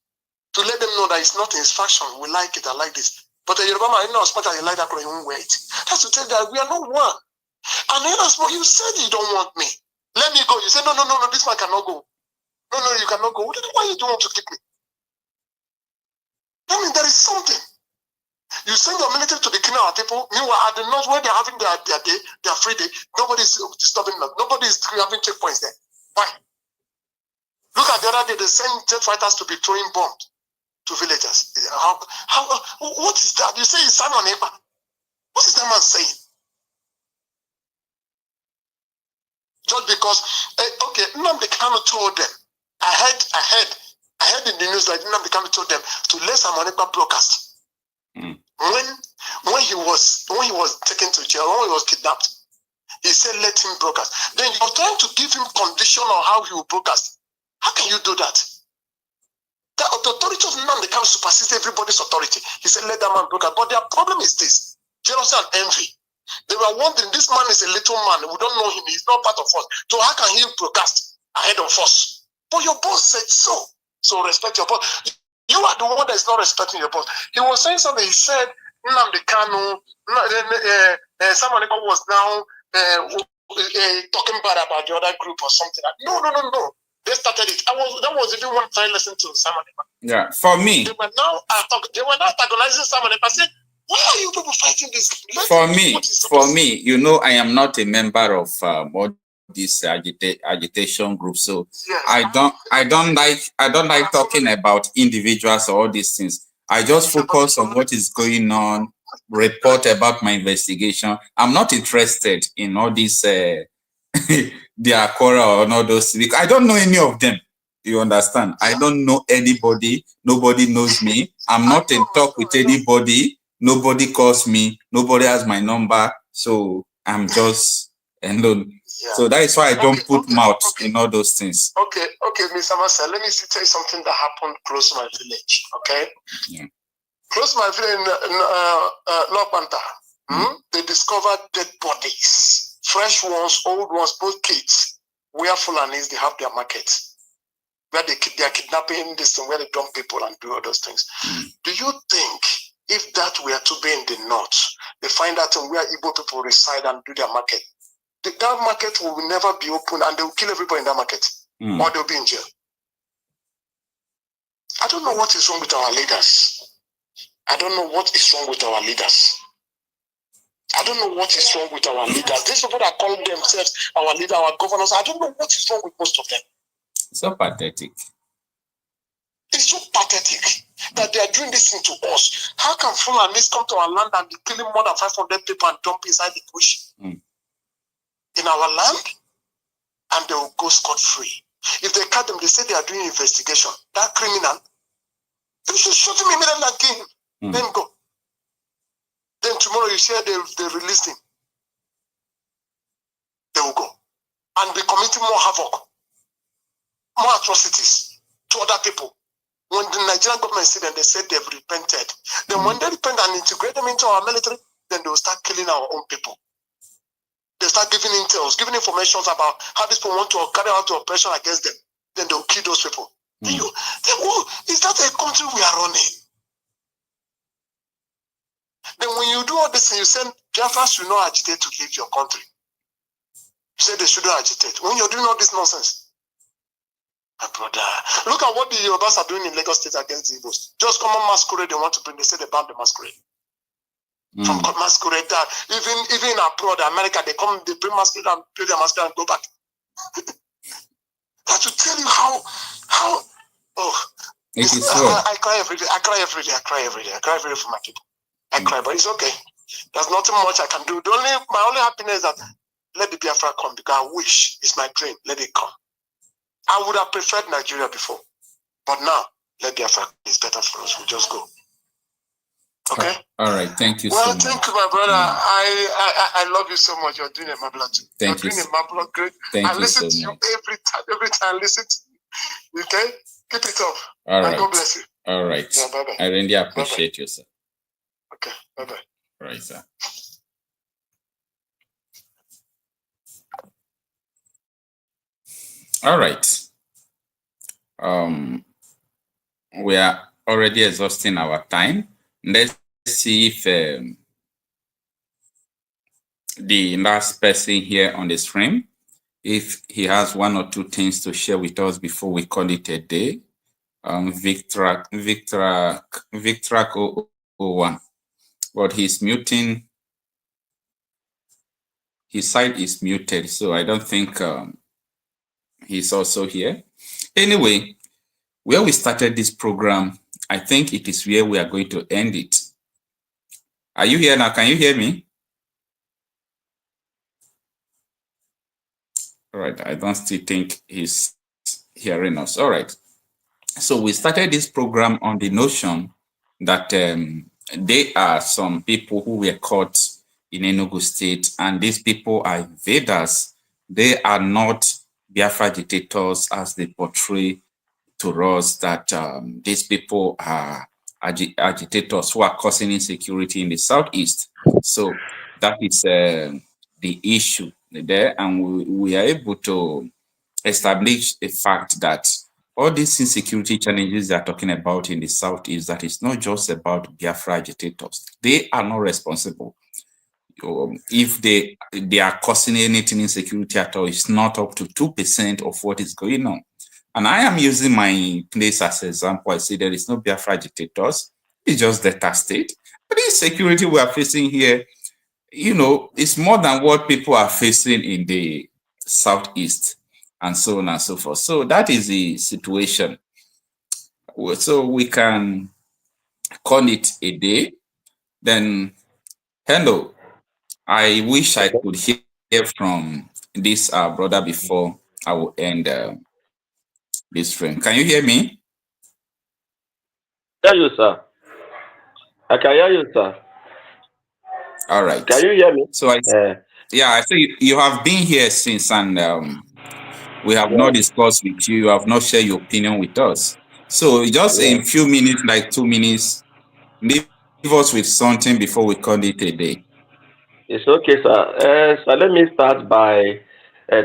[SPEAKER 7] to let them know that it's not in his fashion. We like it, I like this. But the Yoruba man, as much as you like that clothes, you won't wear it. That's to tell you that we are not one. And then as well, you said you don't want me. Let me go. You said, no, this man cannot go. No, you cannot go. Why you don't want to keep me? I mean, there is something. You send your military to the killing our people. Meanwhile, at the north, where they're having their day, their free day, nobody's disturbing them. Nobody's having checkpoints there. Why? Look at the other day, they send jet fighters to be throwing bombs to villagers. What is that? You say it's Simon Ekpa. What is that man saying? Just because, okay, Nnamdi Kanu told them. I heard in the news like Nnamdi Kanu told them to let Simon Ekpa broadcast. When he was taken to jail, when he was kidnapped, he said let him broadcast. Then you're trying to give him condition on how he will broadcast. How can you do that? The authority of Nnamdi Kanu supersedes everybody's authority. He said let that man broadcast. But their problem is this: jealousy and envy. They were wondering, this man is a little man. We don't know him. He's not part of us. So how can he broadcast ahead of us? But your boss said so. So respect your boss. You are the one that is not respecting your boss. He was saying something. He said, Nnamdi Kanu, someone was now talking bad about the other group or something. No. They started it. That was even one time listening to Simon.
[SPEAKER 1] Yeah, for me.
[SPEAKER 7] They were now antagonizing Simon. I said, why are you people fighting this?
[SPEAKER 1] For me, you know, I am not a member of all these agitation groups, so yes. I don't like talking about individuals or all these things. I just focus on what is going on, report about my investigation. I'm not interested in all these their quarrel or all those things. I don't know any of them. You understand? I don't know anybody. Nobody knows me. I'm not in talk with anybody. Nobody calls me. Nobody has my number. So I'm just alone. Yeah. So that is why I don't put mouth in all those things.
[SPEAKER 7] Okay, Mr. Marcel, let me tell you something that happened close to my village. Okay? Yeah. Close to my village in Lokpanta, they discovered dead bodies. Fresh ones, old ones, both kids. Where Fulanis, they have their markets. Where they are kidnapping this thing, where they dump people and do all those things. Do you think if that were to be in the north, they find out where Igbo people reside and do their market, that market will never be open and they will kill everybody in that market, or they'll be in jail? I don't know what is wrong with our leaders. I don't know what is wrong with our leaders. I don't know what is wrong with our leaders. These people that call themselves our leader, our governors, I don't know what is wrong with most of them.
[SPEAKER 1] So pathetic.
[SPEAKER 7] It's so pathetic that they are doing this thing to us. How can Fulanis come to our land and be killing more than 500 people and dump inside the bush in our land, and they will go scot-free? If they catch them, they say they are doing investigation. That criminal, they should shoot him immediately and kill him. Then go. Then tomorrow you say they released him. They will go and be committing more havoc, more atrocities to other people. When the Nigerian government see them, they said they've repented. Then when they repent and integrate them into our military, then they will start killing our own people. They start giving intel, giving information about how these people want to carry out the operation against them. Then they will kill those people. Is that a country we are running? Then when you do all this and you send Biafra should not agitate to leave your country. You say they shouldn't agitate. When you're doing all this nonsense. My brother, look at what the Yorubas are doing in Lagos State against the Igbos. Just common masquerade they want to bring. They say they ban the masquerade. From masquerade, even abroad, America, they bring masquerade and play their masquerade and go back. That to tell you how I cry every day. I cry every day for my people. I cry, but it's okay. There's nothing much I can do. My only happiness is that let the Biafra come, because I wish, it's my dream, let it come. I would have preferred Nigeria before, but now let Biafra come. It's better for us. We just go. Okay.
[SPEAKER 1] All right. Thank you so much.
[SPEAKER 7] Well, thank you, my brother. I love you so much. You're doing a marvelous. You're doing a marvelous great. I listen to you every time. I listen to you. Okay. Keep it up.
[SPEAKER 1] All right.
[SPEAKER 7] God bless you.
[SPEAKER 1] All right.
[SPEAKER 7] Yeah, bye-bye.
[SPEAKER 1] I really appreciate you, sir.
[SPEAKER 7] Okay. Bye-bye.
[SPEAKER 1] All right, sir. All right. We are already exhausting our time. Let's see if the last person here on the stream, if he has one or two things to share with us before we call it a day. Victor 001, but he's muting. His side is muted, so I don't think he's also here. Anyway, where we started this program, I think it is where we are going to end it. Are you here now? Can you hear me? All right, I don't still think he's hearing us. All right. So we started this program on the notion that there are some people who were caught in Enugu State, and these people are invaders. They are not Biafra agitators as they portray to us, that these people are agitators who are causing insecurity in the Southeast. So that is the issue there, and we are able to establish a fact that all these insecurity challenges they are talking about in the Southeast, that is not just about Biafra agitators. They are not responsible. If they are causing anything insecurity at all, it's not up to 2% of what is going on. And I am using my place as an example. I say there is no Biafra agitators. It's just Delta State. But the insecurity we are facing here, you know, it's more than what people are facing in the Southeast, and so on and so forth. So that is the situation. So we can call it a day. Then, hello. I wish I could hear from this brother before I will end this stream. Can you hear me?
[SPEAKER 8] Hear you, sir. I can hear you, sir.
[SPEAKER 1] All right.
[SPEAKER 8] Can you hear me?
[SPEAKER 1] So I think you have been here since, and we have not discussed with you. You have not shared your opinion with us. So just in a few minutes, like 2 minutes, leave us with something before we call it a day.
[SPEAKER 8] It's okay, sir. So let me start by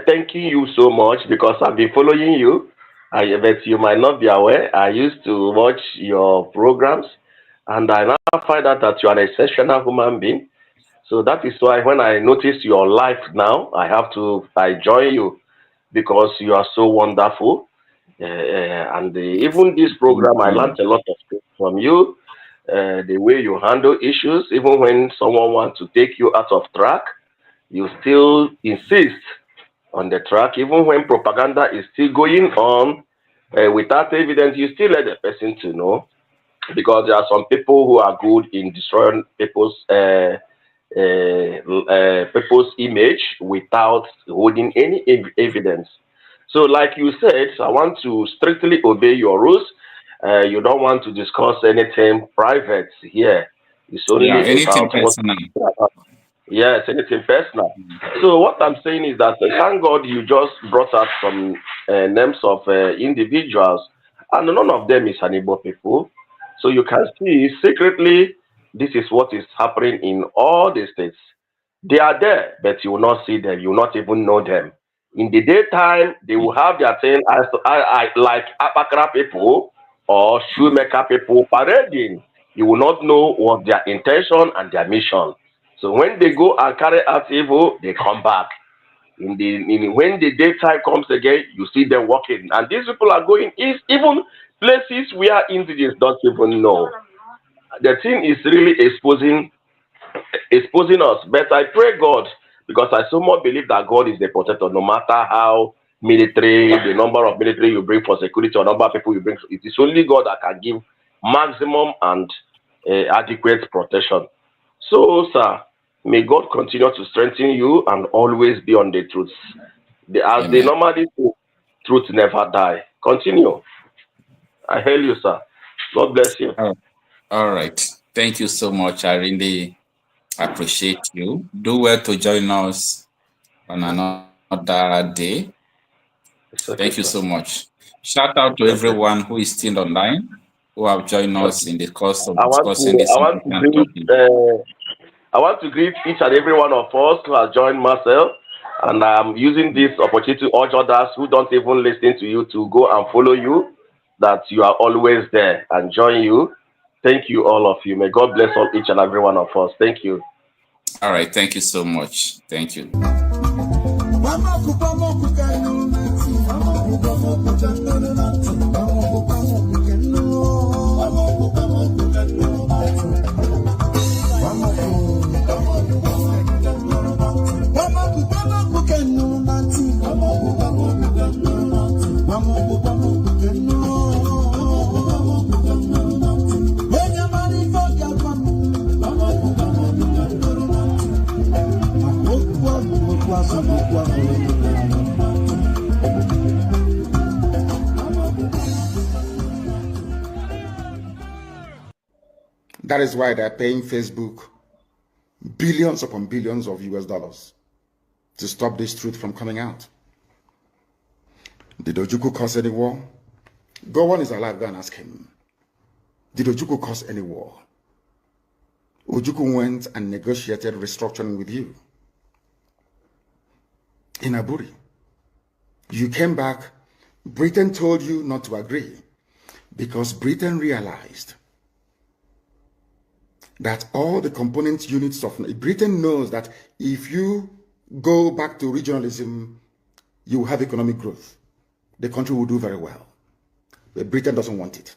[SPEAKER 8] thanking you so much, because I've been following you. But you might not be aware, I used to watch your programs, and I now find out that you are an exceptional human being. So that is why when I notice your life now, I join you, because you are so wonderful. And even this program, I learned a lot of things from you. The way you handle issues, even when someone wants to take you out of track, you still insist on the track, even when propaganda is still going on without evidence. You still let the person to know, because there are some people who are good in destroying people's image without holding any evidence. So like you said, I want to strictly obey your rules. You don't want to discuss anything private here. It's only
[SPEAKER 1] anything personal.
[SPEAKER 8] Yes, anything personal. So what I'm saying is that thank God you just brought out some names of individuals, and none of them is an Igbo people. So you can see secretly this is what is happening in all the states. They are there, but you will not see them. You will not even know them. In the daytime, they will have their thing like Apakra people or shoemaker people parading. You will not know what their intention and their mission. So when they go and carry out evil, they come back. when the daytime comes again, you see them walking. And these people are going even places where indigenous don't even know. The thing is really exposing us. But I pray God, because I so much believe that God is the protector, no matter how military, the number of military you bring for security, or number of people you bring. It is only God that can give maximum and adequate protection. So, sir, may God continue to strengthen you and always be on the truth. As they normally say, truth never die. Continue. I hail you, sir. God bless you.
[SPEAKER 1] All right. Thank you so much. I really appreciate you. Do well to join us on another day.
[SPEAKER 8] Okay,
[SPEAKER 1] thank you
[SPEAKER 8] sir.
[SPEAKER 1] so much. Shout out to everyone who is still online, who have joined us in the course of discussing this important topic.
[SPEAKER 8] I want to greet each and every one of us who has joined Marcel, and I'm using this opportunity to urge others who don't even listen to you to go and follow you, that you are always there and join you. Thank you, all of you. May God bless all each and every one of us. Thank you.
[SPEAKER 1] All right. Thank you so much. Thank you.
[SPEAKER 9] That is why they're paying Facebook billions upon billions of US dollars to stop this truth from coming out. Did Ojukwu cause any war? Gowon is alive, go and ask him. Did Ojukwu cause any war? Ojukwu went and negotiated restructuring with you in Aburi. You came back, Britain told you not to agree because Britain realized that all the component units of Britain knows that if you go back to regionalism, you will have economic growth. The country will do very well. But Britain doesn't want it.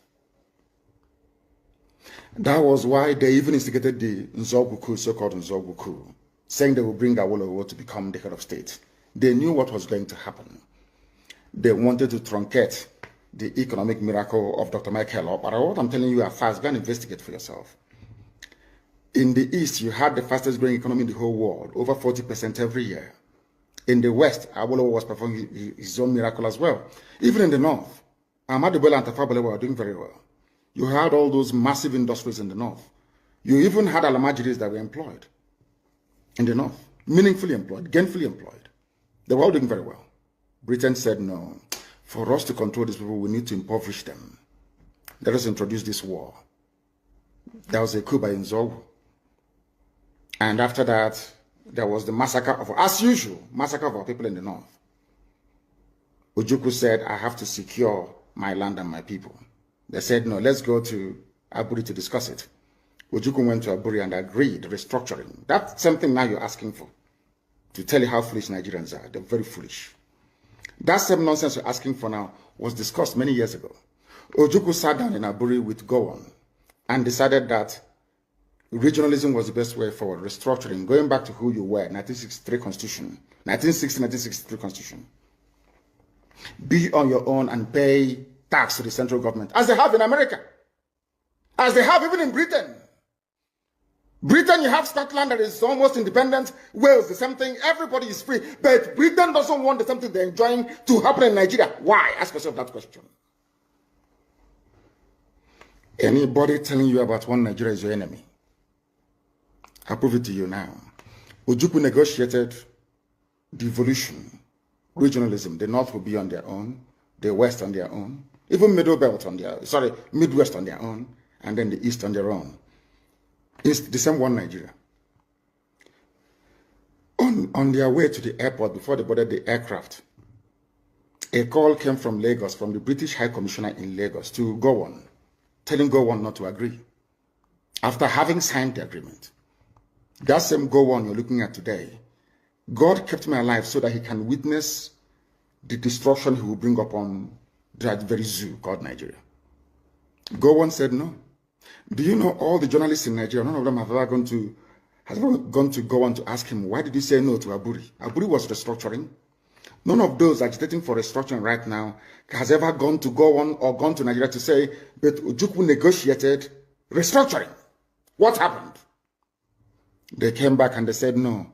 [SPEAKER 9] That was why they even instigated the Nzogbu, so-called Nzogbu, saying they will bring Awolowo to become the head of state. They knew what was going to happen. They wanted to truncate the economic miracle of Dr. Michael. But what I'm telling you are fast. Go and investigate for yourself. In the East, you had the fastest growing economy in the whole world, over 40% every year. In the West, Awolowo was performing his own miracle as well. Even in the North, Ahmadu Bello and Tafawa Balewa were doing very well. You had all those massive industries in the North. You even had Alamajiris that were employed in the North, meaningfully employed, gainfully employed. They were all doing very well. Britain said, no, for us to control these people, we need to impoverish them. Let us introduce this war. There was a coup by Nzogbu. And after that, there was the massacre of, as usual, massacre of our people in the North. Ojukwu said, I have to secure my land and my people. They said, no, let's go to Aburi to discuss it. Ojukwu went to Aburi and agreed restructuring. That's something now you're asking for, to tell you how foolish Nigerians are. They're very foolish. That same nonsense you're asking for now was discussed many years ago. Ojukwu sat down in Aburi with Gowon and decided that regionalism was the best way forward, restructuring, going back to who you were, 1963 Constitution, 1963 Constitution. Be on your own and pay tax to the central government, as they have in America, as they have even in Britain. Britain, you have Scotland that is almost independent, Wales, the same thing, everybody is free, but Britain doesn't want the same thing they're enjoying to happen in Nigeria. Why? Ask yourself that question. Anybody telling you about one Nigeria is your enemy. I'll prove it to you now. Ojukwu negotiated devolution, regionalism. The North will be on their own, the West on their own, even Middle Belt on their, Midwest on their own, and then the East on their own. It's the same one Nigeria. On their way to the airport, before they boarded the aircraft, a call came from Lagos, from the British High Commissioner in Lagos to Gowon, telling Gowon not to agree, after having signed the agreement. That same Gowon you're looking at today, God kept me alive so that he can witness the destruction he will bring upon that very zoo called Nigeria. Gowon said no. Do you know all the journalists in Nigeria, none of them have ever gone to Gowon to ask him, why did he say no to Aburi? Aburi was restructuring. None of those agitating for restructuring right now has ever gone to Gowon or gone to Nigeria to say, but Ojukwu negotiated restructuring. What happened? They came back and they said no.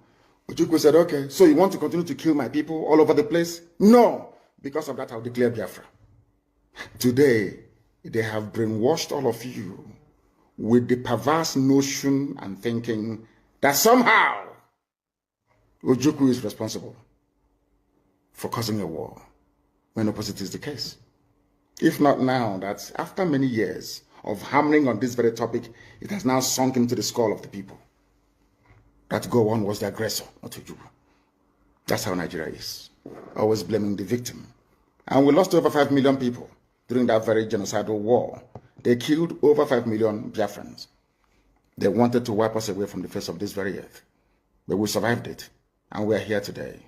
[SPEAKER 9] Ojukwu said, okay, so you want to continue to kill my people all over the place? No. Because of that, I'll declare Biafra. Today, they have brainwashed all of you with the perverse notion and thinking that somehow Ojukwu is responsible for causing a war, when opposite is the case. If not now, that after many years of hammering on this very topic, it has now sunk into the skull of the people that Gowon was the aggressor, not Ojukwu. That's how Nigeria is, always blaming the victim. And we lost over 5 million people during that very genocidal war. They killed over 5 million Biafrans. They wanted to wipe us away from the face of this very earth. But we survived it, and we are here today.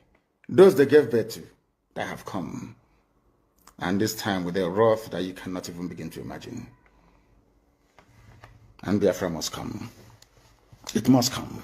[SPEAKER 9] Those they gave birth to, they have come. And this time with a wrath that you cannot even begin to imagine. And Biafra must come. It must come.